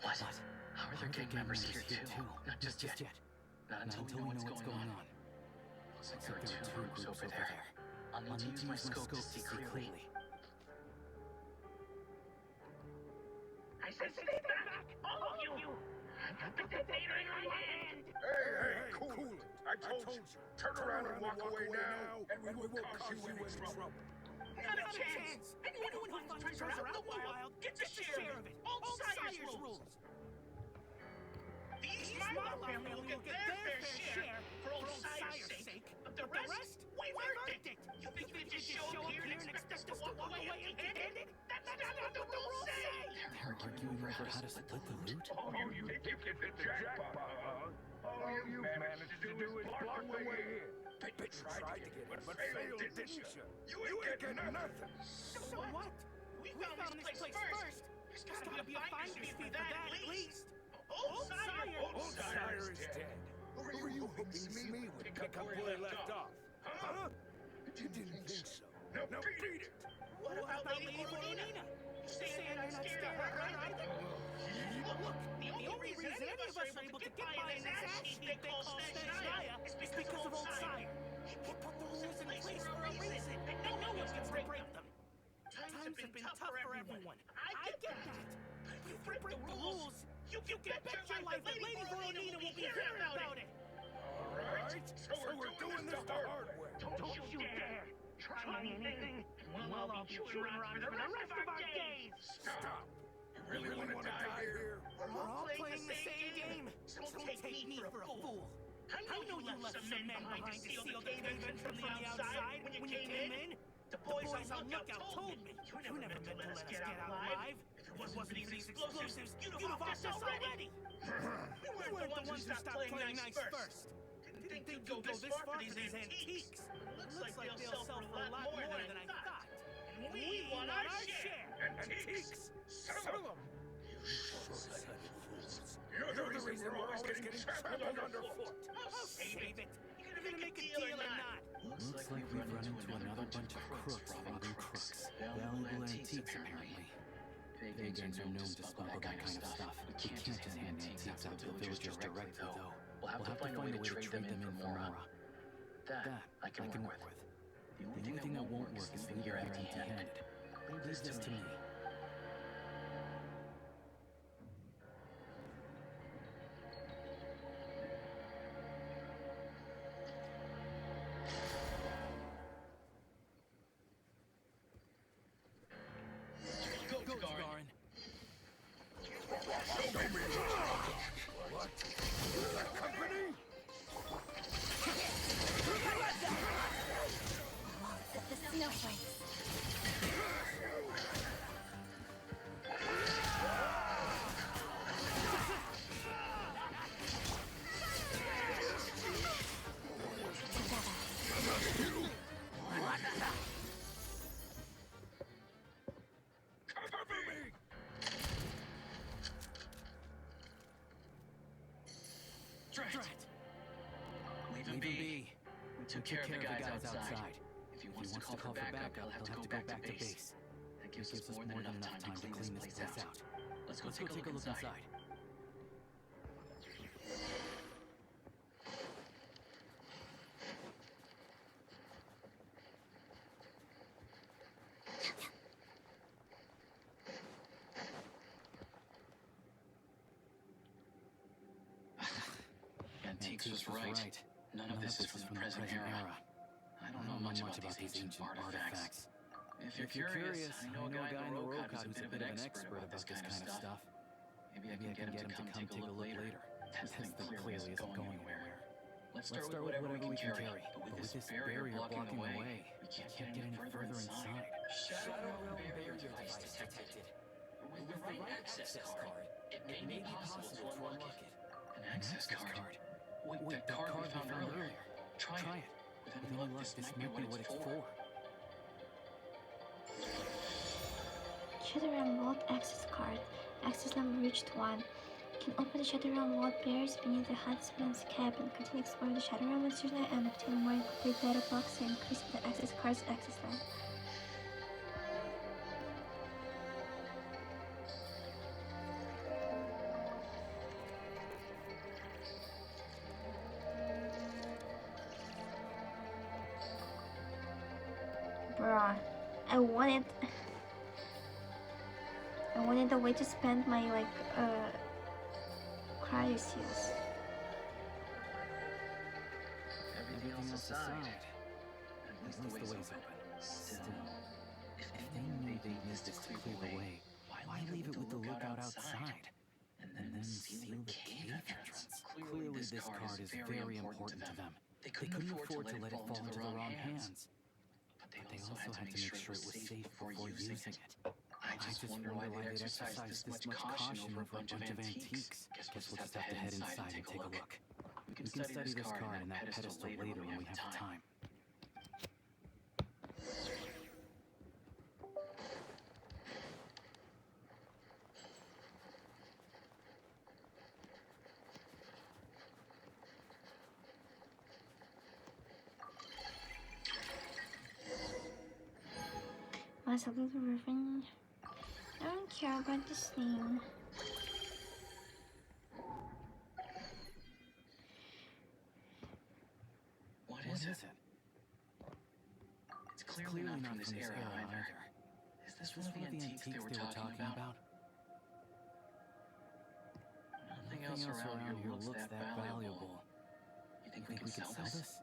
What? How are there gang members here too? Not just yet. Not until we know what's going on. Looks like there are 2 groups over there. I'll need to use my scope to see clearly. I said stay back! All of you! I've got the detonator in my hand! Hey, cool it. I told you. Turn around and walk away now, and we won't cause you any trouble. Not a chance! Anyone who finds treasure out in the wild gets a share of it! Old Sire's rules! These Milo family will get their fair share for Old Sire's sake, but the rest, we earned it! You think you can just show up here and expect us to walk away empty-handed? That's not what the rules say! They're arguing over how to split the loot? Oh, you think you hit the jackpot, huh? All you managed to do is block the way in. They tried to get in, but failed, didn't you? You ain't getting nothing. So what? We found this place first. There's gotta be a finder's fee for that at least. Old Sire is dead. Who are you hoping me would pick up where he left off? Huh? You didn't think so. Now beat it. What about Lady Coralina? You say you're not scared of her either? Look, the only reason any of us are able to get by in this ass heap they call Snezhnaya is because of Old Sire. He put the rules in place for a reason, and no one gets to break them. Times have been tough for everyone. I get that. But if you break the rules, you can bet your life that Lady Veronina will be hearing about it. Alright, so we're doing this the hard way. Don't you dare try anything, and we'll all be chewing around for the rest of our days. Stop! You really want to die here? We're all playing the same game, so don't take me for a fool. I know you left some men behind to seal the cave entrance from the outside when you came in. The boys on Lookout told me you never meant to let us get out alive. If it wasn't for these explosives, you'd have off us already. We weren't the ones who stopped playing nice first. Didn't think you'd go this far for these antiques. Looks like they'll sell for a lot more than I thought. And we want our share. Antiques? Sell them! You short-sighted fools. You're the reason we're always getting trampled underfoot. I'll save it. You gonna make a deal or not? Looks like we've run into another bunch of crooks robbing crooks. Valuable antiques, apparently. Vagrants are known to smuggle that kind of stuff. We can't just hand antiques out to the villagers directly, though. We'll have to find a way to trade them in for Mora. That I can work with. The only thing that won't work is leaving here empty-handed. Leave this to me. Go, Gagarin. What? That company? The snowflakes. Cover me! Drat. Leave him be. We took care of the guys outside. If he wants to call for backup, he'll have to go back to base. That gives us more than enough time to clean this place out. Let's go take a look inside. Antiques was right. None of this is from the present era. I don't know much about these ancient artifacts. If you're curious, I know a guy in the Rogue who's a bit of an expert about this kind of stuff. Maybe I can get him to come take a look later. This thing clearly isn't going anywhere. Let's start with whatever we can carry. But with this barrier blocking the way, we can't get any further inside. Shadow Realm barrier device detected. With the right access card, it may be possible to unlock it. An access card? Wait, that card we found earlier. Try it. With any luck, this might be what it's for. Shadow Realm Vault access card. Access number reached 1. Can open the Shadow Realm Vault barriers beneath the Huntsman's cabin. Continue exploring the Shadow Realm Monster Land and obtain more incomplete data blocks to increase the access card's access land. Bruh, I wanted a way to spend my cryo seals. Everything else aside, at least the way's open. Still, if they knew they used this to clear the way, why leave it with the lookout outside? And then seal the cave entrance. Clearly this card is very important to them. They couldn't afford to let it fall into the wrong hands. But they also had to make sure it was safe before using it. I just wonder why they'd exercise this much caution over a bunch of antiques. Guess we'll just have to head inside and take a look. We can study this card and that pedestal later when we have time. As a little ribbon. I don't care about this name. What is it? It's clearly not from this era either. Is this one of the antiques they were talking about? Nothing else around here looks that valuable. You think we can sell this?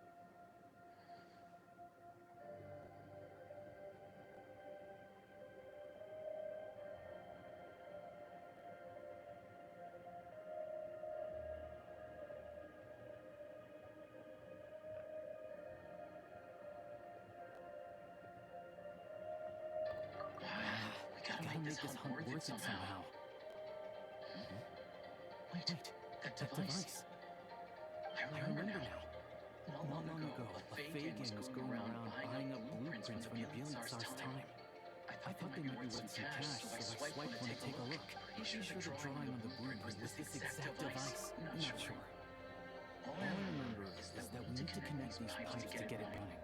We gotta make this hunt worth it somehow. Wait, that device. I remember now. Not long ago, a Fey gang was going around buying up blueprints from the Bjornsar's time. I thought they might be worth some cash, so I swiped one to take a look. Pretty sure the drawing on the blueprint was this exact device. I'm not sure. All I remember is that we need to connect these pipes to get it running.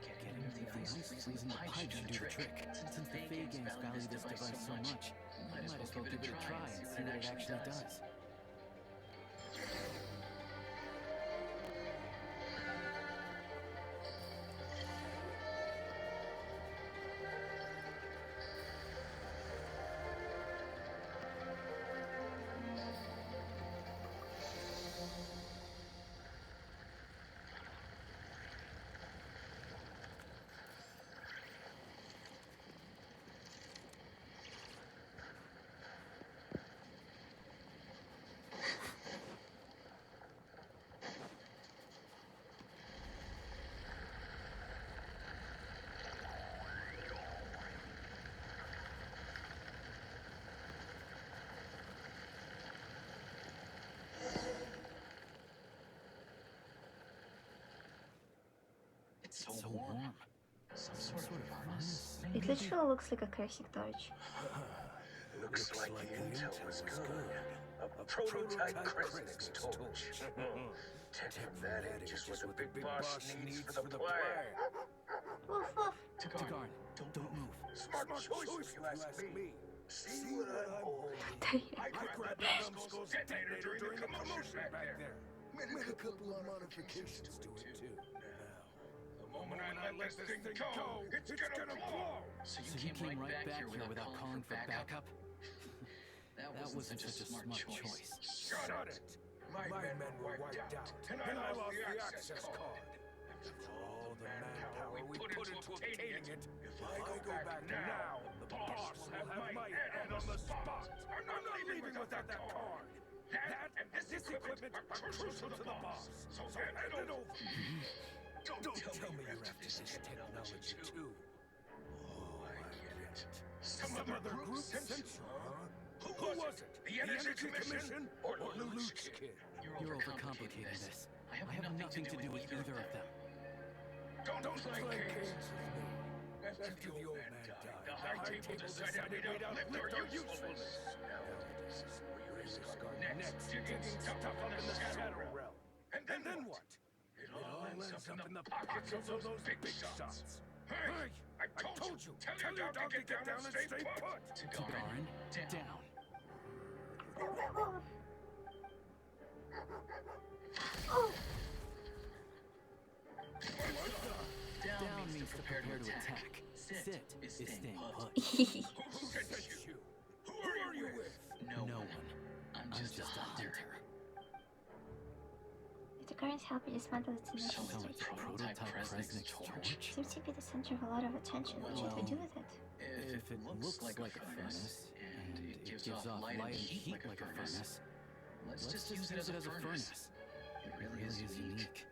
Getting the ice freezing the pipes should do the trick. Since the Fey gangs value this device so much, we might as well give it a try and see what it actually does. It's so warm. Some sort of furnace. It literally looks like a classic torch. Looks like the intel was good. A prototype Kresnik's torch. Tech from that ain't just what the big boss needs for the player. Woof woof. Tagarn, don't move. Smart choice if you ask me. See what I'm holding? I grabbed the numbskull's detonator during the commotion back there. Made a couple of modifications to it too. The moment I let this thing go, it's gonna blow. So you came right back here without calling for backup? That wasn't such a smart choice. Shut it! My men were wiped out, and I lost the access card. After all the manpower we put into obtaining it, if I go back now, the boss will have my head on the spot. I'm not leaving without that card. That and this equipment are crucial to the boss, so hand it over. Don't tell me you're after this technology too. Oh, I get it. Some other group sent you, huh? Who was it? The Energy Commission or Luke's kid? You're overcomplicating this. I have nothing to do with either of them. Don't play games with me. After the old man died, the High Table decided we'd outlive your usefulness. Now this is where you discard next, digging stuff up in the Shadow Realm. And then what? It all ends up in the pockets of those big shots. Hey, I told you. Tell your dog to get down and stay put. Tagarn, down. Down means to prepare to attack. Sit is staying put. Who sent you? Who are you with? No one. I'm just a hunter. The current helper dismantled its So initial it's a prototype Kresnik's torch? seems to be the center of a lot of attention. What should we do with it? If it looks like a furnace, and it gives off light and heat like a furnace, let's just use it as a furnace. It really is unique.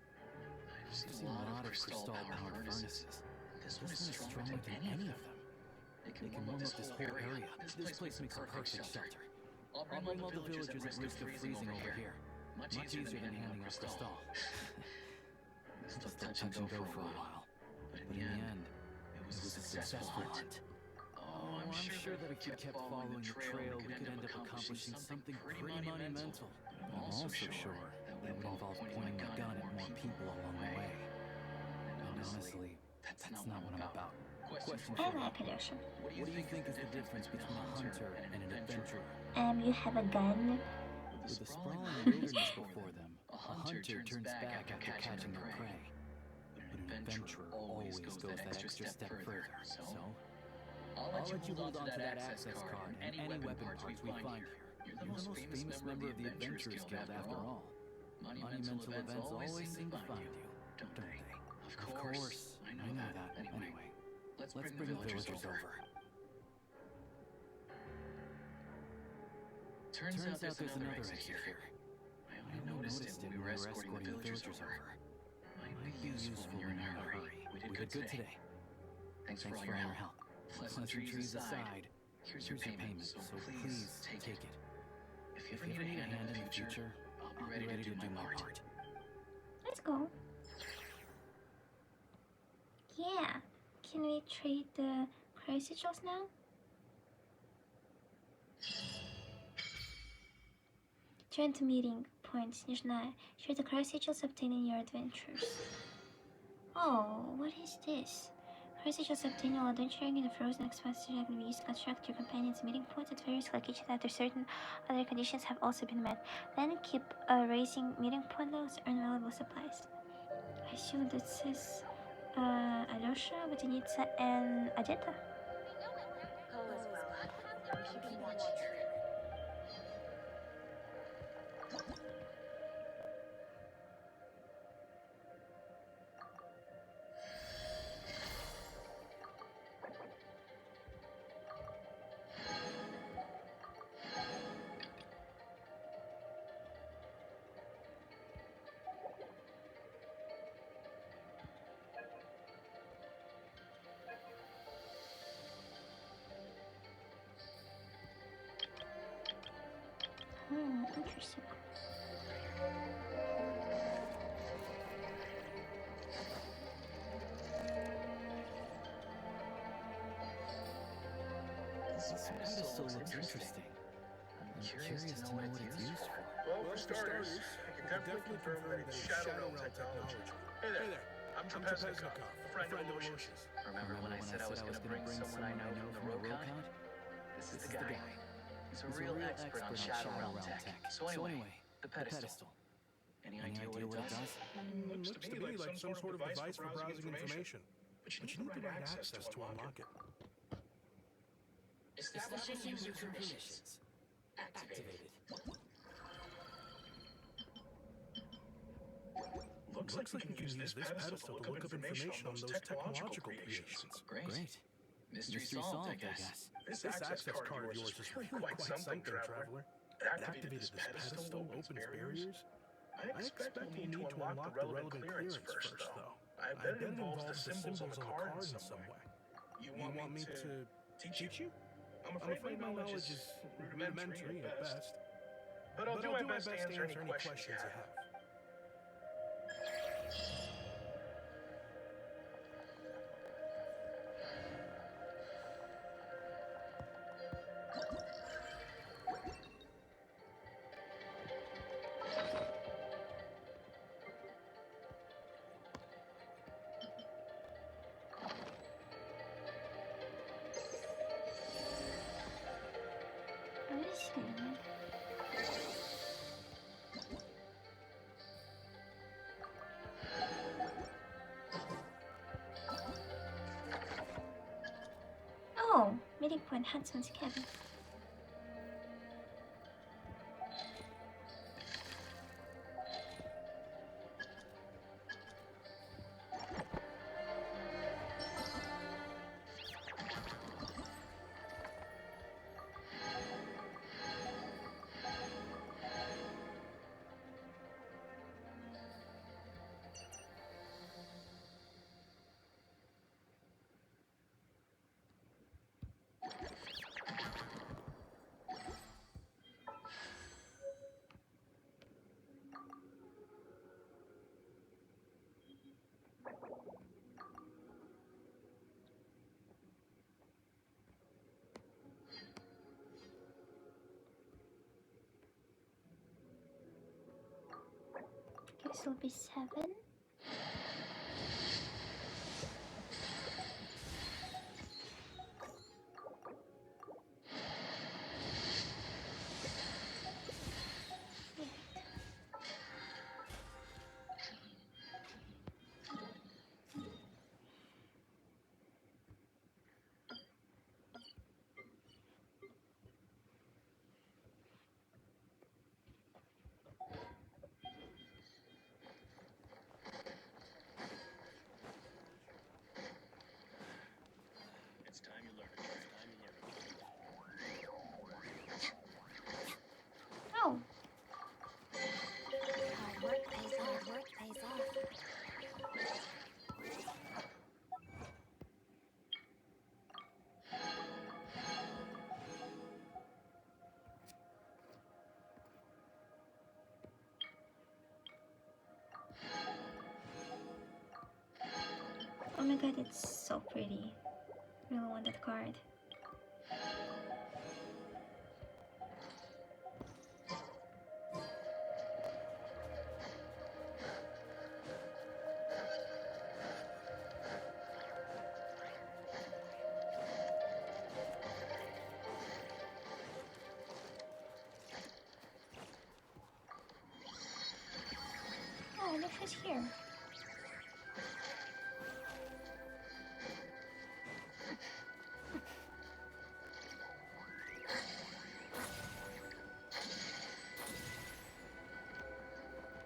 I've seen a lot of crystal-powered furnaces. This one is stronger than any of them. They can warm up this whole area. This place makes a perfect shelter. I'll bring all the villagers at risk of freezing over here. Much easier than handing out crystal. This was touch and go for a while, but in the end, it was a successful hunt. Oh, I'm sure that if we kept following the trail, we could end up accomplishing something pretty monumental. I'm also sure that would involve pointing a gun at more people along the way. And honestly, that's not what I'm about. Question for And you. my collection. What do you think is the difference between a hunter and an adventurer? You have a gun. With the sprawling wilderness before them, a hunter turns back after catching their prey. But an adventurer always goes that extra step further. So, I'll let you hold on to that access card and any weapon parts we find here. You're the most famous member of the Adventurers Guild after all. Monumental events always seem to find you, don't they? Of course. I know that. Anyway, let's bring the villagers over. Turns out there's another exit here. I only noticed it when we were escorting the villagers over. Might be useful when you're in a hurry. We did good today. Thanks for all your help. Pleasant trees aside, here's your payment, so please take it. If you ever need a hand in the future, I'll be ready to do my part. Let's go. Yeah. Can we trade the crazy sigils now? Join the meeting point, Snezhnaya. Share the crazy sigils obtained in your adventures. Oh, what is this? Crazy sigils obtained while adventuring in the frozen expanse can be used to construct your companion's meeting points at various locations after certain other conditions have also been met. Then keep raising meeting point loads, earn valuable supplies. I assume that says Alyosha, Botanitsa, and Adeta. All is well. I'm keeping watch here. Interesting. This pedestal looks interesting. I'm curious to know what it's used for. Well, for starters, I can definitely confirm that it's Shadow Realm technology. Hey there, I'm Trapeznikov, a friend of Aloysius. Remember when I said I was going to bring someone I know from the Road Count? This is the guy. He's a real expert on Shadow Realm tech. So anyway, the pedestal. Any idea what it does? Looks to me like some sort of device for browsing information. But you need the right access to unlock it. Establishing user permissions. Activated. Looks like we can use this pedestal to look up information on those technological creations. Great. Mystery solved, I guess. This access card of yours is really quite something, Traveler. It activated this pedestal, opens barriers. I expect we'll need to unlock the relevant clearance first, though. I bet it involves the symbols on the card in some way. You want me to teach you? I'm afraid my knowledge is rudimentary at best. But I'll do my best to answer any questions you have. What is it? Oh, meeting point Huntsman's cabin. This will be 7. god, it's so pretty. I really want that card. Oh, look who's here.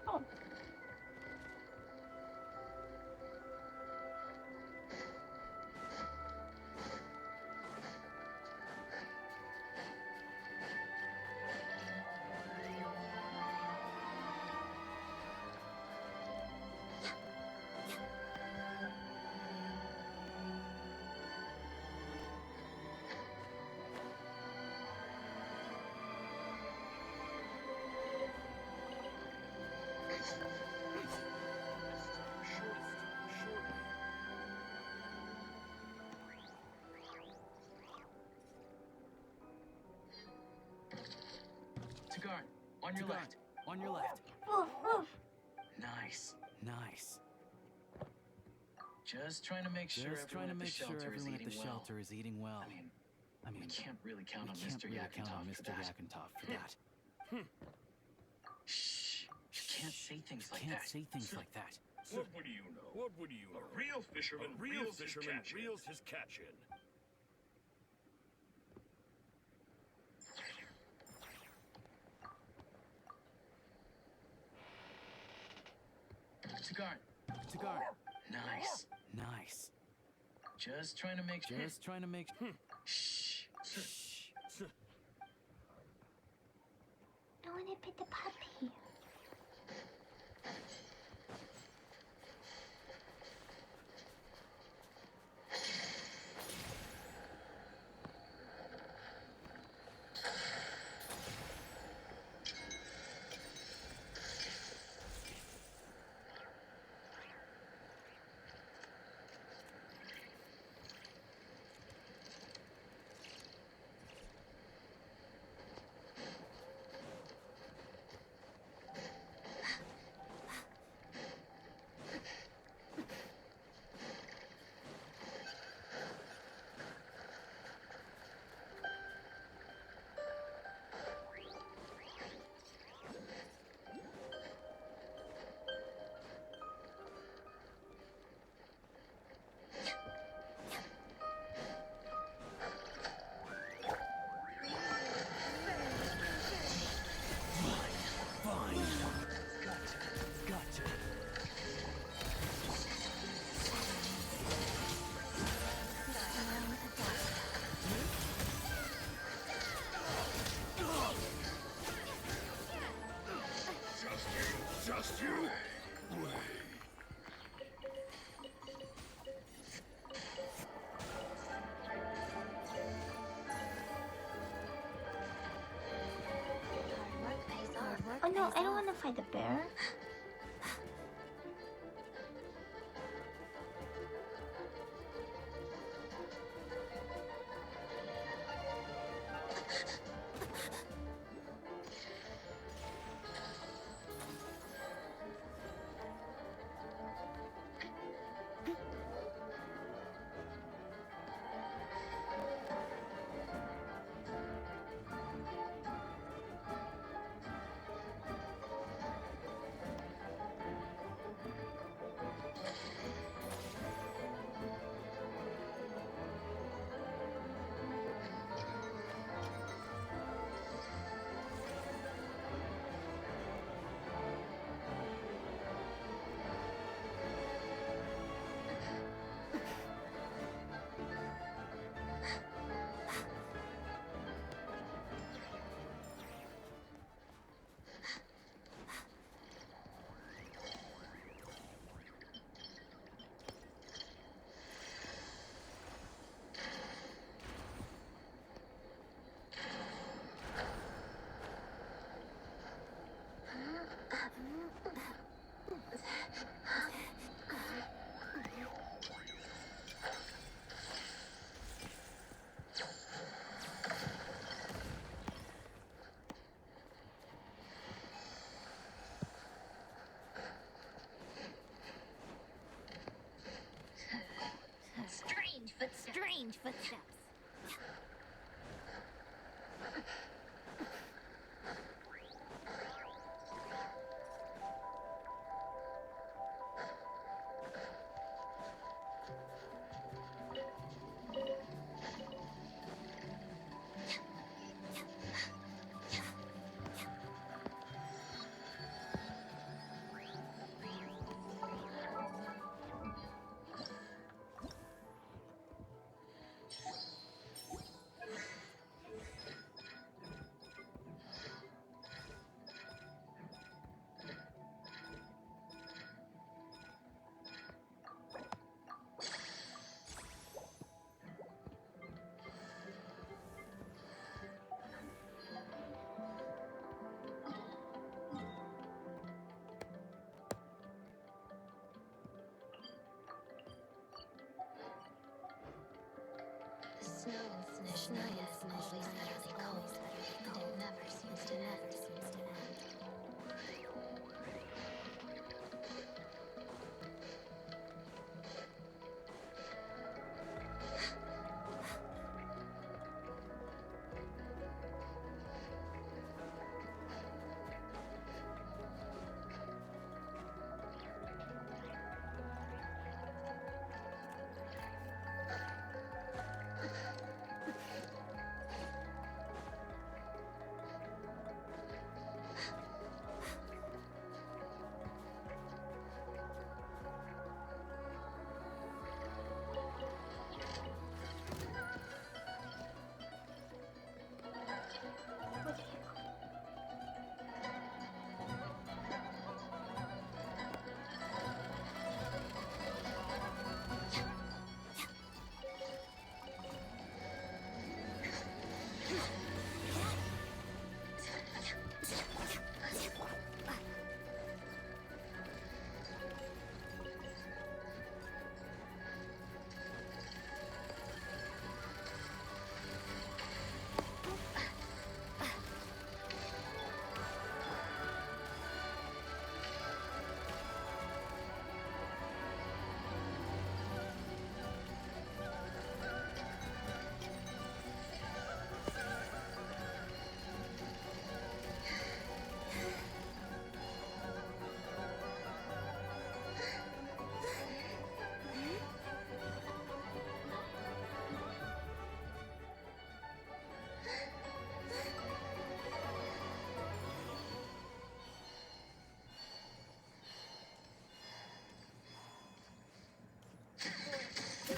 Oh. Cigar, on your left. On your left. Woof, woof. Nice. Nice. Just trying to make sure Just trying to make sure everyone at the well. shelter is eating well. I mean, we can't really count we on can't Mr. really count on Yakutov for Mr. that. Yakutov for that. Shh. You can't say things like Can't that. say things like that. What would you know? What would you know? A real fisherman reels his catch in. Cigar. Cigar. Nice. Nice. Just trying to make sure. Just trying to make Shh. I want to pet the puppy. Gotcha. Just you. Oh no, I don't want to fight the bear. strange footsteps. The snow is always utterly cold, and it never seems to end.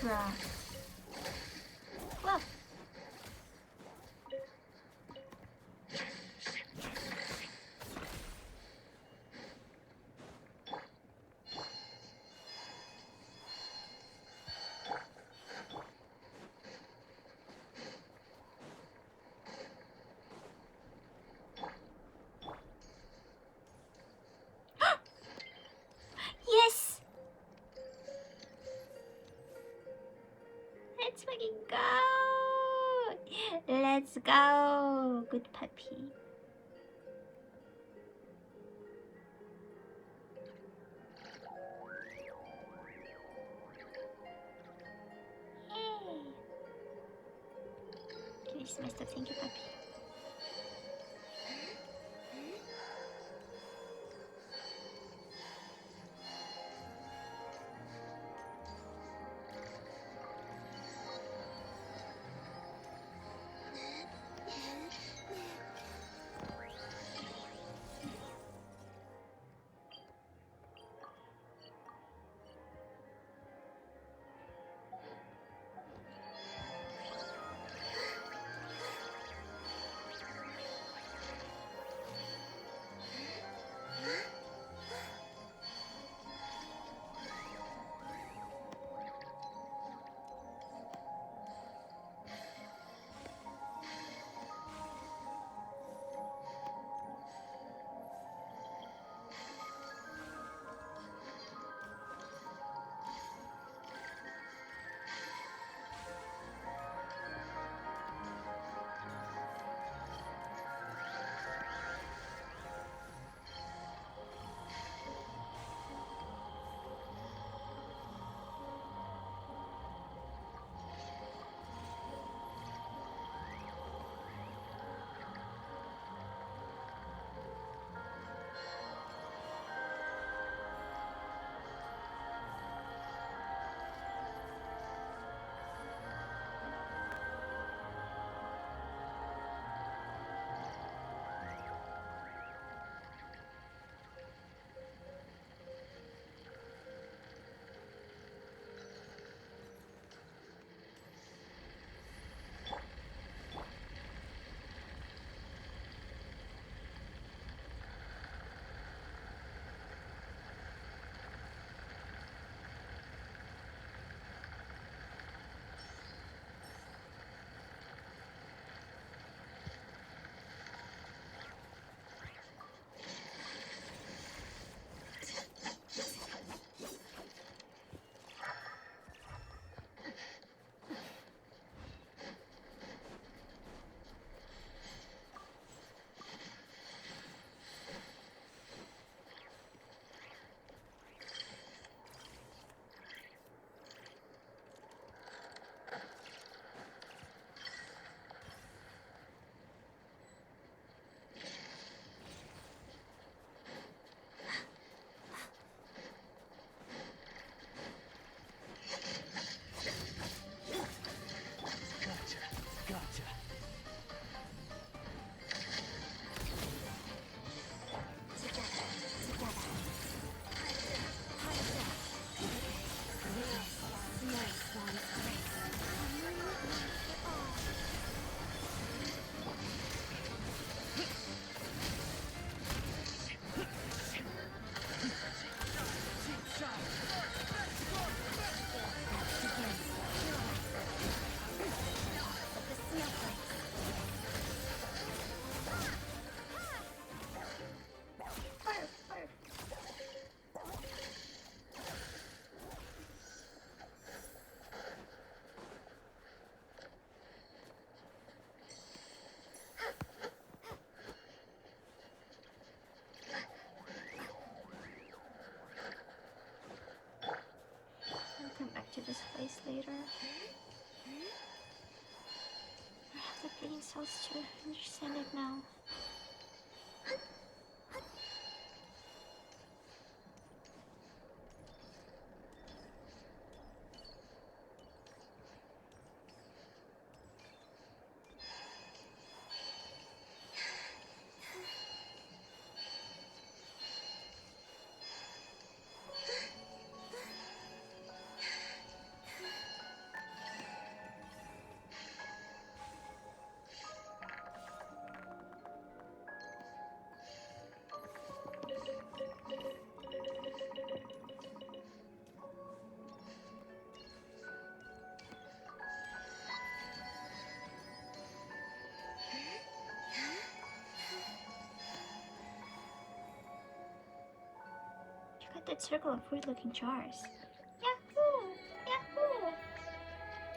Bruh. Look. Yes! Let's fucking go! Let's go! Good puppy. Hey! Okay, this is my stuff. Thank you, puppy. later. I have the brain cells to understand it now. That circle of weird-looking jars. Yahoo! Yahoo!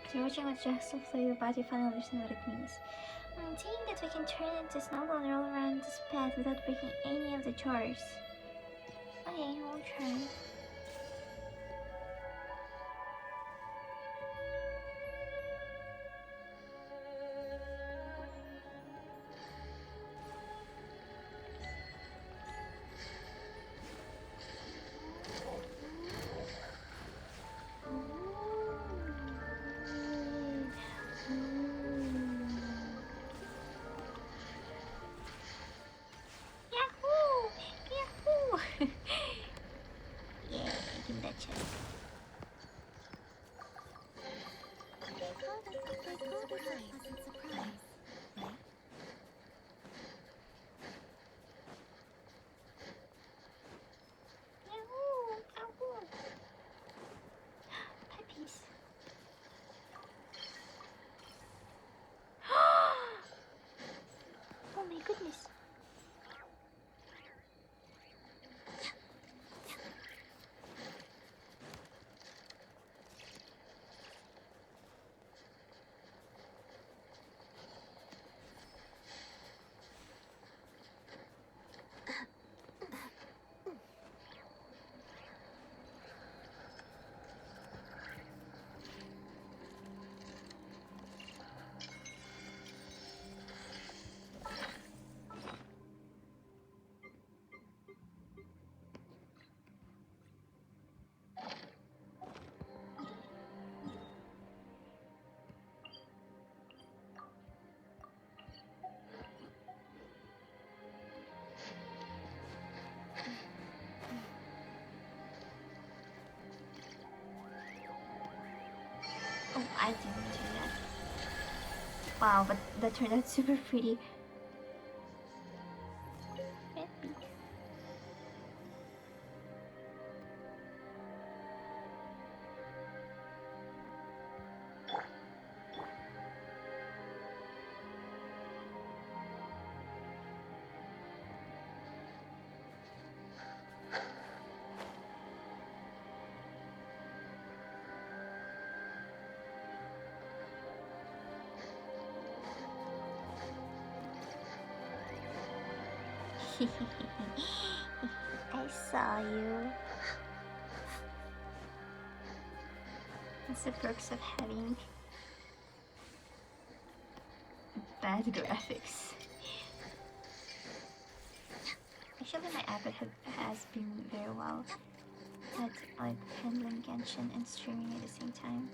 So watching what Jack's play the body finally understand what it means. I'm thinking that we can turn into a snowball and roll around this path without breaking any of the jars. Okay, we'll try. Oh my goodness. Oh, I didn't do that. Wow, but that turned out super pretty. Epic. I saw you. It's the perks of having bad graphics. Actually, my iPad has been very well at like handling Genshin and streaming at the same time.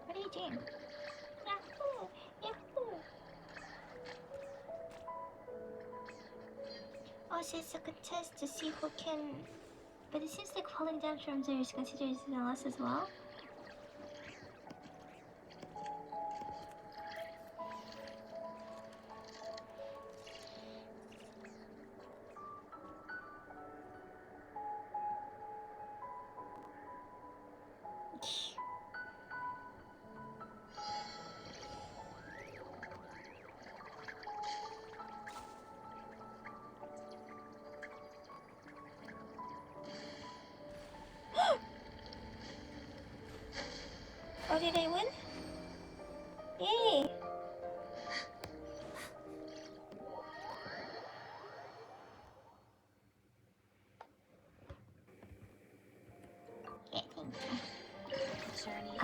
What are you doing? Yahoo! Yahoo! Oh, so it's a contest to see who can... But it seems like falling down from there is considered as a loss as well.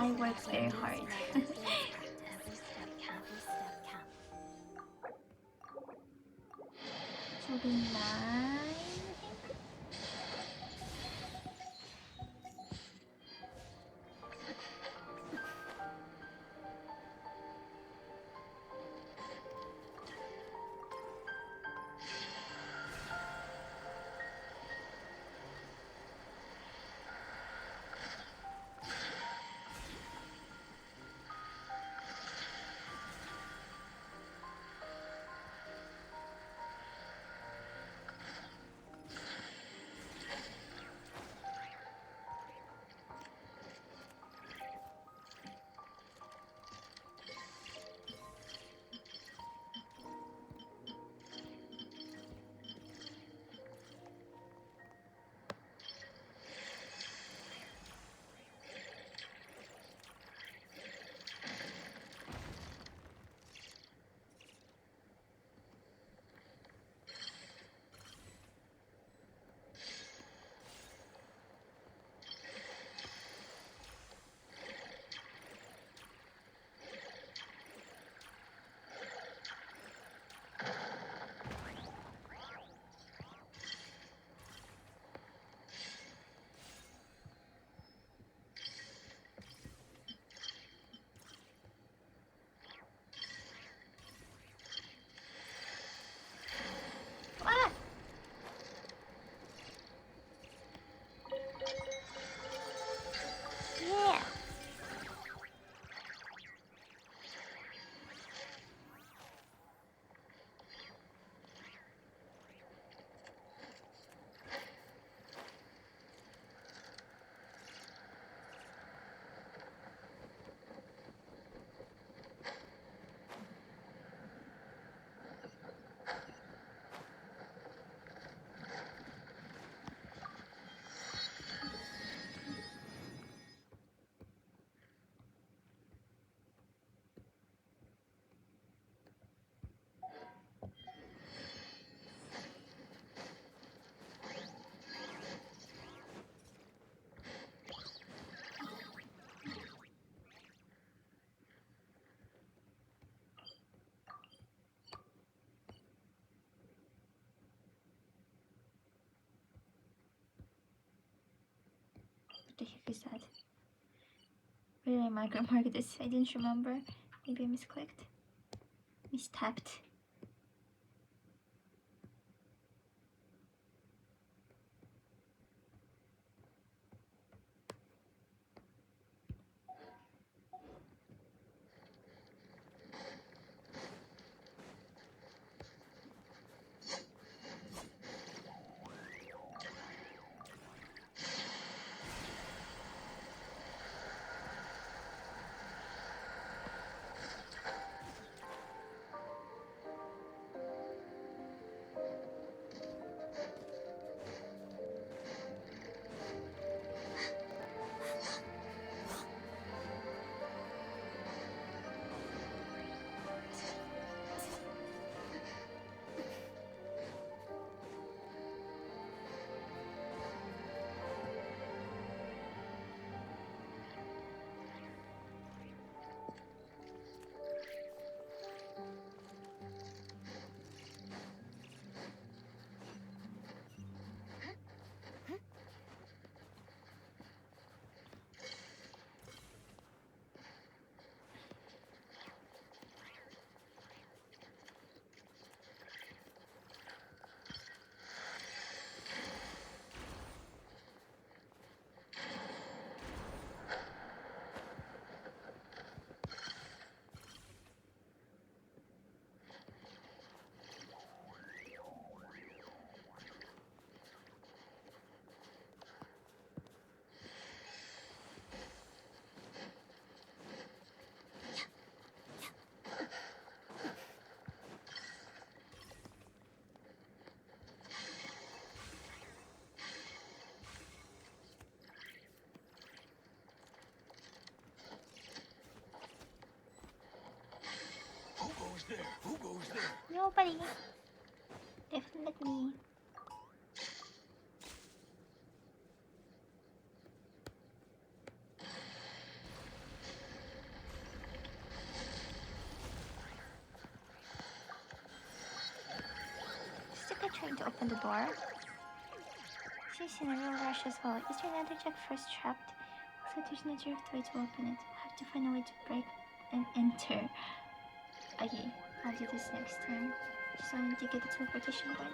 I work very hard. Every step count. Should be 9, I think. Ah! Yeah. What the heck is that? Where did I mark this? I didn't remember. Maybe I misclicked. Mistapped. Who goes there? Nobody. Definitely. to open the door. She's in a real rush as well. Is your netherjack first trapped? So there's no direct way to open it. I have to find a way to break and enter. Okay, I'll do this next time. Just wanted to get the teleportation point.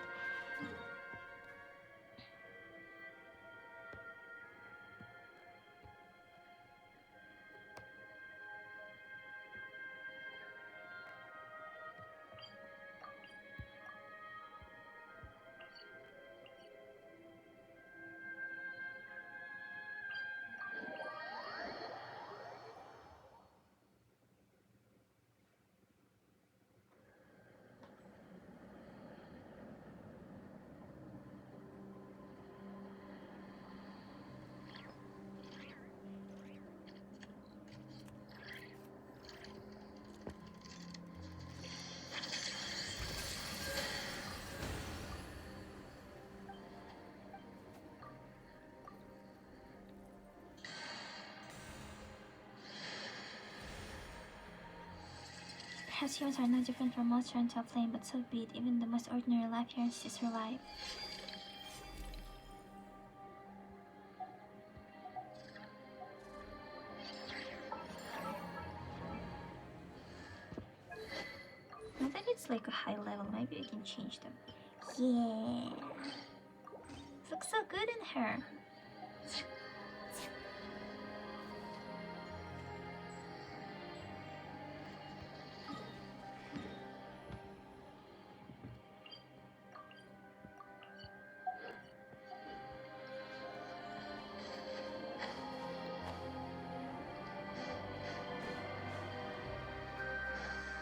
Perhaps humans are no different from monsters until flame, but so be it. Even the most ordinary life yearns to survive. I think it's like a high level. Maybe we can change them. Yeah. Looks so good in her.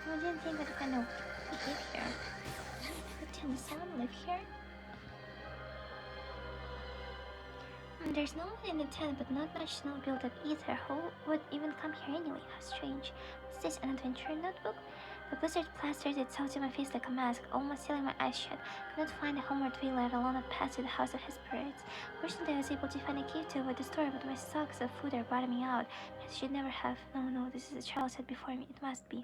I didn't think I'd kind of live here. But tell me, someone live here? There's no one in the town, but not much snow built up either. Who would even come here anyway? How strange. What's this, an adventure notebook? The blizzard plastered itself to my face like a mask, almost sealing my eyes shut. Couldn't find a homeward way, let alone a path to the House of Hesperids. Fortunately, I was able to find a cave to avoid the storm, but my stocks of food are bottoming out. I should never have. No, this is a child set before me. It must be.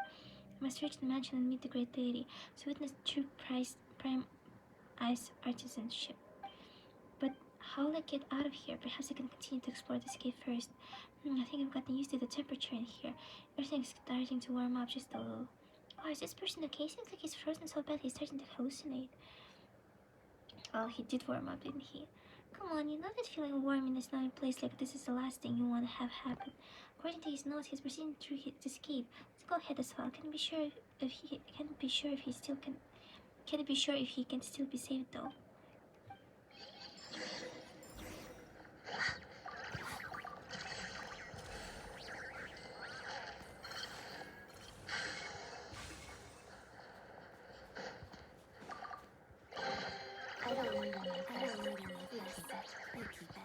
I must reach the mansion and meet the great lady, to witness true prime ice artisanship. But how will I get out of here? Perhaps I can continue to explore this cave first. I think I've gotten used to the temperature in here. Everything's starting to warm up just a little. Oh, is this person okay? Seems like he's frozen so bad he's starting to hallucinate. Well, he did warm up, didn't he? Come on, you know that feeling warm in a snowy place like this is the last thing you want to have happen. According to his notes, he's proceeding through his cave. Let's go ahead as well. Can't be sure if he can still be saved though. I don't need any of this. You keep it.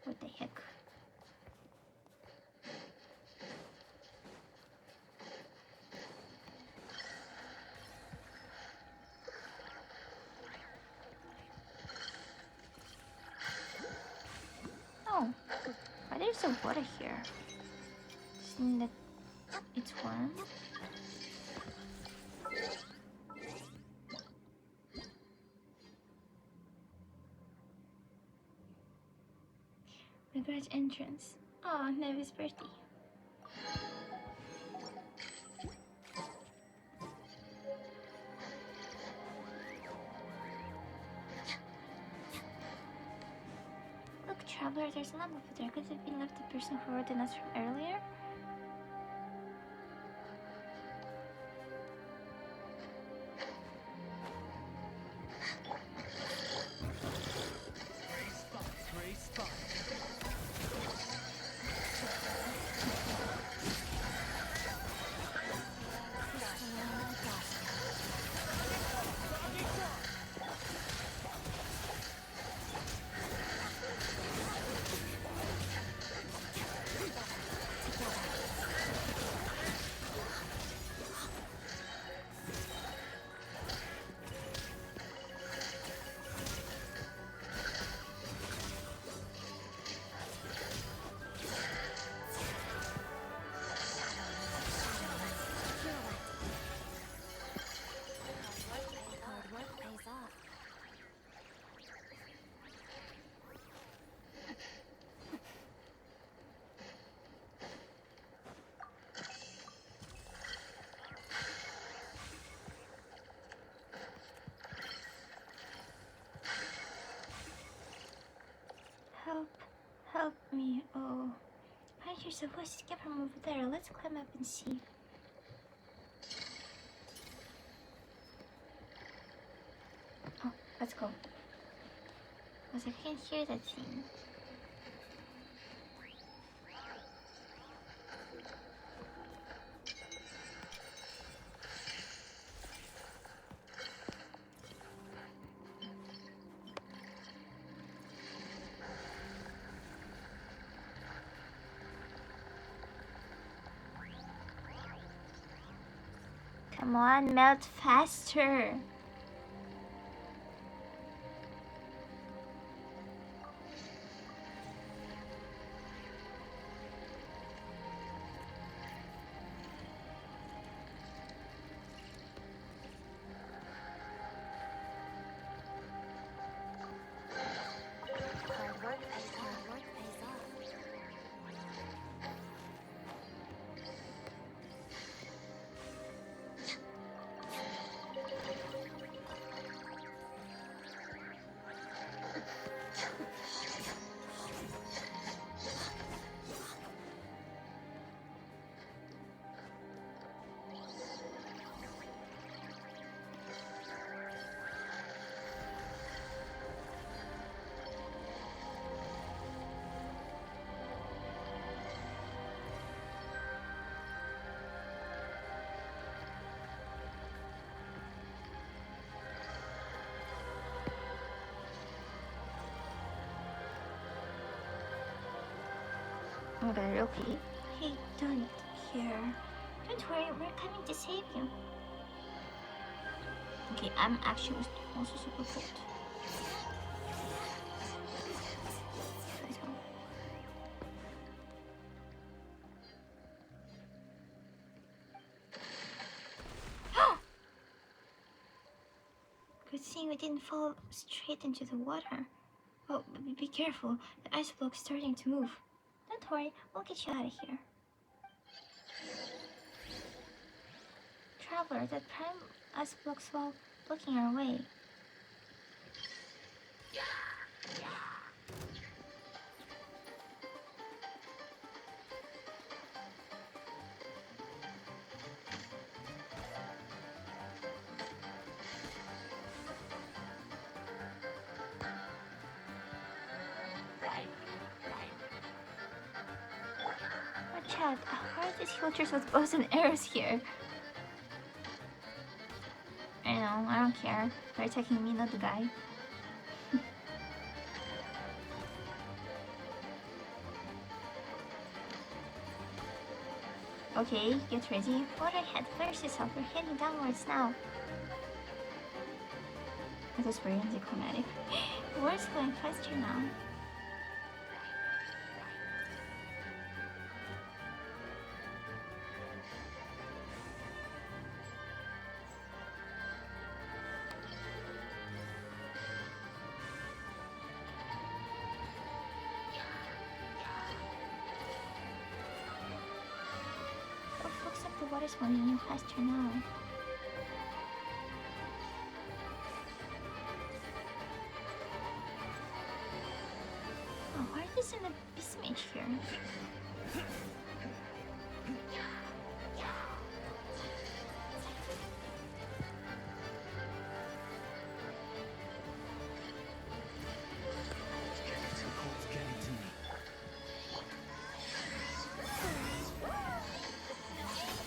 What the heck? Oh, why there's some water here? Does it mean that it's warm? The garage entrance. Oh, Nevi's birthday. Look, traveler, there's a lamp over there. Could it have been left the person who wrote the notes from earlier? Help. Help me. Oh. I hear the voices come from over there. Let's climb up and see. Oh, let's go. Because I can't hear that thing. Come on, melt faster. Hard work pays off. Okay, okay. Hey, don't here. Don't worry, we're coming to save you. Okay, I'm actually also super cold. Let's go. Good thing we didn't fall straight into the water. Oh, be careful. The ice block's starting to move. Don't worry, we'll get you out of here. Traveler, that prime ice blocks while blocking our way. Watch out, why are these filters with bows and arrows here? I know, I don't care. They're attacking me, not the guy. Okay, get ready. Water ahead, brace yourself, we're heading downwards now. That was very anticlimactic. The water's going faster now. Oh, looks like the water's moving in faster now. Oh, why is an abyss mage here? Too cold's getting to me.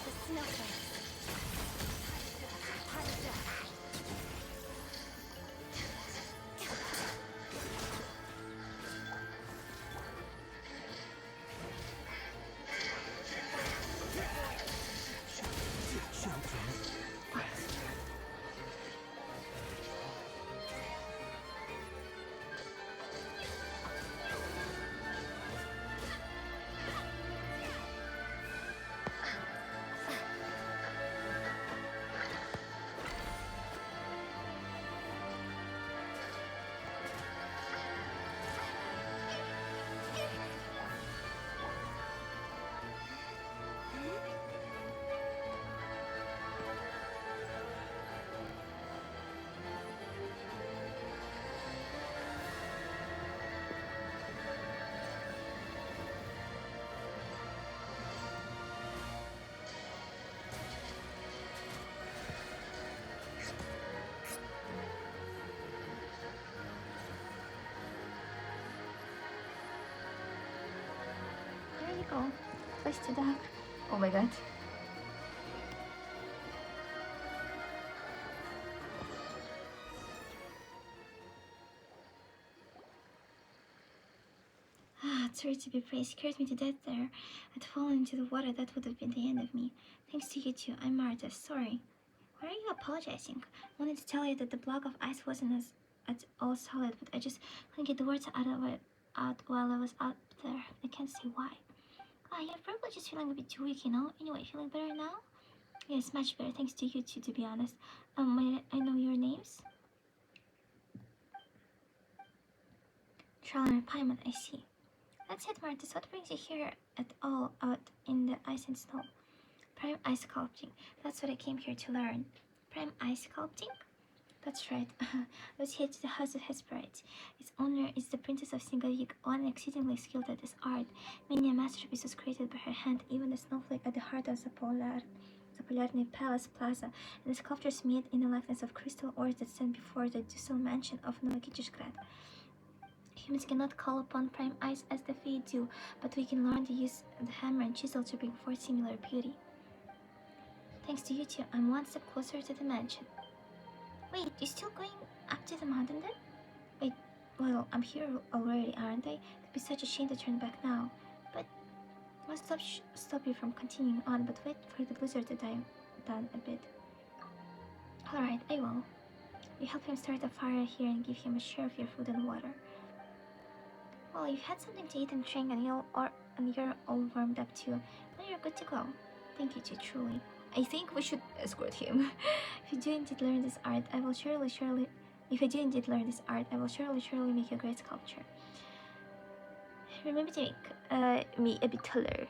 The snowflakes. Oh, voice to dog. Oh my god. Ah, sorry to be praised. Scared me to death there. I'd fallen into the water. That would have been the end of me. Thanks to you two. I'm Marta. Sorry. Why are you apologizing? I wanted to tell you that the block of ice wasn't at all solid, but I just couldn't get the words out while I was out there. I can't see why. Ah, you're probably just feeling a bit too weak, you know? Anyway, feeling better now? Yes, much better. Thanks to you two, to be honest. I know your names? Charlotte and Paimon, I see. That's it, Martis. What brings you here at all out in the ice and snow? Prime ice sculpting. That's what I came here to learn. Prime ice sculpting? That's right. I was here to the House of Hesperides. Its owner is the Princess of Singayik, one exceedingly skilled at this art. Many a masterpiece was created by her hand, even the snowflake at the heart of Zapolarny Palace Plaza, and the sculptures made in the likeness of crystal ores that stand before the ducal mansion of Novokitishgrad. Humans cannot call upon prime ice as the Fae do, but we can learn to use the hammer and chisel to bring forth similar beauty. Thanks to you two, I'm one step closer to the mansion. Wait, you're still going up to the mountain then? Wait, well, I'm here already, aren't I? It'd be such a shame to turn back now. But I'll stop you from continuing on, but wait for the blizzard to die down a bit. Alright, I will. You help him start a fire here and give him a share of your food and water. Well, you've had something to eat and drink, and you're all warmed up too. Now you're good to go. Thank you two, truly. I think we should escort him. If you do indeed learn this art, I will surely make you a great sculpture. Remember to make me a bit taller.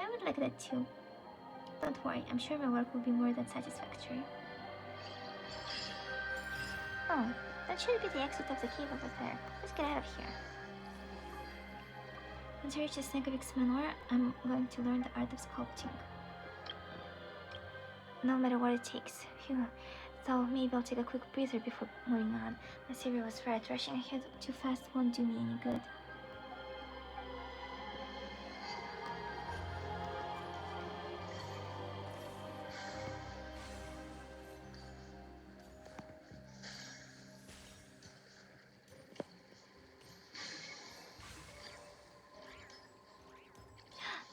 I would like that too. Don't worry, I'm sure my work will be more than satisfactory. Oh, that should be the exit of the cave over there. Let's get out of here. Once I reach the Snegovik's manor, I'm going to learn the art of sculpting. No matter what it takes. Phew. So maybe I'll take a quick breather before moving on. My savior was right. Rushing ahead too fast won't do me any good.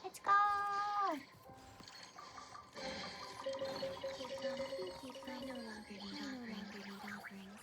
Let's go! I no longer need offerings.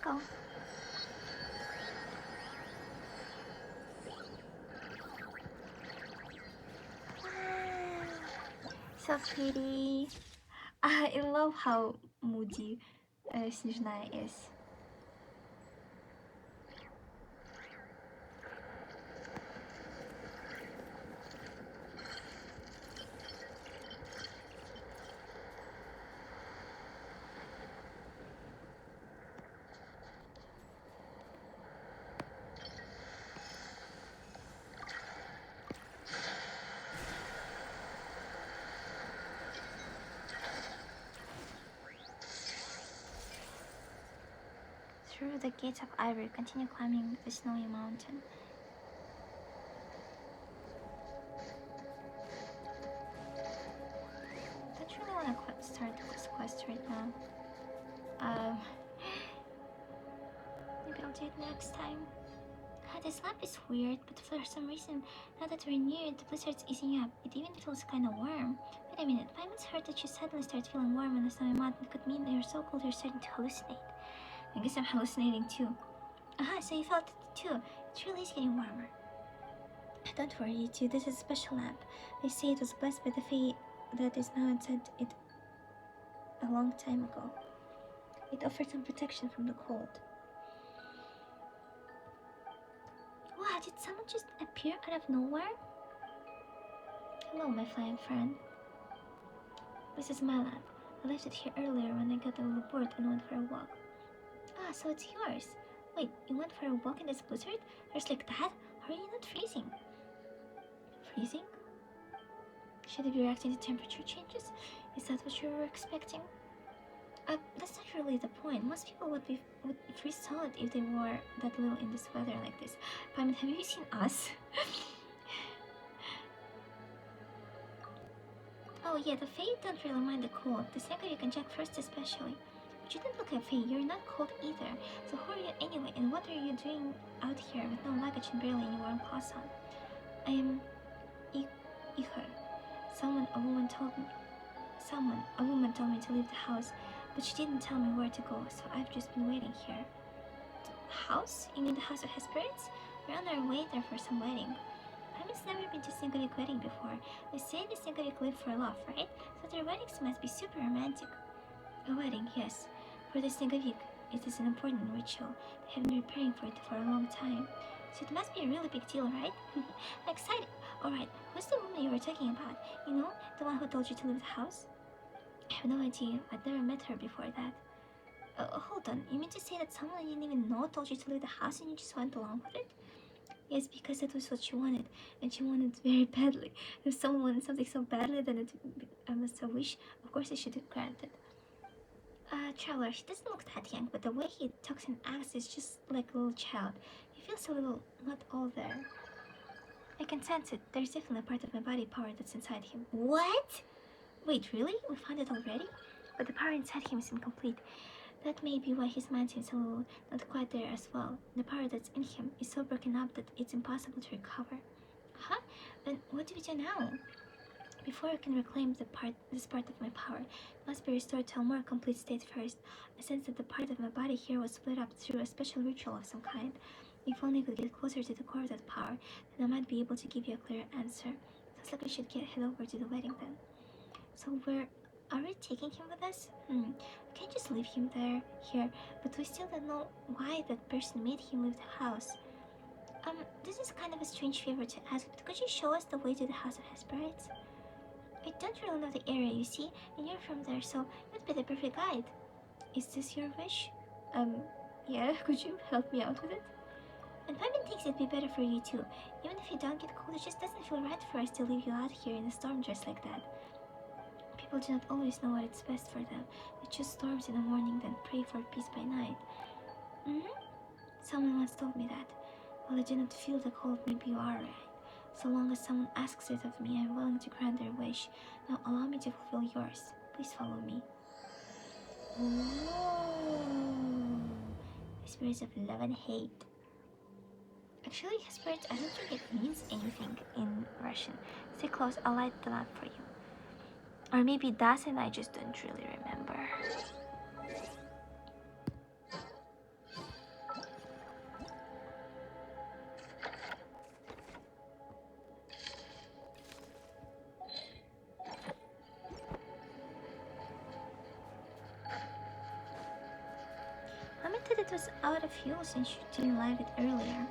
go. So pretty. I love how moody Snezhnaya is. Through the gates of ivory, continue climbing the snowy mountain. Don't really want to start this quest right now. Maybe I'll do it next time. This lap is weird, but for some reason, now that we're near it, the blizzard's easing up. It even feels kinda warm. Wait a minute, Paimon's heard that you suddenly start feeling warm on the snowy mountain. Could mean you're so cold you're starting to hallucinate. I guess I'm hallucinating too. Aha, so you felt it too. It really is getting warmer. Don't worry, you two, this is a special lamp. They say it was blessed by the Fae that is now inside it a long time ago. It offered some protection from the cold. Wow, did someone just appear out of nowhere? Hello, my flying friend. This is my lamp. I left it here earlier when I got a little bored and went for a walk. Ah, so it's yours. Wait, you went for a walk in this blizzard? There's like that? How are you not freezing? Freezing? Should I be reacting to temperature changes? Is that what you were expecting? That's not really the point. Most people would freeze solid if they were that little in this weather like this. Paimon, have you seen us? Oh yeah, the Fae don't really mind the cold. The second you can check first especially. But you don't look like Fae, you're not cold either. So who are you anyway, and what are you doing out here with no luggage and barely any warm clothes on? I am Ihor. A woman told me to leave the house, but she didn't tell me where to go, so I've just been waiting here. House? You mean the House of Hesperids? We're on our way there for some wedding. Paimon's never been to Singolik wedding before. They say the Singolik live for love, right? So their weddings must be super romantic. A wedding, yes. For the Singolik, it is an important ritual. They have been preparing for it for a long time. So it must be a really big deal, right? I'm excited. Alright, who's the woman you were talking about? You know, the one who told you to leave the house? I have no idea. I'd never met her before that. Hold on. You mean to say that someone you didn't even know told you to leave the house and you just went along with it? Yes, because that was what she wanted, and she wanted it very badly. If someone wanted something so badly, then I must have wish. Of course, I should have granted. Traveler, he doesn't look that young, but the way he talks and acts is just like a little child. He feels a little not all there. I can sense it. There's definitely a part of my body power that's inside him. What? Wait, really? We found it already? But the power inside him is incomplete. That may be why his mind seems a little not quite there as well. The power that's in him is so broken up that it's impossible to recover. Huh? Then what do we do now? Before I can reclaim this part of my power, it must be restored to a more complete state first. I sense that the part of my body here was split up through a special ritual of some kind. If only I could get closer to the core of that power, then I might be able to give you a clear answer. Sounds like we should head over to the wedding then. So are we taking him with us? We can't just leave him here, but we still don't know why that person made him leave the house. This is kind of a strange favor to ask, but could you show us the way to the House of Hesperids? I don't really know the area, you see, and you're from there, so you'd be the perfect guide. Is this your wish? Yeah, could you help me out with it? And Paimon thinks it'd be better for you too. Even if you don't get cold, it just doesn't feel right for us to leave you out here in a storm dress like that. People do not always know what is best for them. They choose storms in the morning, then pray for peace by night. Someone once told me that. While I do not feel the cold, maybe you are right. So long as someone asks it of me, I am willing to grant their wish. Now allow me to fulfill yours. Please follow me. Ooh. The spirits of love and hate. Actually, spirits, I don't think it means anything in Russian. Stay close, I'll light the lamp for you. Or maybe it does and I just don't really remember. that it was out of fuel since you didn't light it earlier.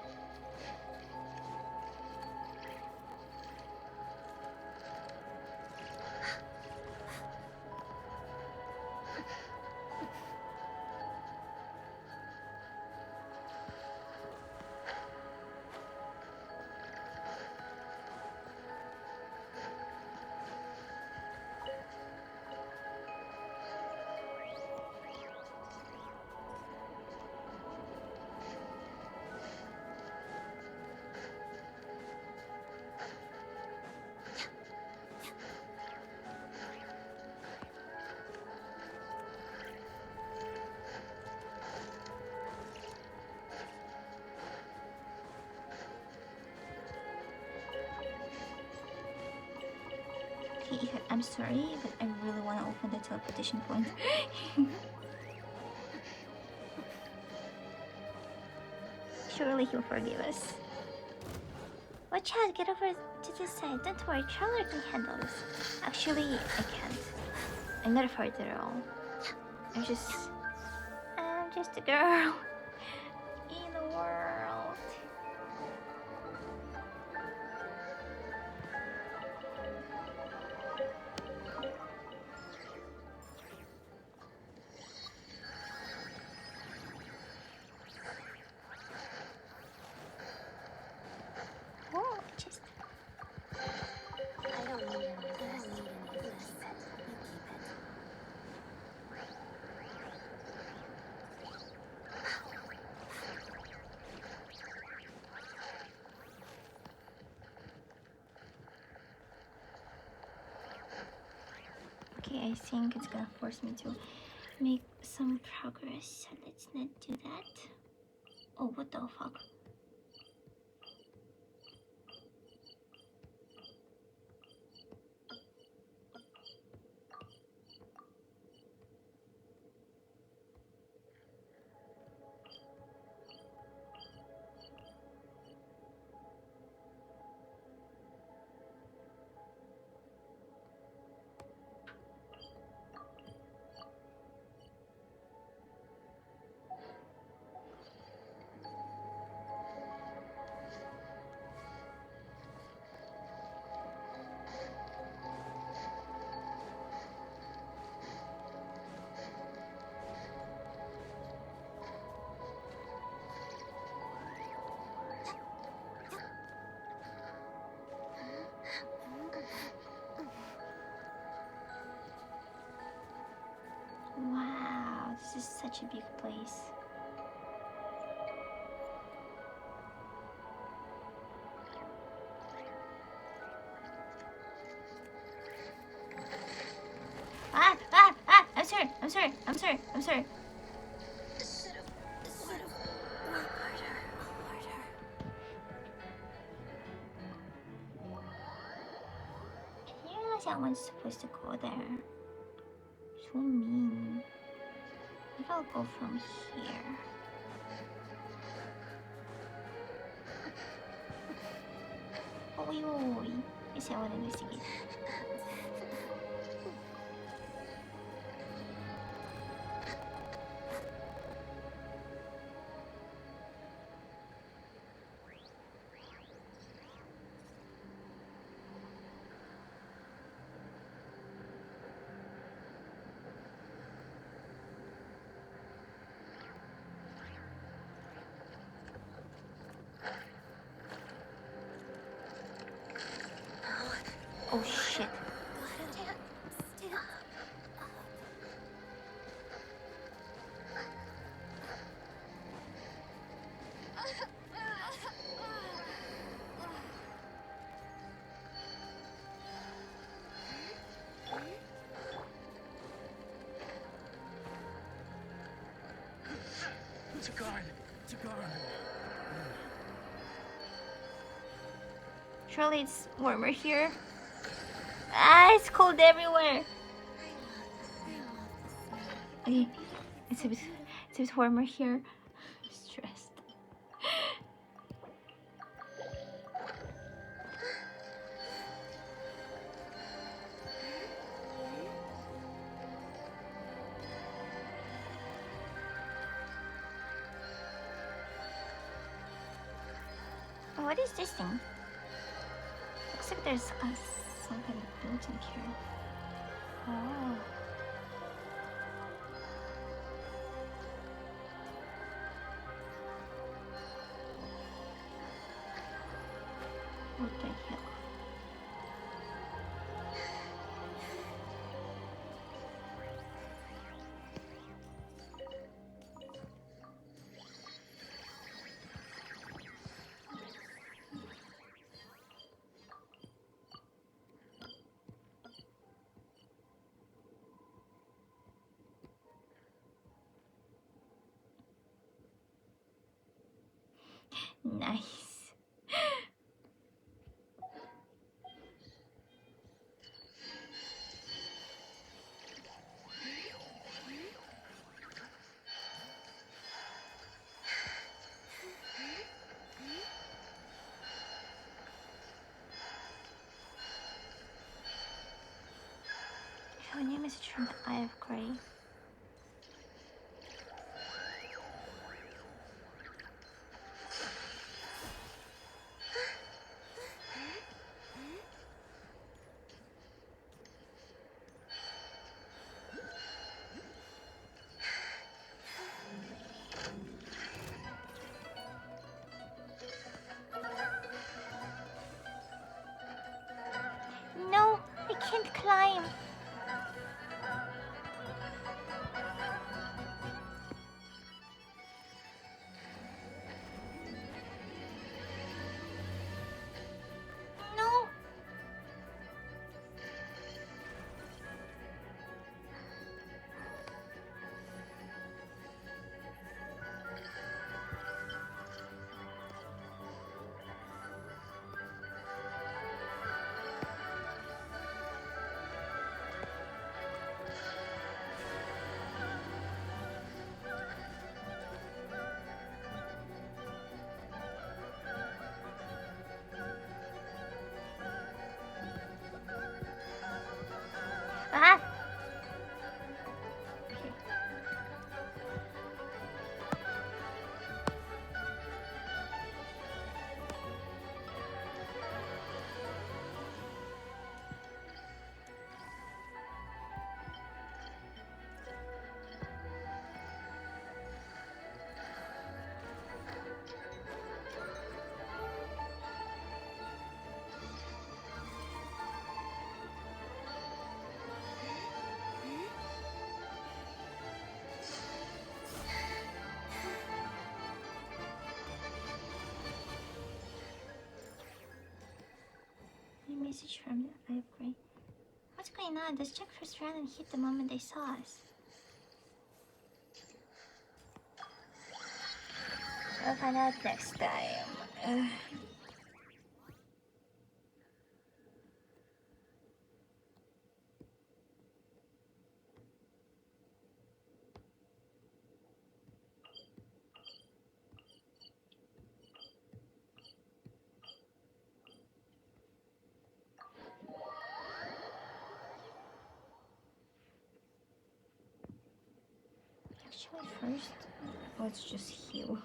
I'm sorry, but I really want to open the teleportation point. Surely he'll forgive us. Watch out, get over to this side. Don't worry, Charlotte can handle this. Actually, I can't. I'm not afraid at all. I'm just a girl in the world. I think it's gonna force me to make some progress. So let's not do that. Oh, what the fuck? Wow, this is such a big place. I'm sorry. I didn't realize I wasn't supposed to go there. So mean. Maybe I'll go from here. Oi. Yes, I want to investigate. Oh shit. Surely it's warmer here. It's cold everywhere. Okay, it's a bit warmer here. I'm stressed. what is this thing? Looks like there's some kind of building here. Oh. What the hell? Nice. I have a new message from the Eye of Grey. No, I can't climb. No. Ah. Okay. New message from the Eye of Grey. What's going on? This check first ran and hit the moment they saw us. We'll find out next time. Actually, first, let's just heal.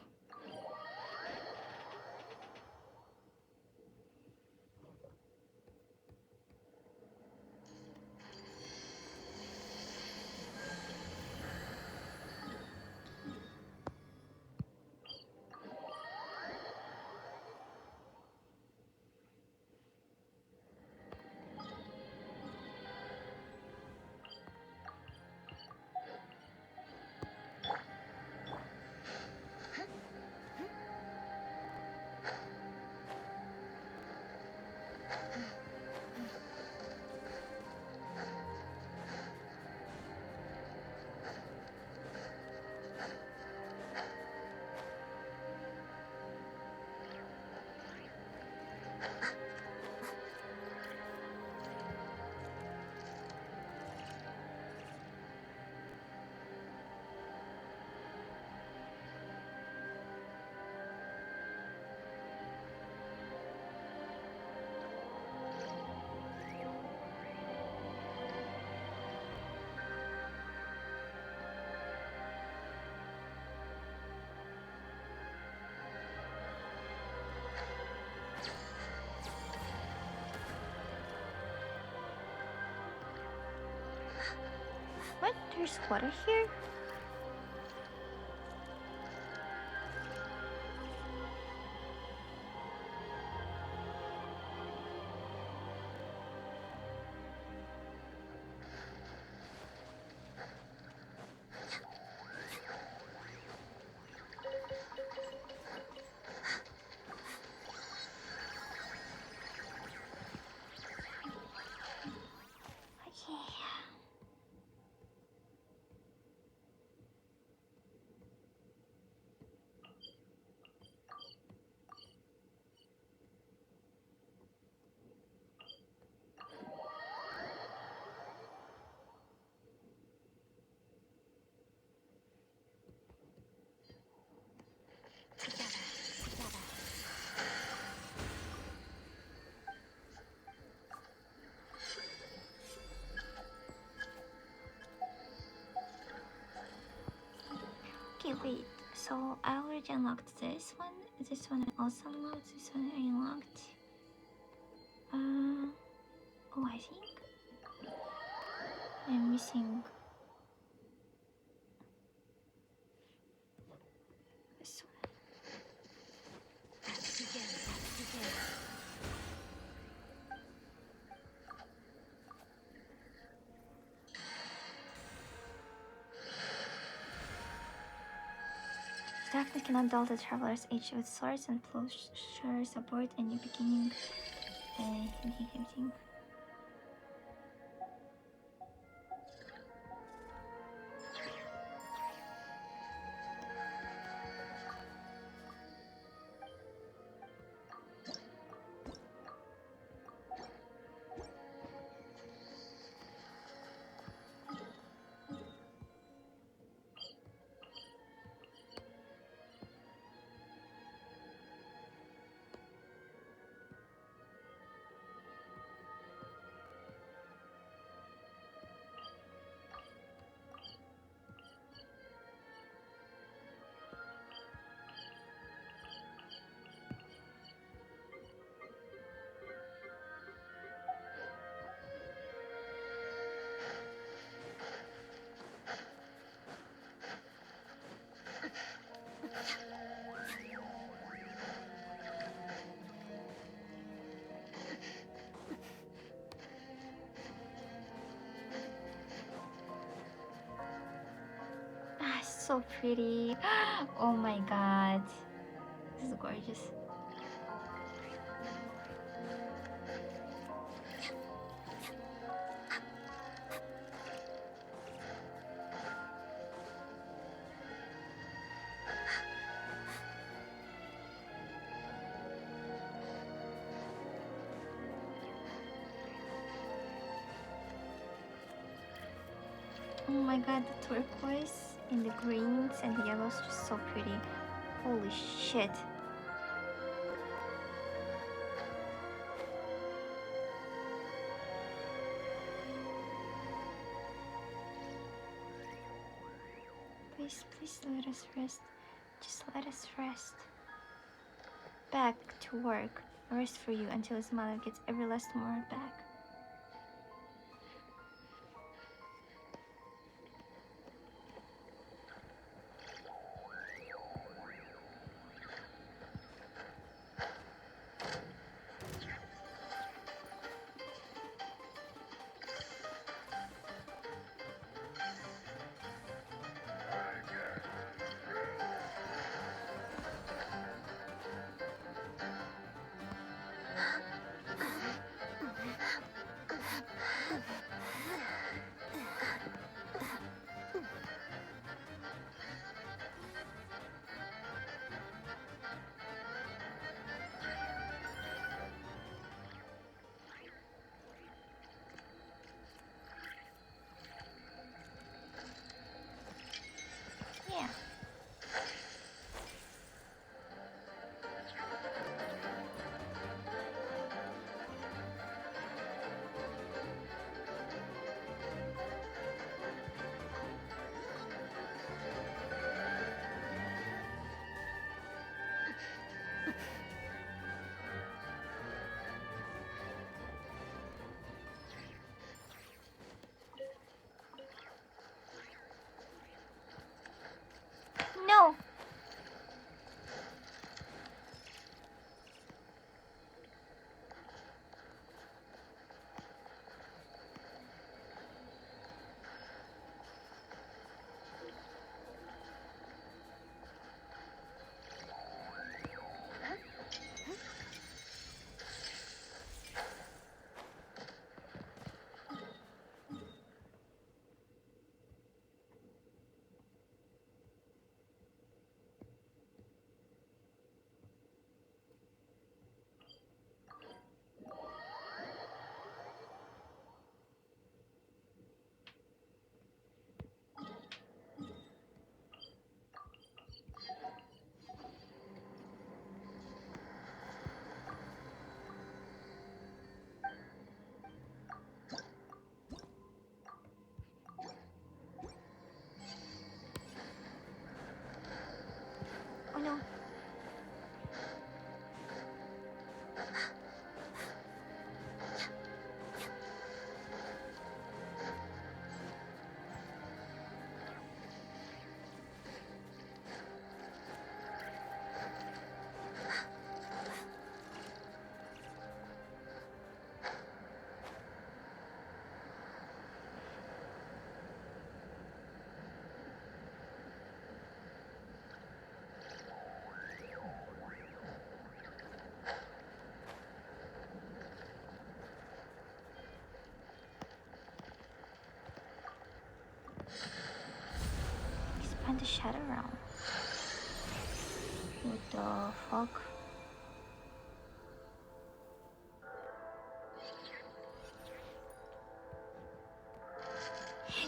What? There's water here? Okay. Okay, wait. So I already unlocked this one. This one I also unlocked. This one I unlocked. Oh, I think I'm missing this one. Darkness cannot dull the traveler's edge with swords and plowshares aboard any beginning. Everything. Ah, so pretty. Oh my god. This is gorgeous. Oh my god, the turquoise and the greens and the yellows just so pretty. Holy shit. Please, please let us rest. Just let us rest. Back to work. Rest for you until his mother gets every last more back. find the Shadow Realm. What the fuck?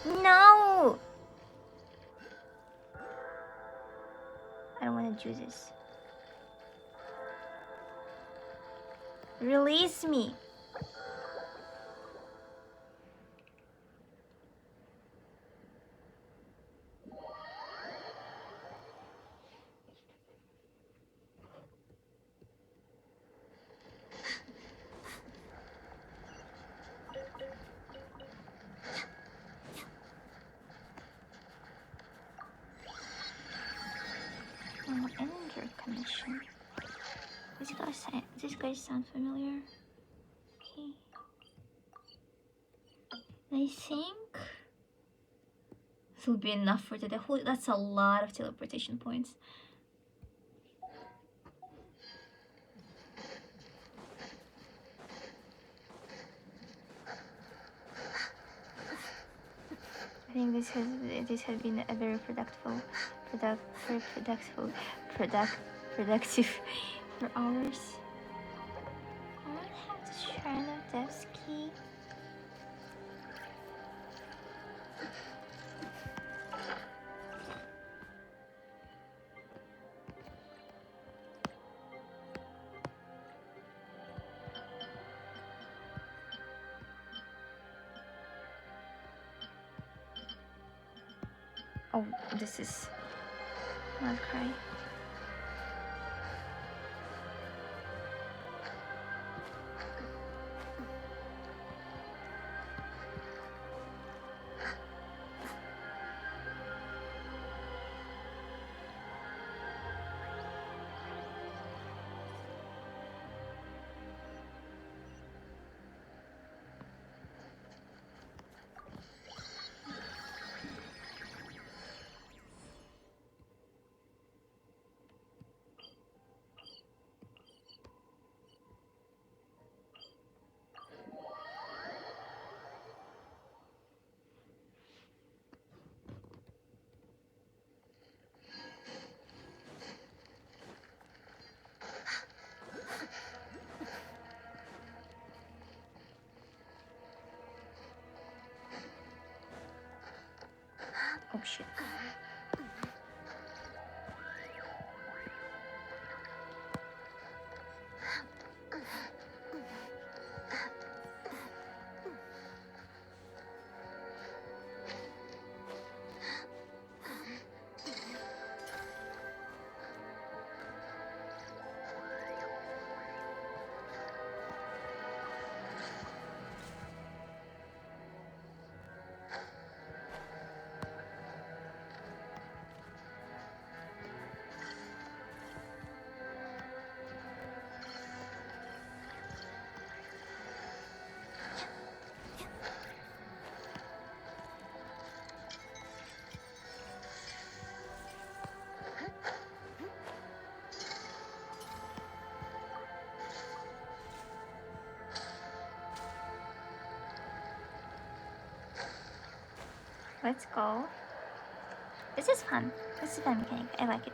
No! I don't want to do this. Release me! Ender commission. These guys sound familiar. Okay. I think this will be enough for today. That's a lot of teleportation points. I think this has been a very productive for hours. I don't have the Shrine of Death's key. Oh, this is not cry. Oh shit. Let's go. This is fun. This is a fun mechanic. I like it.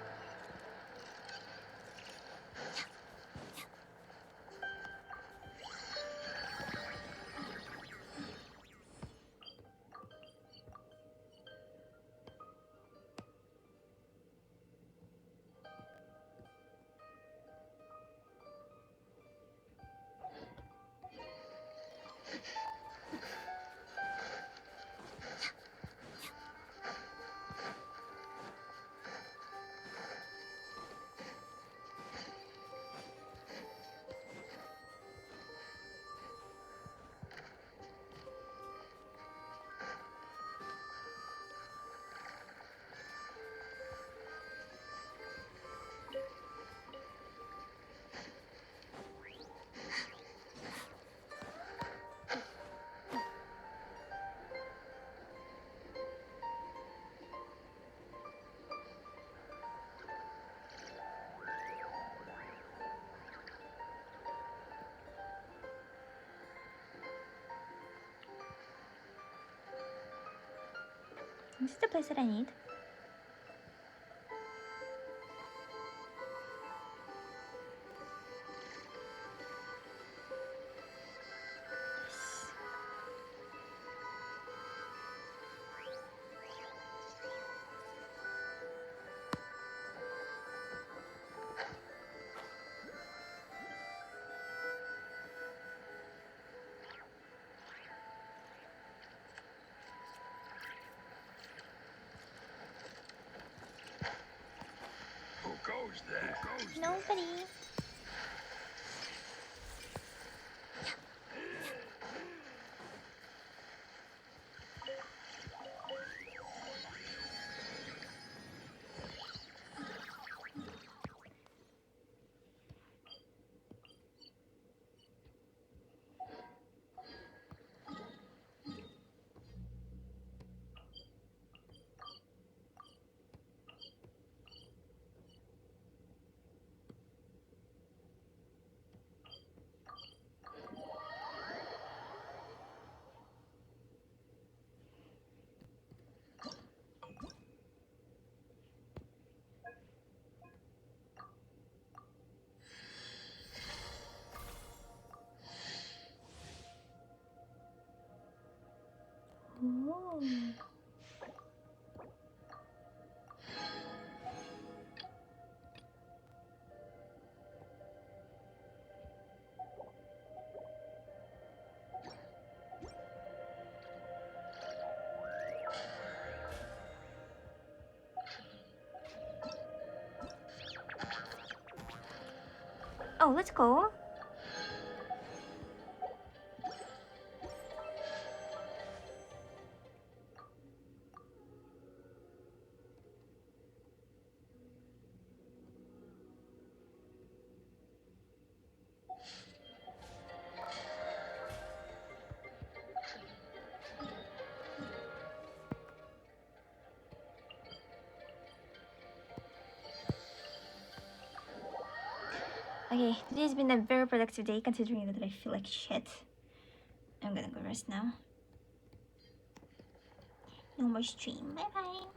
This is the place that I need. Who's there? Nobody. Ooh. Oh, let's go. Okay, today's been a very productive day considering that I feel like shit. I'm gonna go rest now. No more stream. Bye bye.